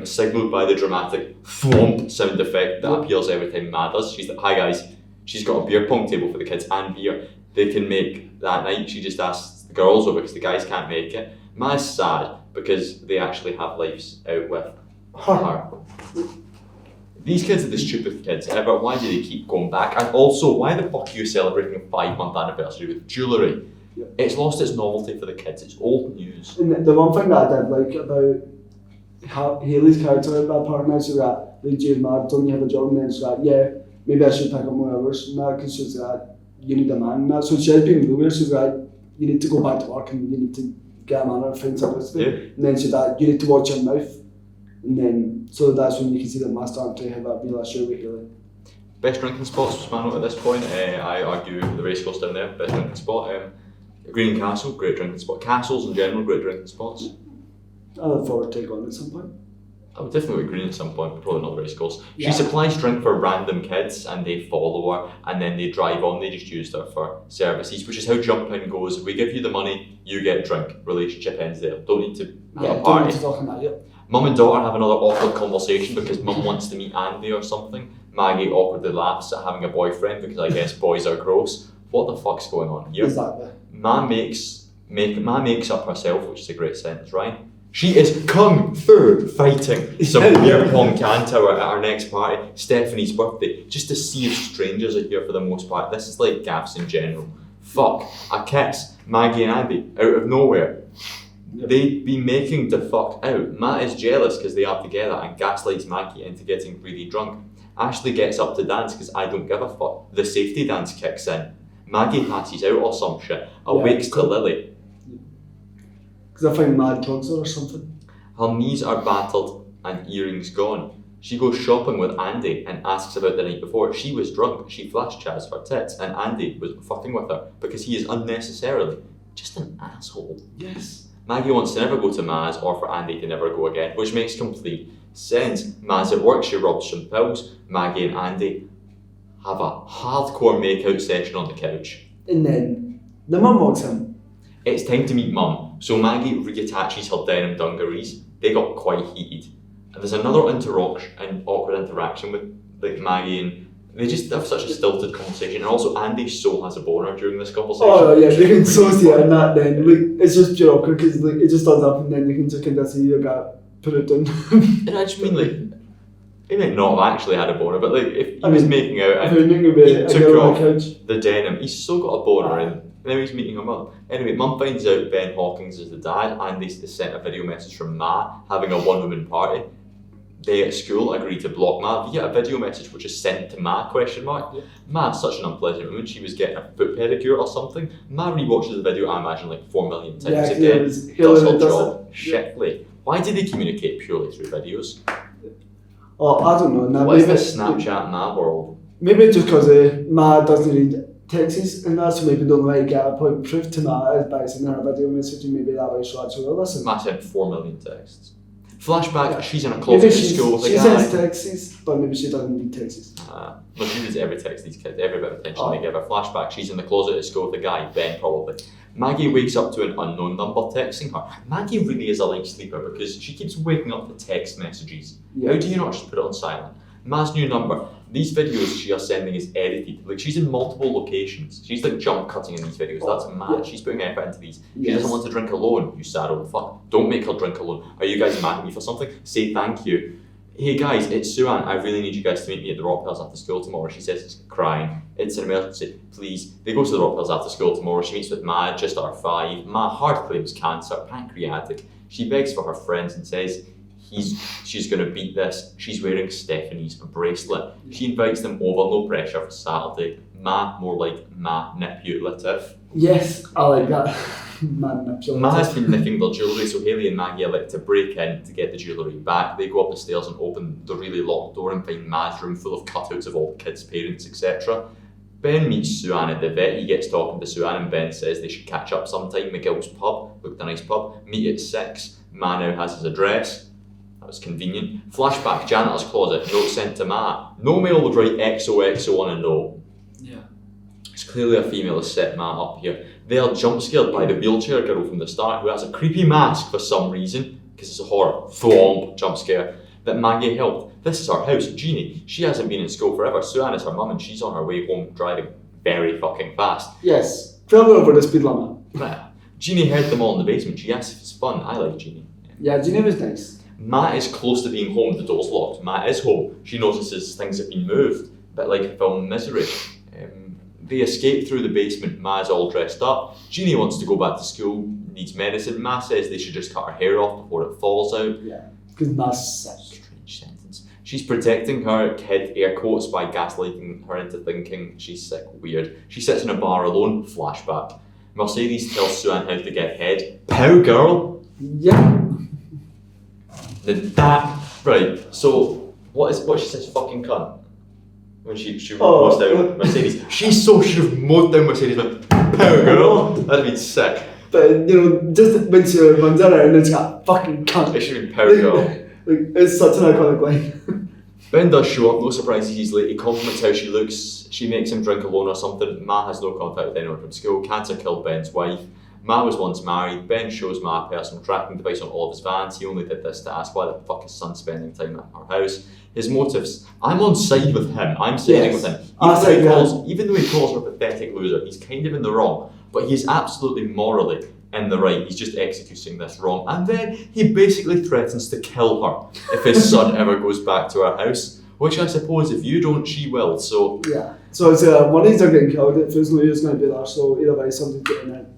signalled by the dramatic thwomp sound effect that appears every time Ma does. She's like, hi guys. She's got a beer pong table for the kids and beer they can make that night. She just asks the girls over because the guys can't make it. Ma's sad because they actually have lives out with her. These kids are the stupid kids ever. Why do they keep going back? And also, why the fuck are you celebrating a 5-month anniversary with jewellery? Yep. It's lost its novelty for the kids. It's old news. And the one thing that I did like about Haley's character at that part now, she's like, Jane mad, don't you have a job? And then she's like, yeah, maybe I should pick up more hours and that because she's like, you need a man and that. So she has been real. She's like, you need to go back to work and you need to get a man or find something to do. Yeah. And then she's like, you need to watch your mouth. And then, so that's when you can see that Ma starting to have that relationship with Haley. Best drinking spots was my note at this point. I argue the racecourse down there, best drinking spot. Green Castle, great drinking spot. Castles in general, great drinking spots. I look forward to take on at some point. I would definitely go Green at some point, but probably not the racecourse. Yeah. She supplies drink for random kids and they follow her and then they drive on. They just used her for services, which is how Jump In goes. We give you the money, you get drink. Relationship ends there. Don't need to have a party. Don't need to talk on that yet. Mum and daughter have another awkward conversation because Mum wants to meet Andy or something. Maggie awkwardly laughs at having a boyfriend because I guess boys are gross. What the fuck's going on here? Exactly. Ma makes up herself, which is a great sentence, right? She is kung fu fighting some beer pong can tower at our next party, Stephanie's birthday, just to see if strangers are here for the most part. This is like gaffs in general. Fuck, a kiss, Maggie and Andy, out of nowhere. Yep. They'd be making the fuck out. Matt is jealous because they are together and gaslights Maggie into getting really drunk. Ashley gets up to dance because I don't give a fuck. The safety dance kicks in. Maggie passes out or some shit, awakes to Lily. Because I find mad drugs or something. Her knees are battered and earrings gone. She goes shopping with Andy and asks about the night before. She was drunk, she flashed Chaz her tits and Andy was fucking with her because he is unnecessarily just an asshole. Yes. Maggie wants to never go to Maz or for Andy to never go again, which makes complete sends. Ma's at work, she robs some pills. Maggie and Andy have a hardcore make-out session on the couch. And then the mum walks in. It's time to meet Mum. So Maggie reattaches her denim dungarees. They got quite heated. And there's another awkward interaction with like Maggie, and they just have such a stilted conversation. And also Andy so has a boner during this conversation. Oh yeah, you can so see it in that then. Like, it's just pure awkward because like, it just stands up and then you can just kind of see you got put it down. And I just mean like, he might not have actually had a boner, but like if he was making out and he took off the denim, he's still got a boner and now he's meeting her mum. Anyway, Mum finds out Ben Hawkins is the dad, and they sent a video message from Ma having a one-woman party. They at school agree to block Ma via a video message which is sent to Ma, ? Yeah. Ma's such an unpleasant woman, she was getting a foot pedicure or something. Ma rewatches the video, I imagine, like 4 million times again. Does her job shiftly. Why did they communicate purely through videos? Oh, I don't know. What is this Snapchat Ma world? Maybe just because Ma doesn't read texts and that, so maybe don't like get a point proof to Ma is by sending her a video message and maybe that way she'll actually listen. Ma sent 4 million texts. Flashback, she's in a closet at school with a guy. She sends texts, but maybe she doesn't need texts. Well, she reads every text these kids, every bit of attention they give her. Flashback, she's in the closet at school with a guy, Ben probably. Maggie wakes up to an unknown number texting her. Maggie really is a light sleeper because she keeps waking up to text messages. Yeah. How do you not just put it on silent? Ma's new number. These videos she is sending is edited. Like, she's in multiple locations. She's like jump cutting in these videos. That's mad. Yeah. She's putting effort into these. She doesn't want to drink alone. You sad old fuck. Don't make her drink alone. Are you guys mad at me for something? Say thank you. Hey guys, it's Suan. I really need you guys to meet me at the Rock Hills after school tomorrow. She says it's crying. It's an emergency. Please. They go to the Rock Hills after school tomorrow. She meets with Ma just at her 5. Ma hard claims cancer, pancreatic. She begs for her friends and says she's going to beat this. She's wearing Stephanie's bracelet. She invites them over, no pressure, for Saturday. Ma, more like manipulative. Yes, I like that. Manipulative. Ma has been nicking their jewellery, so Hayley and Maggie elect to break in to get the jewellery back. They go up the stairs and open the really locked door and find Ma's room full of cutouts of all the kids' parents, etc. Ben meets Suan at the vet. He gets talking to Suan and Ben says they should catch up sometime. McGill's pub, looked a nice pub. Meet at 6. Ma now has his address. That was convenient. Flashback, janitor's closet, note sent to Ma. No male would write XOXO on a note. Yeah. It's clearly a female has set Ma up here. They are jump scared by the wheelchair girl from the start who has a creepy mask for some reason, because it's a horror, thwomp, jump scare, that Maggie helped. This is her house, Jeannie. She hasn't been in school forever. Suan is her mum and she's on her way home driving very fucking fast. Yes, travel over the speed limit. Jeannie heard them all in the basement. She asked if it's fun. I like Jeannie. Yeah, Jeannie was nice. Ma is close to being home, the door's locked. Ma is home. She notices things have been moved, a bit like film Misery. They escape through the basement. Ma is all dressed up. Jeannie wants to go back to school, needs medicine. Ma says they should just cut her hair off before it falls out. Yeah, because Ma's sick. Strange sentence. She's protecting her kid, air quotes, by gaslighting her into thinking she's sick. Weird. She sits in a bar alone. Flashback. Mercedes tells Suan how to get head. Pow, girl! Yeah. Right, so what she says fucking cunt when she mows down Mercedes. She so should have mowed down Mercedes with pow girl. That'd be sick. But you know, just when she runs out and it's got fucking cunt. It should be pow girl. Like, it's such an iconic line. Ben does show up, no surprise he's late. He compliments how she looks. She makes him drink alone or something. Ma has no contact with anyone from school. Cancer killed Ben's wife. Ma was once married. Ben shows Ma a personal tracking device on all of his vans. He only did this to ask why the fuck his son's spending time at our house. His motives, I'm on side with him. I'm siding with him. Even though he calls her a pathetic loser, he's kind of in the wrong. But he's absolutely morally in the right. He's just executing this wrong. And then he basically threatens to kill her if his son ever goes back to our house. Which I suppose if you don't, she will. So yeah. So it's one of these are getting killed. It feels like it's going to be there. So either way, something's getting in.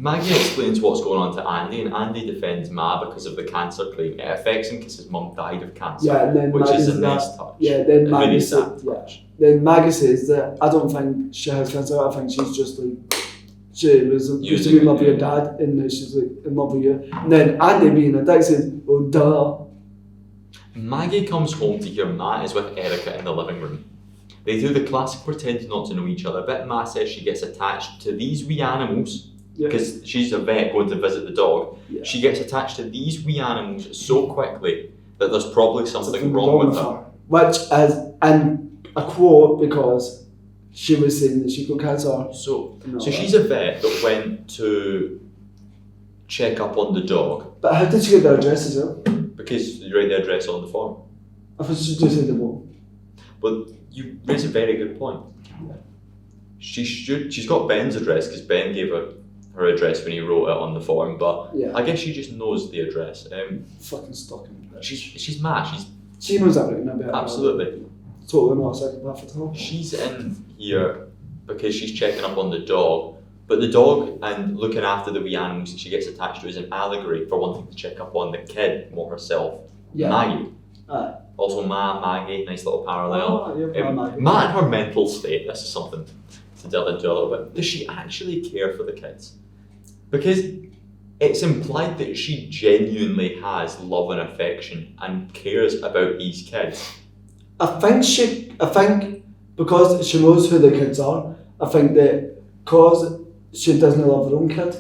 Maggie explains what's going on to Andy, and Andy defends Ma because of the cancer claim. It affects him because his mum died of cancer, yeah, and then which is a nice touch. Yeah, then Maggie says, then Maggie says that I don't think she has cancer. I think she's just like she was used to be in love with your dad, and now she's like in love with you. And then Andy, being a dick, says, "Oh duh." Maggie comes home to hear Ma is with Erica in the living room. They do the classic pretend not to know each other bit. Ma says she gets attached to these wee animals. Because she's a vet going to visit the dog. Yeah. She gets attached to these wee animals so quickly that there's probably something wrong with her. Which is in a quote because she was saying that she got cancer. So she's a vet that went to check up on the dog. But how did she get the address as well? Because you write the address on the form. I thought she just said the what? Well, you raise a very good point. She's got Ben's address because Ben gave her address when he wrote it on the form, but Yeah. I guess she just knows the address. Fucking stalking. She's mad. She knows everything about Absolutely. Totally not a psychopath at all. She's in here because she's checking up on the dog, but the dog and looking after the wee animals that she gets attached to is an allegory for wanting to check up on the kid, more herself, Yeah. Maggie. Aye. Also Maggie, nice little parallel. Oh, yeah, Maggie. Matt and her mental state, this is something to delve into a little bit. Does she actually care for the kids? Because it's implied that she genuinely has love and affection and cares about these kids. I think because she knows who the kids are, I think that because she doesn't love her own kid,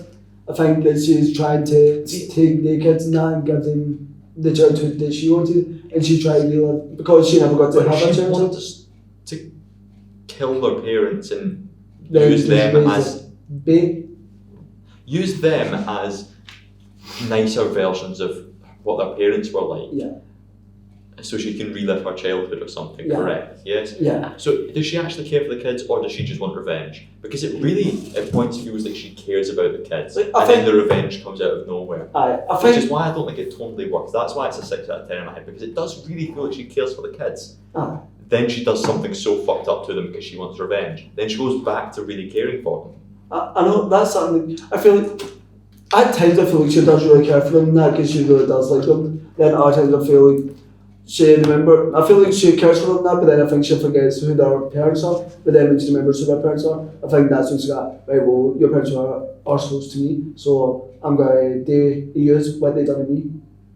I think that she's trying to take the kids and that and give them the childhood that she wanted, and she tried to live because she never got to But have a she childhood. wants to kill their parents and Then use just them raise as bait. use them as nicer versions of what their parents were like. Yeah. So she can relive her childhood or something, Yeah. correct? Yes? Yeah. So does she actually care for the kids or does she just want revenge? Because it really, at points, feels like she cares about the kids. Like, And then the revenge comes out of nowhere. I Which is think. why I don't think it totally works. That's why it's a 6 out of 10 in my head, because it does really feel like she cares for the kids. Aye. Then she does something so fucked up to them because she wants revenge. Then she goes back to really caring for them. I know that's something. I feel like at times I feel like she does really care for them, that because she really does like them. Then other times I feel like I feel like she cares for them now, but then I think she forgets who their parents are. But then when she remembers who their parents are, I think that's when she got, right, well, your parents are arseholes to me, so I'm going to use what they done to me.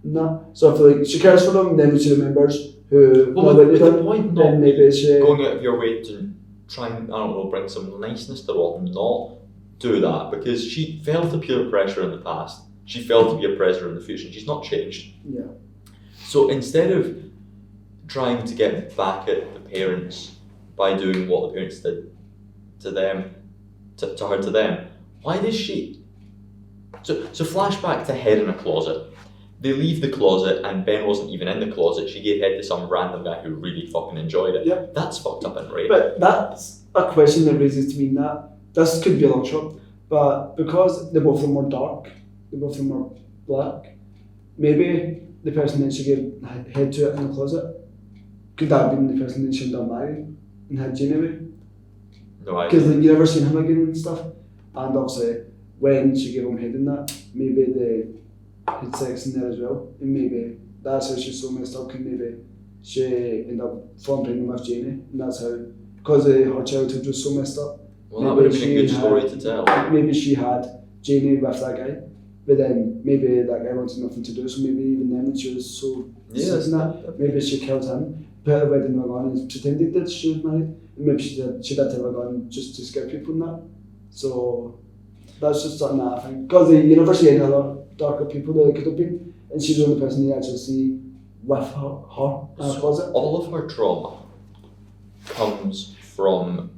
No. So I feel like she cares for them, and then when she remembers who Well, what with they the done, point then not maybe she... going out of your way to try and, I don't know, bring some niceness to her, not do that, because she felt the pure pressure in the past. She felt to be a pressure in the future, and she's not changed. Yeah. So instead of trying to get back at the parents by doing what the parents did to them, to them, why does she? So flashback to head in a closet. They leave the closet and Ben wasn't even in the closet. She gave head to some random guy who really fucking enjoyed it. Yep. That's fucked up and right. But that's a question that raises to me that this could be a long shot, but because they both of them were dark, they both of them were black, maybe the person that she gave head to it in the closet, could that have been the person that she ended up marrying and had Jane away? No, I Because like, you never seen him again and stuff. And obviously, when she gave him head in that, maybe they had sex in there as well. And maybe that's how she's so messed up, because maybe she ended up falling pregnant with Janie. And that's how, because her childhood was so messed up. Well, that would have been a good story to tell. Maybe she had Janie with that guy. But then maybe that guy wanted nothing to do, so maybe even then when she was so sick in that, maybe she killed him, put a wedding ring on and pretended that she was married. And maybe she did have a gun just to scare people and that. So that's just something that I think. Because you never see any other darker people that it could have been. And she's the only person you actually see with her in a closet. All of her trauma comes from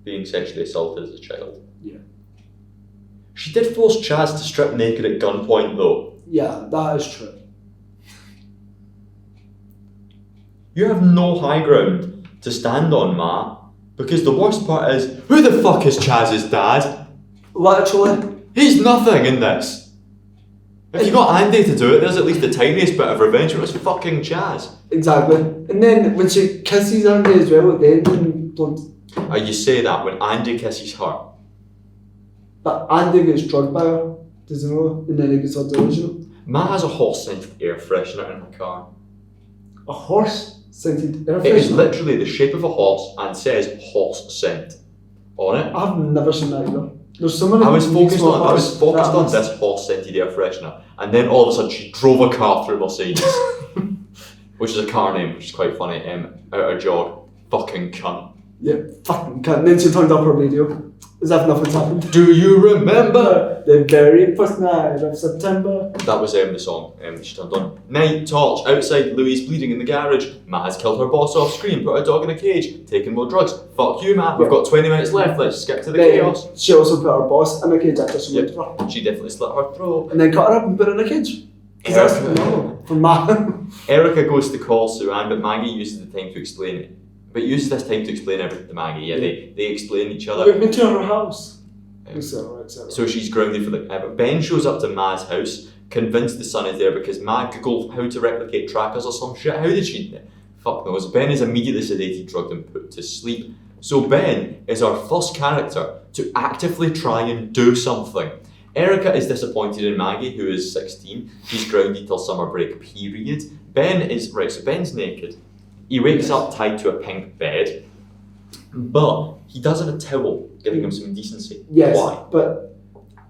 being sexually assaulted as a child. Yeah. She did force Chaz to strip naked at gunpoint though. Yeah, that is true. You have no high ground to stand on, Matt, because the worst part is, who the fuck is Chaz's dad? Literally. He's nothing in this. If you got Andy to do it, there's at least the tiniest bit of revenge, but it's fucking Chaz. Exactly. And then when she kisses Andy as well at the end, You say that when Andy kisses her. but Andy gets drugged by her, does he know? And then he gets all delusional. Matt has a horse-scented air freshener in her car. A horse scented air It is freshener? literally the shape of a horse and says horse scent on it. I've never seen that either. There's someone I was who focused needs more on horse that this horse scented air freshener, and then all of a sudden she drove a car through Mercedes, which is a car name, which is quite funny. Out of jog, fucking cunt. Yeah, fucking cunt. And then she turned up her radio. As if nothing's happened. Do you remember? The very first night of September. That was the song that she turned on. Night torch outside, Louise bleeding in the garage. Matt has killed her boss off screen, put her dog in a cage, taken more drugs. Fuck you, Matt. We've got 20 minutes left. Let's skip to the chaos. She also put her boss in a cage after she went for her. She definitely slit her throat. And then cut her up and put her in a cage. Because that's normal for Matt. Erica goes to call Sue-Ann, but Maggie uses the time to explain it. But uses this time to explain everything to Maggie. Yeah, they explain each other. We've been to her house. Etc. So she's grounded for the. Ben shows up to Ma's house, convinced the son is there because Ma googled how to replicate trackers or some shit. How did she? Fuck knows. Ben is immediately sedated, drugged, and put to sleep. So Ben is our first character to actively try and do something. Erica is disappointed in Maggie, who is 16. She's grounded till summer break period. Ben is right. So Ben's naked. He wakes up tied to a pink bed, but he does have a towel, giving him some decency. Yes. Why? But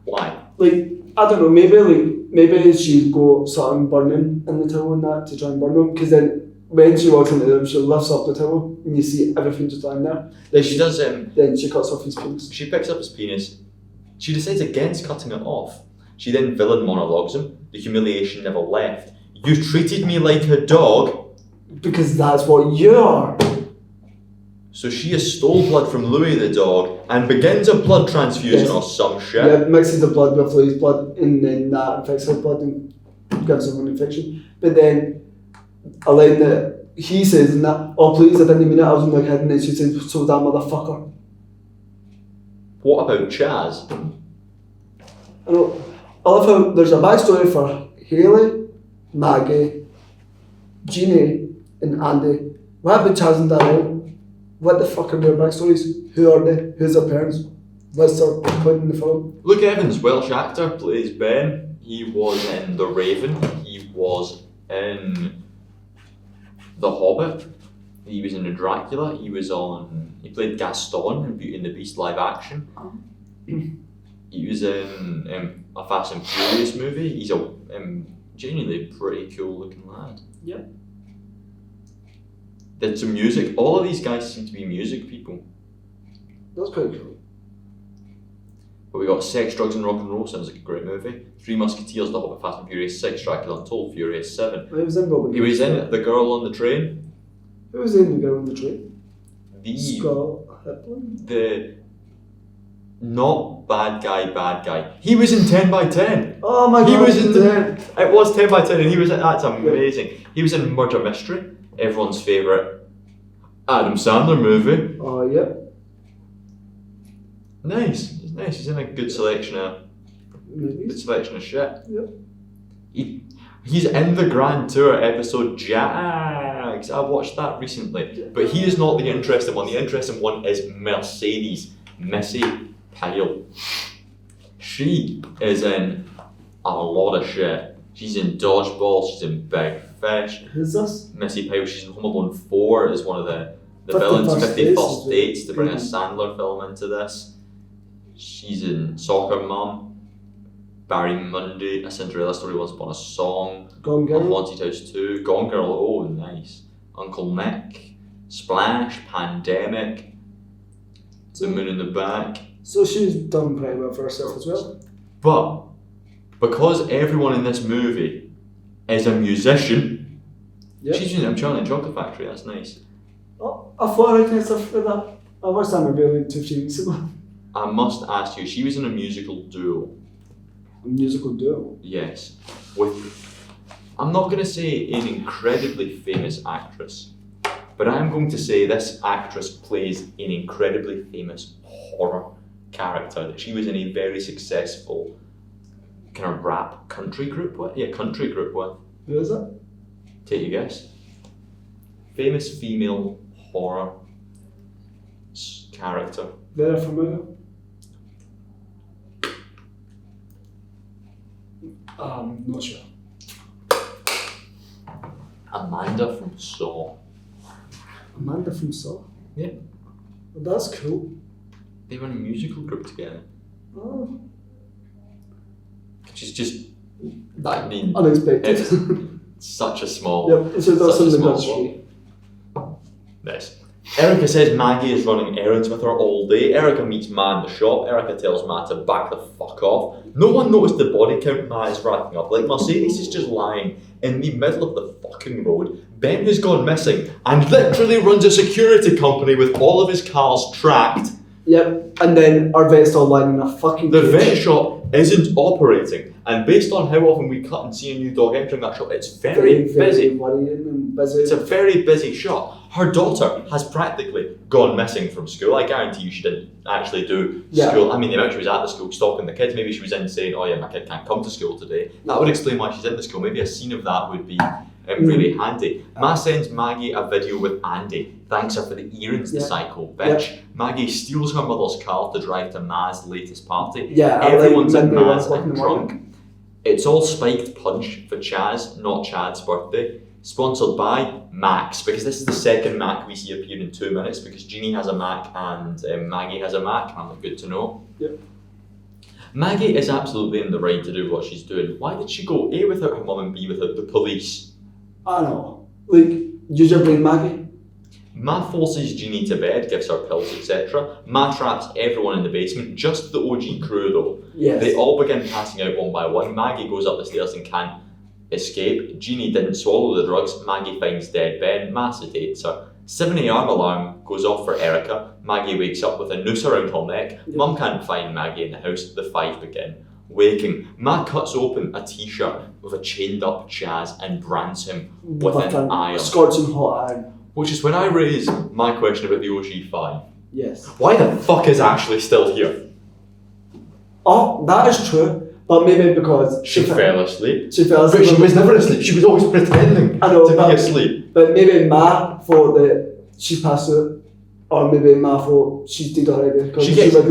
why? Like, I don't know, maybe she'd go something burning in the towel and that to try and burn them, because then when she walks into the room, she lifts up the towel and you see everything just lying there. Like she does. Then she cuts off his penis. She picks up his penis. She decides against cutting it off. She then villain monologues him. The humiliation never left. You treated me like a dog. Because that's what you are. So she has stole blood from Louis the dog and begins a blood transfusion or some shit. Yeah, mixes the blood with Louis' blood and then that infects her blood and gives him an infection. But then a line that he says in that, oh please, I didn't mean it, I was only kidding, and she says, so that motherfucker. What about Chaz? I love how there's a backstory for Hayley, Maggie, Jeannie, and Andy. What about Chaz and Daniel? What the fuck are their backstories? Who are they? Who's their parents? What's their point in the film? Luke Evans, Welsh actor, plays Ben. He was in The Raven. He was in The Hobbit. He was in Dracula. He played Gaston in Beauty and the Beast live action. He was in a Fast and Furious movie. He's a genuinely pretty cool looking lad. Yeah. Did some music. All of these guys seem to be music people. That's pretty cool. But we got Sex, Drugs and Rock and Roll. Sounds like a great movie. Three Musketeers, The Hobbit, Fast and Furious 6, Dracula Untold, Furious 7. He was in Robin. He was in The Girl on the Train. Who was in The Girl on the Train? The Scott not bad guy. He was in 10 by 10. Oh my god. He was in it was 10 by 10 and he was in, that's amazing. Yeah. He was in Murder Mystery, everyone's favourite Adam Sandler movie. Oh yeah. Nice. He's in a good selection of shit. Yep. He's in the Grand Tour episode Jags. I watched that recently. But he is not the interesting one. The interesting one is Mercedes, Missy Pyle. She is in a lot of shit. She's in Dodgeball, she's in Big Fish. Who's this? Missy Pyle, she's in Home Alone 4, is one of the villains, 51st Dates, to bring a Sandler film into this. She's in Soccer Mum, Barry Mundy, A Cinderella Story Once Upon a Song, Gone Girl, Haunted House 2, Gone Girl, oh nice, Uncle Nick, Splash, Pandemic, The Moon in the Back. So she's done pretty well for herself as well. But because everyone in this movie is a musician, she's using Charlie and Chocolate Factory, that's nice. Oh, I thought I recognised her for that. I watched that movie like 2 weeks ago. I must ask you, she was in a musical duo. A musical duo? Yes. With, I'm not going to say an incredibly famous actress, but I'm going to say this actress plays an incredibly famous horror character that she was in a very successful kind of rap country group with. Yeah, country group with. Who is it? Take your guess. Famous female horror character. Very familiar. Not sure. Amanda from Saw. Amanda from Saw? Yeah. Well, that's cool. They were in a musical group together. Oh. Which is just, I mean, unexpected. It's such a small. Yep, it's just such a something small that's true. Nice. Erica says Maggie is running errands with her all day. Erica meets Ma in the shop. Erica tells Ma to back the fuck off. No one noticed the body count Ma is racking up. Like, Mercedes is just lying in the middle of the fucking road. Ben has gone missing and literally runs a security company with all of his cars tracked. Yep, and then our vet's all lying in a fucking The cage. vet shop isn't operating, and based on how often we cut and see a new dog entering that shop, it's very busy. Worrying and busy. It's a very busy shop. Her daughter has practically gone missing from school. I guarantee you she didn't actually do school. I mean, the amount she was at the school stalking the kids, maybe she was in saying, oh yeah, my kid can't come to school today. That would explain why she's in the school. Maybe a scene of that would be really handy. Ma sends Maggie a video with Andy, thanks her for the errands to cycle, bitch. Maggie steals her mother's car to drive to Ma's latest party. Yeah, everyone's like at Ma's midnight, and drunk. It's all spiked punch for Chaz, not Chad's birthday. Sponsored by Max, because this is the second Mac we see appear in 2 minutes, because Jeannie has a Mac and Maggie has a Mac, and good to know. Yep. Maggie is absolutely in the right to do what she's doing. Why did she go A, without her mum, and B, without the police? I know. Like, use your brain, Maggie. Ma forces Jeannie to bed, gives her pills, etc. Ma traps everyone in the basement, just the OG crew though. Yes. They all begin passing out one by one. Maggie goes up the stairs and can't escape. Jeannie didn't swallow the drugs. Maggie finds dead Ben. Ma sedates her. 7 a.m. alarm goes off for Erica. Maggie wakes up with a noose around her neck. Mum can't find Maggie in the house. The five begin. Waking, Ma cuts open a t-shirt with a chained up Chaz and brands him with an iron. Scorching hot iron. Which is when I raise my question about the OG5. Yes. Why the fuck is Ashley still here? Oh, that is true. But maybe because She fell asleep. She fell asleep. But she was never asleep. She was always pretending to be asleep. But maybe Ma thought that she passed out. Or maybe Ma thought she did already.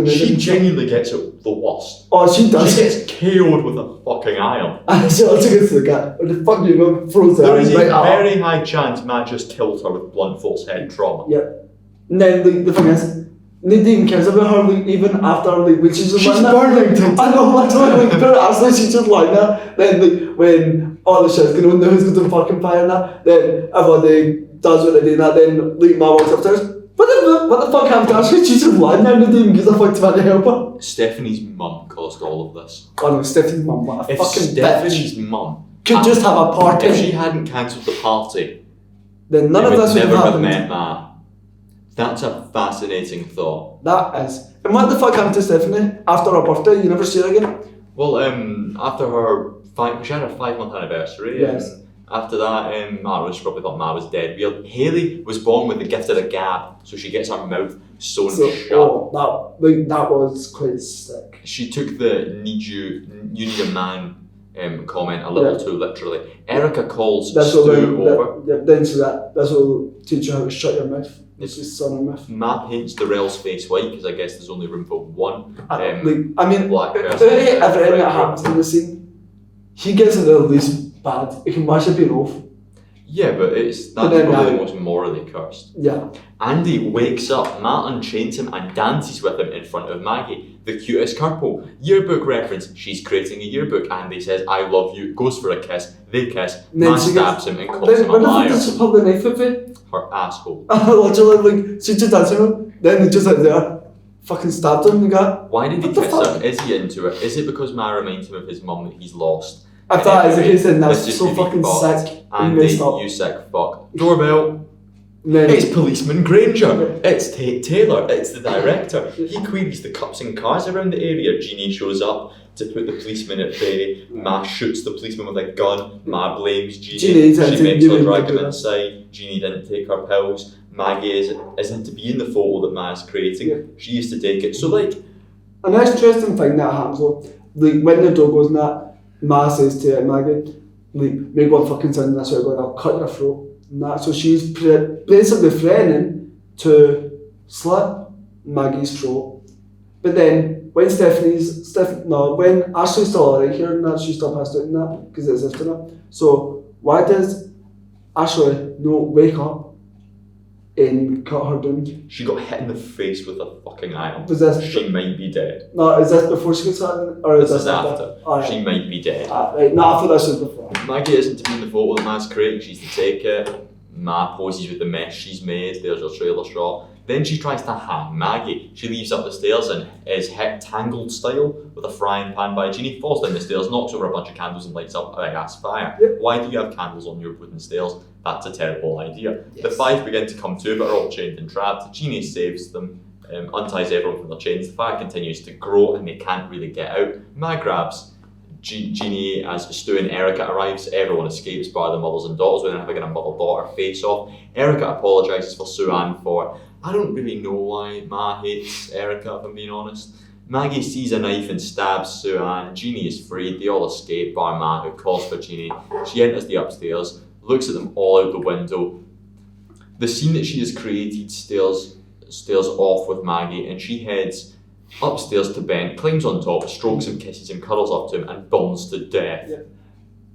She genuinely gets it the worst. Oh, she does. She gets KO'd with a fucking iron. I took it to the guy. What the fuck you going froze There is a right very high chance Ma just killed her with blunt force head trauma. Yep. And then the thing is, nobody even cares about her, like, even after, like, when she's just lying there. burning to I know, I totally, like, but actually she's just lying there. Then, like, when all the shit's going on, who's going to fucking fire and that, then everybody does what they do and that, then, like, Ma walks upstairs. What the fuck happened to Ashley? She's just lying there and nobody even gives a fuck to help her. Stephanie's mum caused all of this. Oh no, Stephanie's mum, what a If fucking Stephanie's bitch. mum Could just have a party. If she hadn't cancelled the party, then none of this would have never have happened. met Ma. That's a fascinating thought. That is. And what the fuck happened to Stephanie after her birthday? You never see her again? Well, after her she had her 5-month anniversary. Yes. After that, she probably thought Ma was dead. Weird. Haley was born with the gift of the gab, so she gets her mouth sewn shut. Oh, that was quite sick. She took the you need a man comment a little too literally. Erica calls Stu over. Then see that. That's what will teach you how to shut your mouth. It's just son of mouth. Ma paints Darrell's face white because I guess there's only room for one. I mean, black person. everything that happens in the scene, he gets it at least bad. It can mash up your off. Yeah, but that's probably the most morally cursed. Yeah. Andy wakes up, Ma unchains him and dances with him in front of Maggie. The cutest couple. Yearbook reference. She's creating a yearbook. Andy says, I love you, goes for a kiss, they kiss, Ma stabs him and calls him a liar. When she pulled the knife at me? Her asshole. Literally, like, she just danced him, then they just like there, fucking stabbed him and got. Why did he kiss her? Is he into it? Is it because Ma reminds him of his mum that he's lost? If that is the case, then that's so fucking sick. Andy, you sick fuck. Doorbell. It's Policeman Granger. It's Tate Taylor. It's the director. He queries the cops and cars around the area. Jeannie shows up to put the policeman at bay. Ma shoots the policeman with a gun. Ma blames Jeannie. She makes her drag him inside. Jeannie didn't take her pills. Maggie isn't to be in the photo that Ma's creating. Yeah. She used to take it. So like, an interesting thing that happens though, like when the door goes in that, Ma says to Maggie, like, make one fucking sound, that's what I'm going, I'll cut your throat. And that, so she's basically threatening to slit Maggie's throat. But then, when when Ashley's still alright here and that, she's still passed out in that, because it's after that. So, why does Ashley not wake up and cut her down? She got hit in the face with a fucking iron. She might be dead. No, is this before she gets hit? Or is this after? Right. She might be dead. Right, no, I thought this was before. Maggie isn't to be in the photo that Ma's creating, she's to take it. Ma poses with the mess she's made. There's her trailer shot. Then she tries to hang Maggie. She leaves up the stairs and is hit Tangled style with a frying pan by Jeannie, falls down the stairs, knocks over a bunch of candles and lights up a big ass fire. Yep. Why do you have candles on your wooden stairs? That's a terrible idea. Yes. The five begin to come to, but are all chained and trapped. Jeannie saves them, unties everyone from their chains. The fire continues to grow and they can't really get out. Ma grabs Jeannie as Stu and Erica arrives. Everyone escapes, bar the mothers and daughters, when they're having a mother-daughter face-off. Erica apologises for Sue-Ann for, I don't really know why Ma hates Erica, if I'm being honest. Maggie sees a knife and stabs Sue-Ann. Jeannie is freed. They all escape, bar Ma, who calls for Jeannie. She enters the upstairs, looks at them all out the window. The scene that she has created stares off with Maggie, and she heads upstairs to Ben, climbs on top, strokes him, kisses him, cuddles up to him, and burns to death.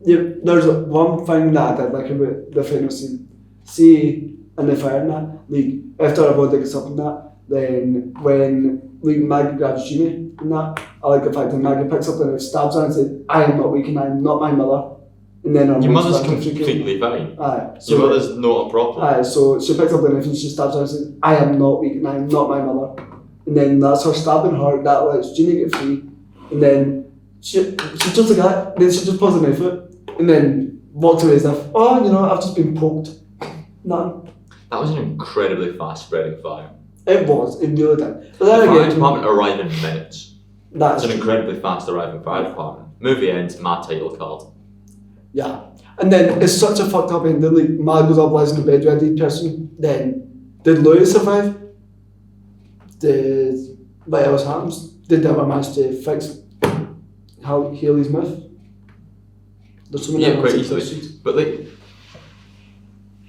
Yeah, there's one thing that I did like about the final scene. See, in the fire and that, like, after everyone gets up and that, then when like Maggie grabs Jeannie and that, I like the fact that Maggie picks up the knife, stabs her and says, I am not weak and I am not my mother. And then her Your mum mother's starts to freak out. completely fine. Aye, Your mother's not a problem. Aye, so she picks up the knife and she stabs her and says, I am not weak and I am not my mother. And then that's her stabbing her, that lets Jeannie get free. And then she just like that, then she just pulls the knife out and then walks away as if, oh, you know, I've just been poked. Nothing. That was an incredibly fast spreading fire. It was, it really did. But The then fire again, department arrived in minutes. that's It's an true. incredibly fast arriving fire department. Movie ends, my title card. Yeah. And then it's such a fucked up ending, like Ma goes up, lies in the bed with a dead person. Then, did Louis survive? Did what else happens? Did they ever manage to fix Haley's mouth? There's so many Yeah, quite unanswered easily. questions. But like,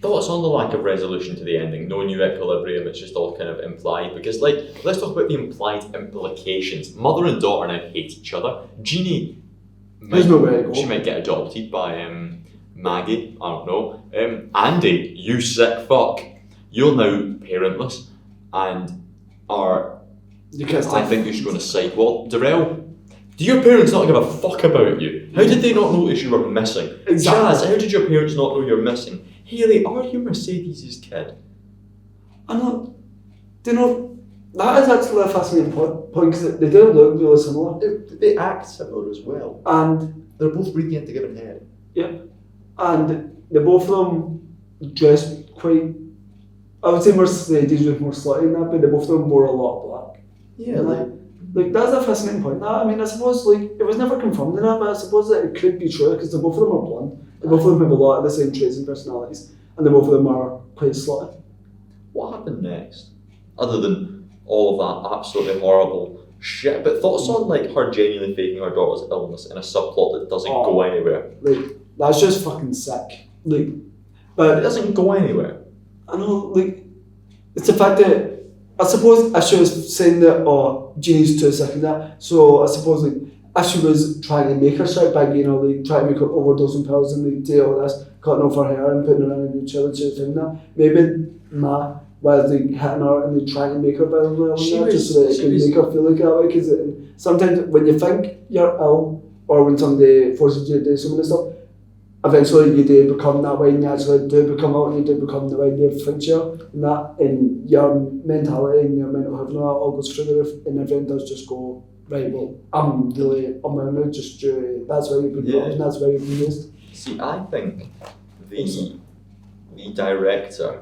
thoughts on the lack of resolution to the ending, no new equilibrium, it's just all kind of implied. Because like, let's talk about the implied implications. Mother and daughter now hate each other. Jeannie, There's no way to go. she might get adopted by Maggie, I don't know. Andy, you sick fuck. You're now parentless and are, You can't I think you should go on a psych ward. Darrell, do your parents not give a fuck about you? How did they not notice you were missing? Exactly. Jazz, how did your parents not know you're missing? Haley, are you Mercedes' kid? I know. Do you know, that is actually a fascinating point because they do look really similar. They act similar as well. And They're both breathing into given head. and the both of them dressed quite, I would say Mercedes was more slutty than that, but they both of them wore a lot of black. Yeah, Like that's a fascinating point. I mean, I suppose like it was never confirmed in that, but I suppose that it could be true because both of them are blonde. They both of them have a lot of the same traits and personalities, and they both of them are quite slutty. What happened next? Other than all of that absolutely horrible shit, but thoughts on like her genuinely faking her daughter's illness in a subplot that doesn't go anywhere. Like that's just fucking sick. Like, But it but doesn't go anywhere. I know like it's the fact that I suppose if she was saying that Jeannie's too sick and that, so I suppose like if she was trying to make her strike back, you know, like trying to make her overdose on pills and like do all this, cutting off her hair and putting her in a wheelchair and she was doing that, maybe Ma was like hitting her and like trying to make her better well and She that, was- just so that it she could was- make her feel like that way, because sometimes when you think you're ill or when somebody forces you to do some of this stuff, eventually you do become that way and you actually do become out and you do become the way you think you are, and that and your mentality and your mental health and all that all goes through the roof, and everything does just go, right, well, I'm really unwell just that's why you've been Yeah. brought and that's why you've been used. See, I think the director,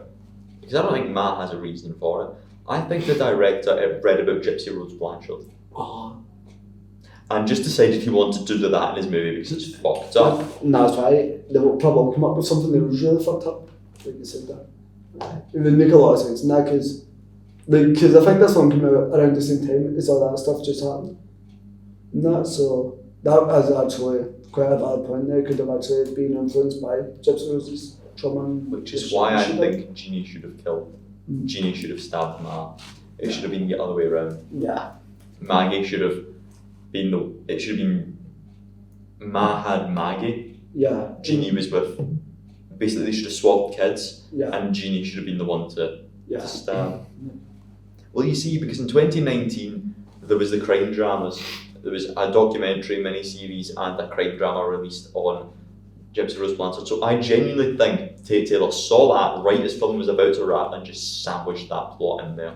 because I don't think Matt has a reason for it, I think the director had read about Gypsy Rose Blanchard Oh, and just decided he wanted to do that in his movie because it's fucked up. and that's why they will probably come up with something that was really fucked up, like you said that. It would make a lot of sense, and that because I think this one came out around the same time as all that stuff just happened. And that, so that is actually quite a valid point there, could have actually been influenced by Gypsy Rose's trauma. And Which is why I she think Jeannie should have killed. Jeannie should have stabbed Ma. It should have been the other way around. Yeah. Maggie should have been it should have been Ma had Maggie, Yeah. Jeannie was with, basically they should have swapped kids Yeah. and Jeannie should have been the one to Yeah. stab. Well, you see, because in 2019 there was the crime dramas. There was a documentary miniseries and a crime drama released on Gypsy Rose Planter. So I genuinely think Tate Taylor saw that right as film was about to wrap and just sandwiched that plot in there.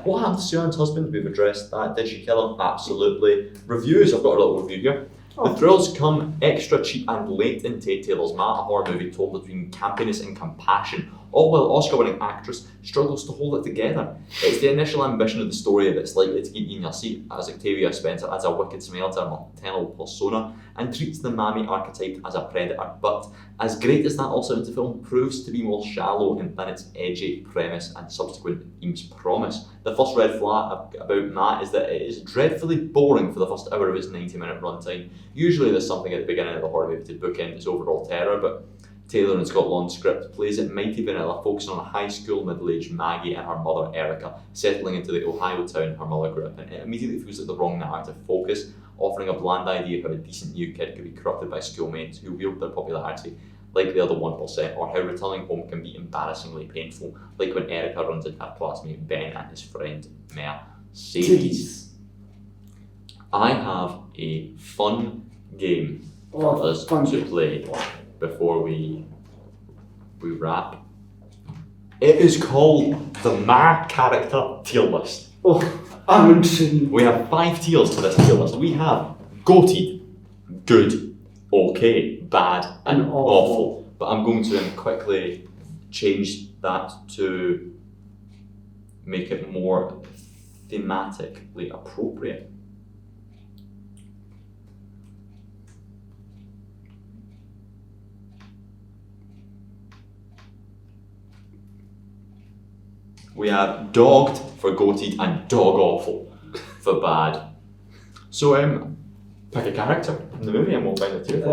What happened to Suan's husband? We've addressed that. Did she kill him? Absolutely. Reviews, I've got a little review here. The thrills come extra cheap and late in Tate Taylor's Matt, a horror movie told between campiness and compassion, all while Oscar-winning actress struggles to hold it together. It's the initial ambition of the story that's likely to keep you in your seat, as Octavia Spencer adds a wicked smile to her maternal persona and treats the mammy archetype as a predator, but as great as that also into film proves to be more shallow than its edgy premise and subsequent themes promise. The first red flag about Matt is that it is dreadfully boring for the first hour of its 90-minute runtime. Usually there's something at the beginning of the horror movie to bookend its overall terror, but Taylor and Scott Long's script plays it mighty vanilla, focusing on a high school middle-aged Maggie and her mother Erica settling into the Ohio town her mother grew up in. It immediately feels like the wrong narrative focus, offering a bland idea of how a decent new kid could be corrupted by schoolmates who wield their popularity like the other 1%, or how returning home can be embarrassingly painful, like when Erica runs into her classmate Ben and his friend Mercedes. I have a fun game for us to play before we wrap. It is called the Ma Character Tier List. Oh, I'm intrigued. We have 5 tiers to this tier list. We have goated, good, okay, bad, and awful. But I'm going to quickly change that to make it more thematically appropriate. We have dogged for goated and dog awful for bad. So pick a character in the movie and we'll find the tier.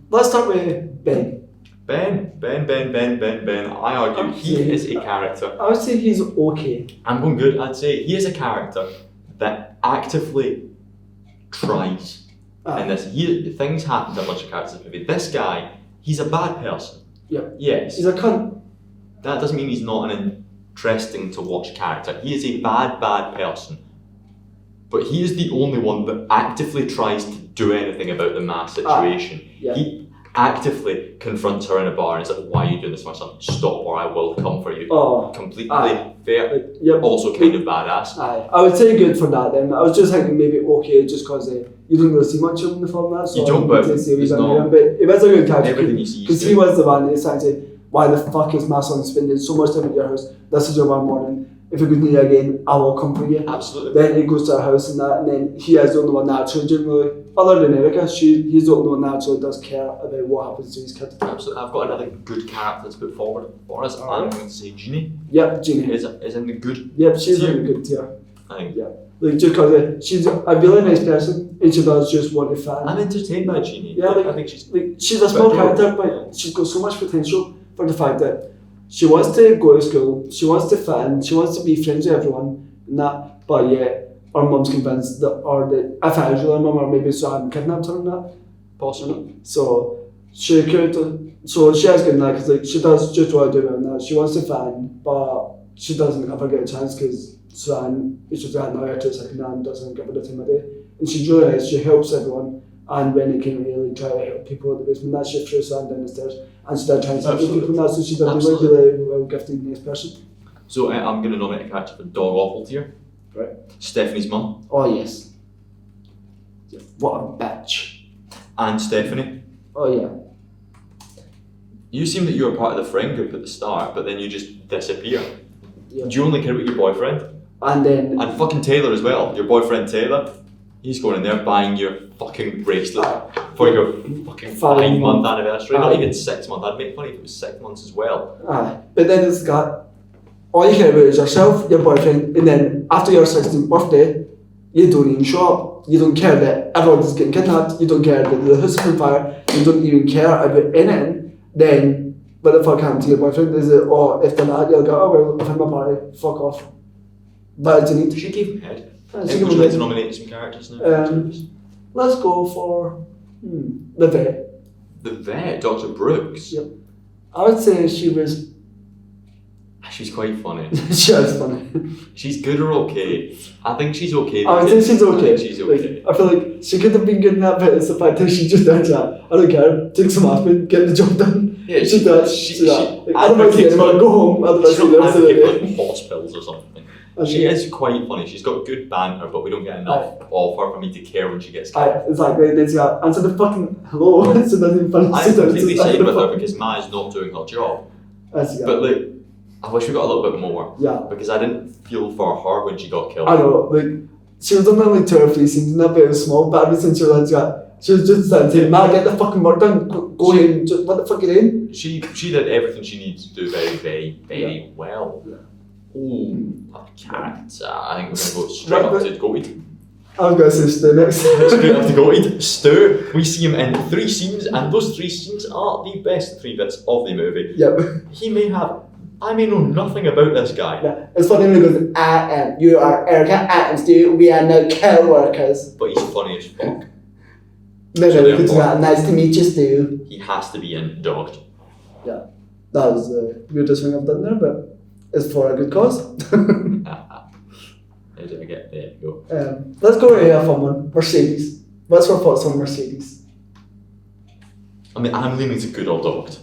Let's start with Ben. Ben. I argue he is a character. I would say he's okay. I'm going good. I'd say he is a character that actively tries. And things happen to a bunch of characters in the movie. This guy, he's a bad person. Yep. Yes. He's a cunt. That doesn't mean he's not an interesting to watch character. He is a bad person. But he is the only one that actively tries to do anything about the mass situation. He actively confronts her in a bar and is like, "Why are you doing this to my son? Stop or I will come for you." Completely fair. Yep. Also kind of badass. I would say good for that then. I was just thinking maybe okay just because you don't really see much of him in the film that. So you don't, but it's not. But it was a good character. Everything you see. Because he was the one that said, "Why the fuck is my son spending so much time at your house? This is your one morning. If you could need it again, I will come for you." Absolutely. Then he goes to her house and that, and then he is the only one that actually generally, other than Erica, he's the only one that actually does care about what happens to his kid. Absolutely. I've got another good character to put forward for us. I'm going to say Jeannie. Yep, Jeannie. Is in the good. Yep, she's tier. in the good tier. I think. Yeah. Like just because she's a really nice person and she does just want to fan. I'm entertained by Jeannie. Yeah, I think she's a small character, but she's got so much potential for the fact that she wants to go to school, she wants to fit in, she wants to be friends with everyone and that, but yet her mum's convinced that, or that if it is really her mum, or maybe so I'm kidnapped her and that. Possibly. So she could, so she is good in that because she does just want to do it and that. She wants to fit in, but she doesn't ever get a chance because Swan is just right now to a second and doesn't give her the time of day. And she's really nice, she helps everyone. And when he can really try to help people in the basement, that's just through Swan down the stairs. And she did try and help people and that, so she's a really well gifted, nice person. So I'm going to nominate a character for dog awful tier. Right. Stephanie's mum. Oh yes. What a bitch. And Stephanie. Oh yeah. You seem that you were part of the friend group at the start, but then you just disappear. Yeah. Do you only care about your boyfriend? And fucking Taylor as well. Your boyfriend Taylor. He's going in there buying your fucking bracelet for your fucking 5-month anniversary. Not even 6 months. I'd make money if it was 6 months as well. But then it's got all you care about is yourself, your boyfriend, and then after your 16th birthday, you don't even show up. You don't care that everyone's getting kidnapped. You don't care that the house is on fire. You don't even care about anything. Then, what the fuck happened to your boyfriend? Is it, if they're not, you'll go, oh well, if I'm a party, fuck off. But you need. She gave him head. Would you like to nominate some characters now? Let's go for the vet. The vet, Dr. Brooks. Yep. I would say she was She's quite funny. She is funny. She's good or okay? I think she's okay. I would say she's okay. I think she's okay. Like, I feel like she could have been good in that, but it's the fact that she just does that. I don't care. Take some aspirin, get the job done. Yeah, she does. She Like, otherwise, advocates yeah, go home. Otherwise, she's the not rest of the advocating day. like hospitals or something. Okay. She is quite funny. She's got good banter, but we don't get enough of her for me to care when she gets Aye, killed. exactly. And then she answered the fucking hello. So doesn't even finish. I'm completely side with her because Ma is not doing her job. But like, I wish we got a little bit more. Yeah. Because I didn't feel for her when she got killed. I know, like, she was on that like 2 or 3 scenes and that bit was small, but ever since she was she was just saying, Matt, get the fucking work done, go ahead, just what the fuck are you doing? She did everything she needed to do very well. Yeah. Ooh, that character. I think we're going to go straight up to goated. I'm going to say Stu next. Straight up to goated. Stu, we see him in 3 scenes, and those 3 scenes are the best 3 bits of the movie. Yep. I may know nothing about this guy. Yeah. It's funny when he goes, you are Erica, I am Stu, we are now co-workers. But he's funny as fuck. No, So we could do therefore- that. Nice to meet you, Stu. He has to be in Dogged. Yeah. That was the weirdest thing I've done there, but it's for a good cause. How did I get there? Go. Let's go to a fun one. Mercedes. What's your thoughts on Mercedes? I mean, I'm leaning to good or Dogged.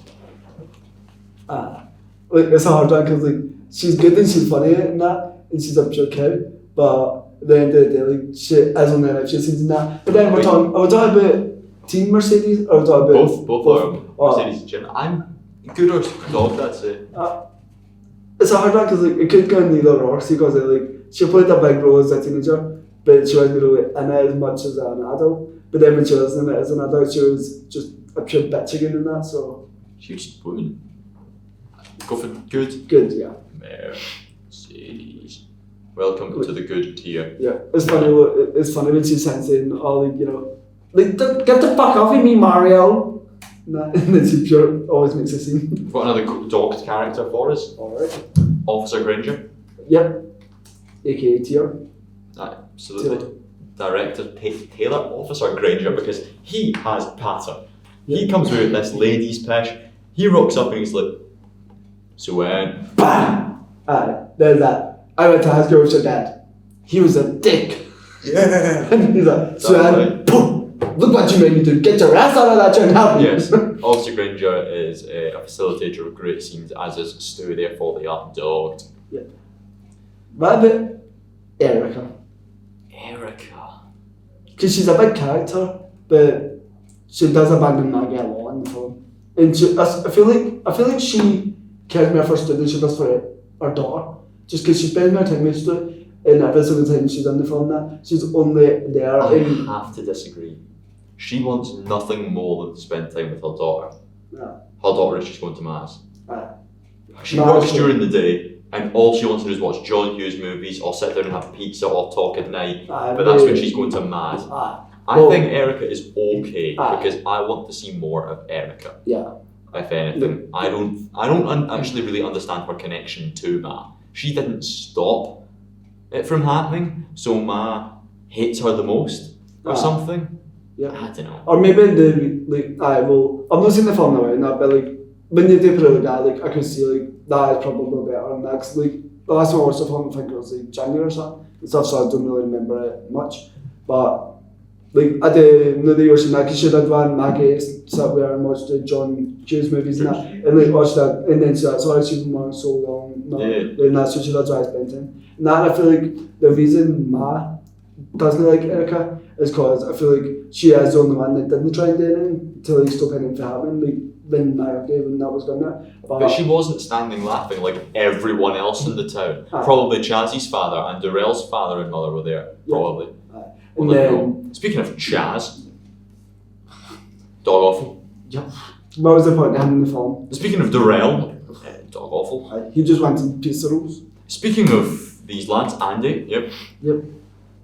Like, it's a hard one because like she's good and she's funny and that, and she's a pure kid. But at the end of the day, like she is on the life she scenes and that. But then are we talking about Team Mercedes or are we talking about Both Mercedes and Jim. I'm good or Dogged, that's it. It's a hard one because like it could go in either or. See, because like she played a big role as a teenager, but she wasn't really in it as much as an adult. But then when she was in it as an adult, she was just a pure bitch again in that. So Huge woman. Go for good. good, yeah. Mercedes. Welcome to the good tier. Yeah, it's funny. It's funny when she's saying, "Oh, like, you know, like get the fuck off of me, Mario." Nah, and then she pure always makes a scene. We've got another Dogged character for us. Alright. Officer Granger. Yep. AKA tier. Absolutely. Director Taylor Officer Granger because he has patter. He comes with this lady's pish. He rocks up and he's like, so when? Bam! Aye, there's that. I went to high school with your dad. He was a dick. Yeah. And he's like, so right. boom! Look what you made me do. Get your ass out of that chair now. Yes. Officer Granger is a facilitator of great scenes, as is Stu, therefore they are Dogged. Yeah. What about Erica? Because she's a big character, but she does abandon Maggie a lot in the film. And I feel like she cares more for Stu than she does for her daughter. Just because she spends more time with Stu, and every single time she's in the film now, she's only there. I have to disagree. She wants nothing more than to spend time with her daughter. Yeah. Her daughter is just going to Mass. She Mass, works yeah. during the day, and all she wants to do is watch John Hughes movies, or sit down and have pizza, or talk at night. But that's when she's going to Mass. I think Erica is okay because I want to see more of Erica. Yeah. If anything, I don't actually really understand her connection to Ma. She didn't stop it from happening, so Ma hates her the most or something. Yeah. I don't know. Or maybe I'm not seeing the film now, right? But like when they do put it like that, like I could see like that is probably better than that. 'Cause, like the last time I watched the film, I think it was like January or something and stuff, so I don't really remember it much. But like I did know the years in that because she did one Maggie sat there and watched the John Hughes movies and that, and like watched that, and then so she's been so long. And that's what she does. Why I spent time. And that I feel like the reason Ma doesn't like Erica is because I feel like she is the only one that didn't try and do anything to like stop anything from happening. Like when that was going there. But she wasn't standing laughing like everyone else in the town. Probably Chazzy's father and Darrell's father and mother were there. Probably. And then, speaking of Chaz, dog awful. Yeah. What was the point of him in the film? Speaking of Darrell, dog awful. He just wanted pizza rolls. Speaking of these lads, Andy, yep.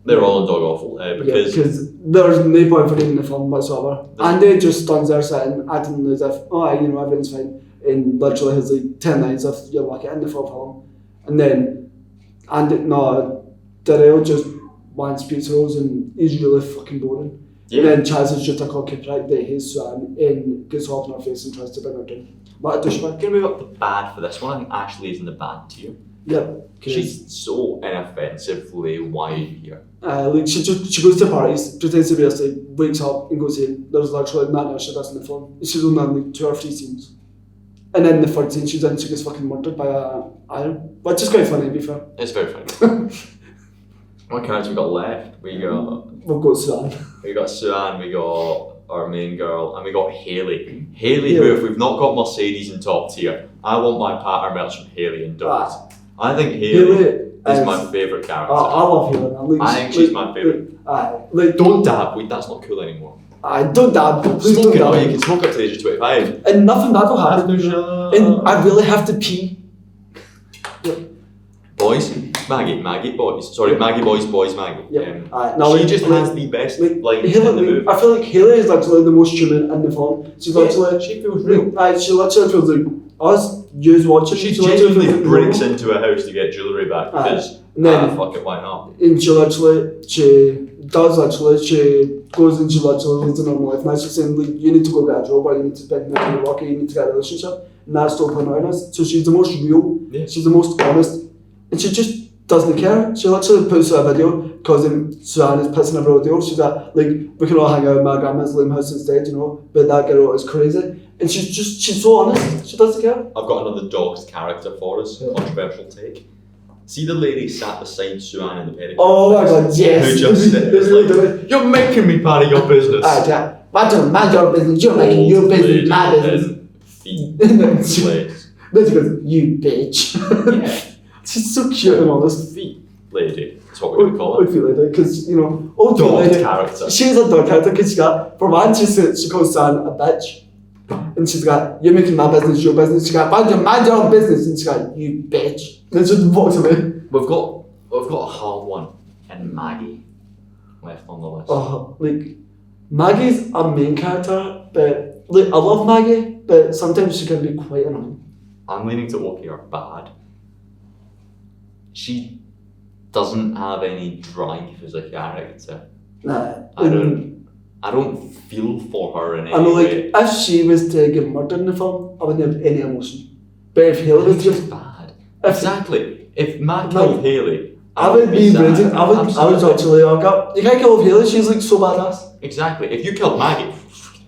They're all in dog awful because there's no point for him in the film whatsoever. Andy just stands there sitting, acting as if, everything's fine, and literally has like 10 lines of you're lucky in the full film. And then Darrell just wants pizza rolls and he's really fucking boring. Yeah. And then Chaz is just a cocky prick that hates Swan and gets off in her face and tries to bring her down. What a douchebag. Gonna move up the bad for this one. I think Ashley is in the bad tier. Yep. She's so inoffensively, why are you here? Like she goes to parties, pretends to be asleep, wakes up and goes in. There's literally nothing she does in the film. She's only in like 2 or 3 scenes. And then the third scene she's in, she gets fucking murdered by a iron. Which is quite funny to be fair. It's very funny. What characters we got left? We've got Suan. We got Suan, we got our main girl, and we got Hayley. Hayley, who, if we've not got Mercedes in top tier, I want my pattern merch from Hayley and Dogs. I think Hayley is my favourite character. I love Hayley, man. Like, I think she's my favourite. Like, Don't dab, wait, that's not cool anymore. Don't dab, please Smoke don't it, dab. you can smoke up to the age of 25. And nothing bad will happen. And I really have to pee. Boys, Maggie, boys. Sorry, Maggie, boys, Maggie. Yep. She just has the best lines in the movie. I feel like Hayley is literally the most human in the film. She's literally, she feels real. She literally feels like us, yous watching. She literally genuinely feels like breaks normal. into a house to get jewellery back because, fuck it, why not? And she goes and she literally leads a normal life. Now she's saying, like, you need to go get a job, or you need to spend money on work, or you need to get a relationship. And that's still putting her honest. So she's the most real, she's the most honest, and she just doesn't care. She literally puts out a video because Suan is pissing everybody off. She's like, we can all hang out at my grandma's lame house instead, you know, but that girl is crazy. And she's so honest, she doesn't care. I've got another Dogs character for us, controversial take. See the lady sat beside Suan in the pedicure? Oh my god, yes! Who just was like, you're making me part of your business. Yeah. I don't mind your business, you're making your business my business. Feet. Then she goes, you bitch. Yeah. She's so cute and honest. Feet lady, that's what we're going to call Old it. feet lady, because, you know, old feet Dog lady. character. She's a dog character because for one, she calls Suan a bitch. And she's got, you're making my business your business. She's got, mind your own business. And she's got, you bitch. And then she just walks away. We've got a hard one, and Maggie left on the list. Oh, like, Maggie's a main character, but, like, I love Maggie, but sometimes she can be quite annoying. I'm leaning to okay or bad. She doesn't have any drive as a character. Nah. I don't feel for her in any I know, like, way. if she was to get murdered in the film, I wouldn't have any emotion. But if Hayley was She's just bad. Exactly. If Matt No. killed Hayley, I would be sad. raging. I would Absolutely. actually you can't kill off Hayley, she's like so badass. Exactly. If you killed Maggie,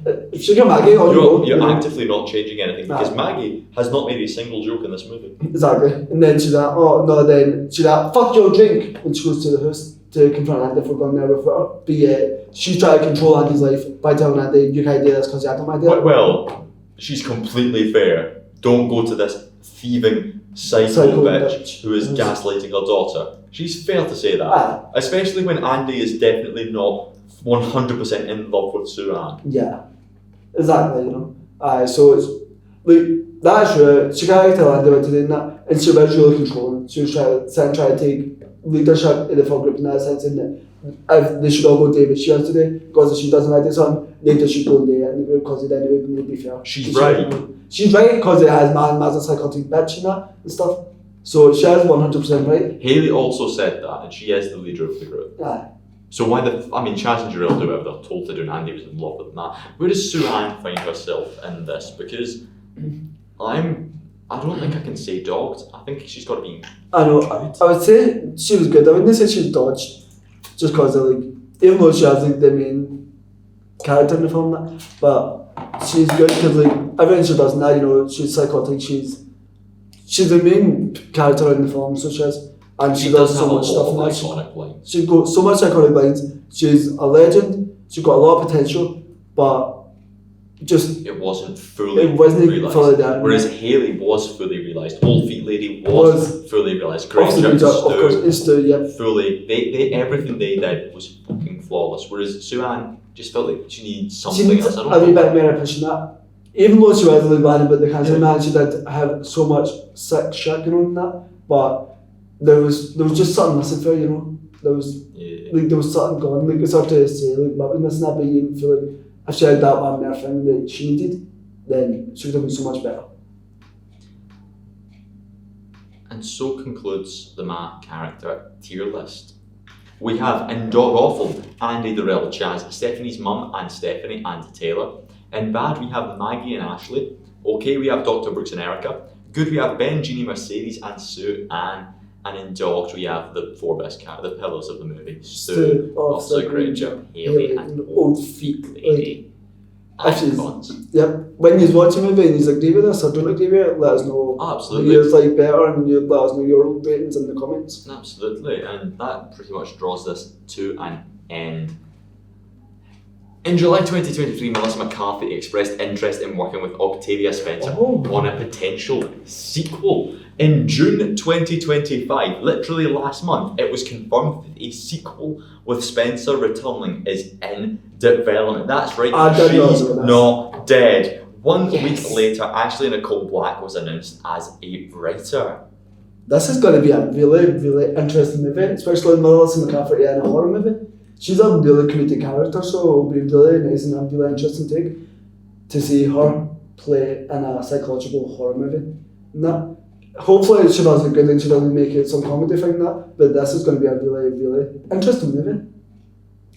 If she killed Maggie, you're actively not changing anything because Nah. Maggie has not made a single joke in this movie. Exactly. And then she's like, oh no, then she's like, fuck your drink, when she goes to the house to confront Andy for going there with her. But yeah, she's trying to control Andy's life by telling Andy, you can't do this because you have no idea. Well, she's completely fair. Don't go to this thieving psycho bitch who is gaslighting her daughter. She's fair to say that. Especially when Andy is definitely not 100% in love with Suan. Yeah, exactly, you know. So it's like, that's true. She can't tell Andy what to do in that, and she was really controlling. She was trying to take leadership in the full group in that sense, in that if they should all go David she has to do, because if she doesn't like this one, they just should go in there in the group because then it would be fair. She's right. She's right because it has man's a psychotic bitch in that and stuff. So she is 100% right. Hayley also said that, and she is the leader of the group. Aye. So why Chaz and Jarrell do whatever they're told to do, and Andy was in love with that. Where does Suan find herself in this? Because I don't think I can say dogged. I think she's got to be. I know. I would say she was good. I wouldn't say she was dodged, just because like, even though she has like the main character in the film, but she's good because like everything she does now, you know, she's psychotic. She's the main character in the film, so she has, and she does so much stuff in that. Iconic lines. She's got so much iconic lines. She's a legend. She's got a lot of potential, but just it wasn't fully realised. Fully there. Whereas Hayley was fully realised. Old Feet Lady was fully realised. Great Of course, Stu, yeah. Fully, they everything they did was fucking flawless. Whereas Suan just felt like she needs something She needs else. a wee bit more pushing that. Even though she was really bad about the cancer, man, she did have so much sick shit going on in that. But there was just something missing for her, you know. There was something gone. Like it's hard to say, like what was missing that, but you feel like if she had that one more thing that she needed, then she would have been so much better. And so concludes the Matt character tier list. We have in Dog Awful, Andy, Darrell, Chaz, Stephanie's mum and Stephanie and Taylor. In Bad we have Maggie and Ashley, Okay, we have Dr. Brooks and Erica. Good, we have Ben, Jeannie, Mercedes, and Sue, Anne. And in Dogs, we have the four best characters, the pillars of the movie. Sue, Officer Granger, Haley, and Old Feet. Lady. Icons. Yep. When you watch a movie and you agree with us or don't agree with it, let us know. Absolutely. Yours like better, and you let us know your ratings in the comments. Absolutely, and that pretty much draws this to an end. In July 2023, Melissa McCarthy expressed interest in working with Octavia Spencer on a potential sequel. In June 2025, literally last month, it was confirmed that a sequel with Spencer returning is in development. That's right, she's not dead. 1 week later, Ashley Nicole Black was announced as a writer. This is going to be a really, really interesting movie, especially Melissa McCarthy in a horror movie. She's a really comedic character, so it'll be really nice and a really interesting take to see her play in a psychological horror movie. No, hopefully she does it good and she doesn't make it some comedy thing, that. But this is going to be a really, really interesting movie,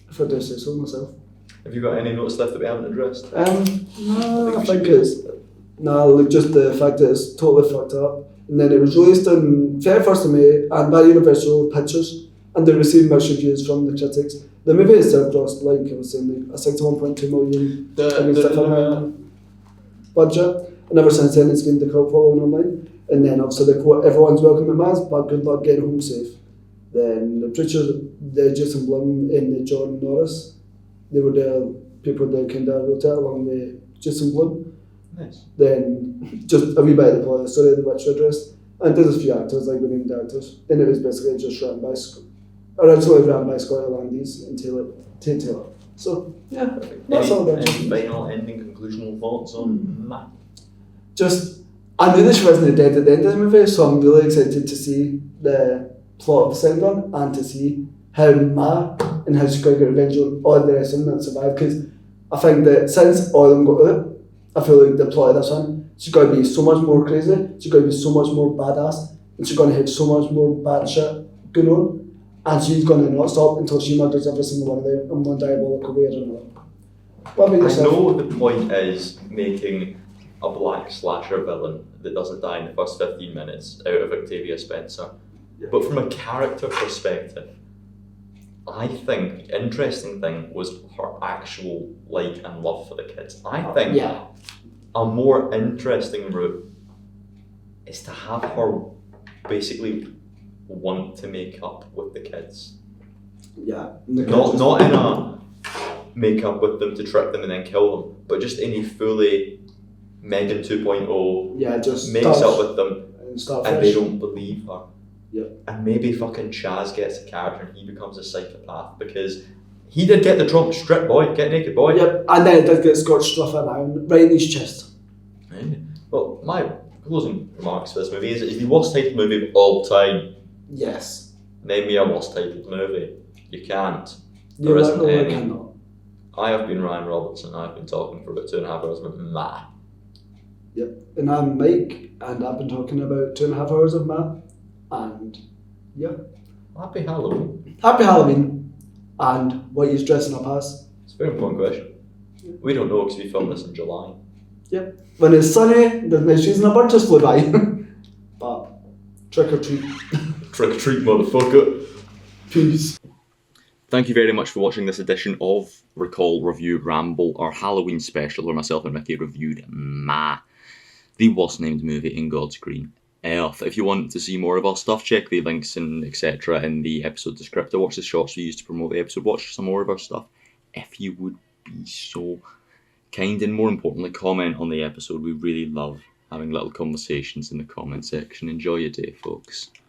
if I do say so myself. Have you got any notes left that we haven't addressed? No, I think it's just the fact that it's totally fucked up. And then it was released on 31st of May and by Universal Pictures, and they received mixed reviews from the critics. The movie itself cost, like I was saying, like a 61.2 million budget, and ever since then it's gained the cult following online. And then obviously they quote, "Everyone's welcome at Mass, but good luck getting home safe." Then the preachers, the Jason Blum and the John Norris, they were the people that kind of wrote it along with Jason Blum. Nice. Then just a wee bit of the plot of the story of the witch addressed, and there's a few actors, like the named actors, and it was basically just written by originally written by Scott Landis and Taylor. So yeah, that's all about any final ending conclusional thoughts on that? Just, I knew that she wasn't dead at the end of the movie, so I'm really excited to see the plot of the second one and to see how Ma and how she's going to get revenge on all the rest of them that survived, because I think that since all of them got out, I feel like the plot of this one, she's going to be so much more crazy, she's going to be so much more badass, and she's going to have so much more bad shit going on, and she's going to not stop until she murders every single one of them in one diabolical way or another. What about I yourself? know the point is making a black slasher villain that doesn't die in the first 15 minutes out of Octavia Spencer. Yeah. But from a character perspective, I think the interesting thing was her actual like and love for the kids. I think a more interesting route is to have her basically want to make up with the kids. Yeah. Not in a make up with them to trick them and then kill them, but just in a fully Megan 2.0 just makes up with them and and they don't believe her. Yep. And maybe fucking Chaz gets a character and he becomes a psychopath because he did get the Trump strip boy, get naked boy. Yep, and then it did get Scott Struffer down right in his chest. Well, my closing remarks for this movie is it's the worst titled movie of all time. Yes. Name me a worst titled movie. You can't. You There isn't literally any. cannot. I have been Ryan Robertson. I've been talking for about 2.5 hours with Ma. Yep. And I'm Mike, and I've been talking about 2.5 hours of Matt. And yeah. Happy Halloween. Happy Halloween. And what he's dressing up as. It's a very important question. We don't know because we filmed this in July. Yep. When it's sunny, there's no reason a bird just flew by. But trick or treat. Trick or treat, motherfucker. Peace. Thank you very much for watching this edition of Recall Review Ramble, our Halloween special where myself and Micky reviewed Ma, the worst named movie in God's green earth. If you want to see more of our stuff, check the links and etc. in the episode descriptor. Watch the shorts we used to promote the episode. Watch some more of our stuff if you would be so kind, and more importantly, comment on the episode. We really love having little conversations in the comment section. Enjoy your day, folks.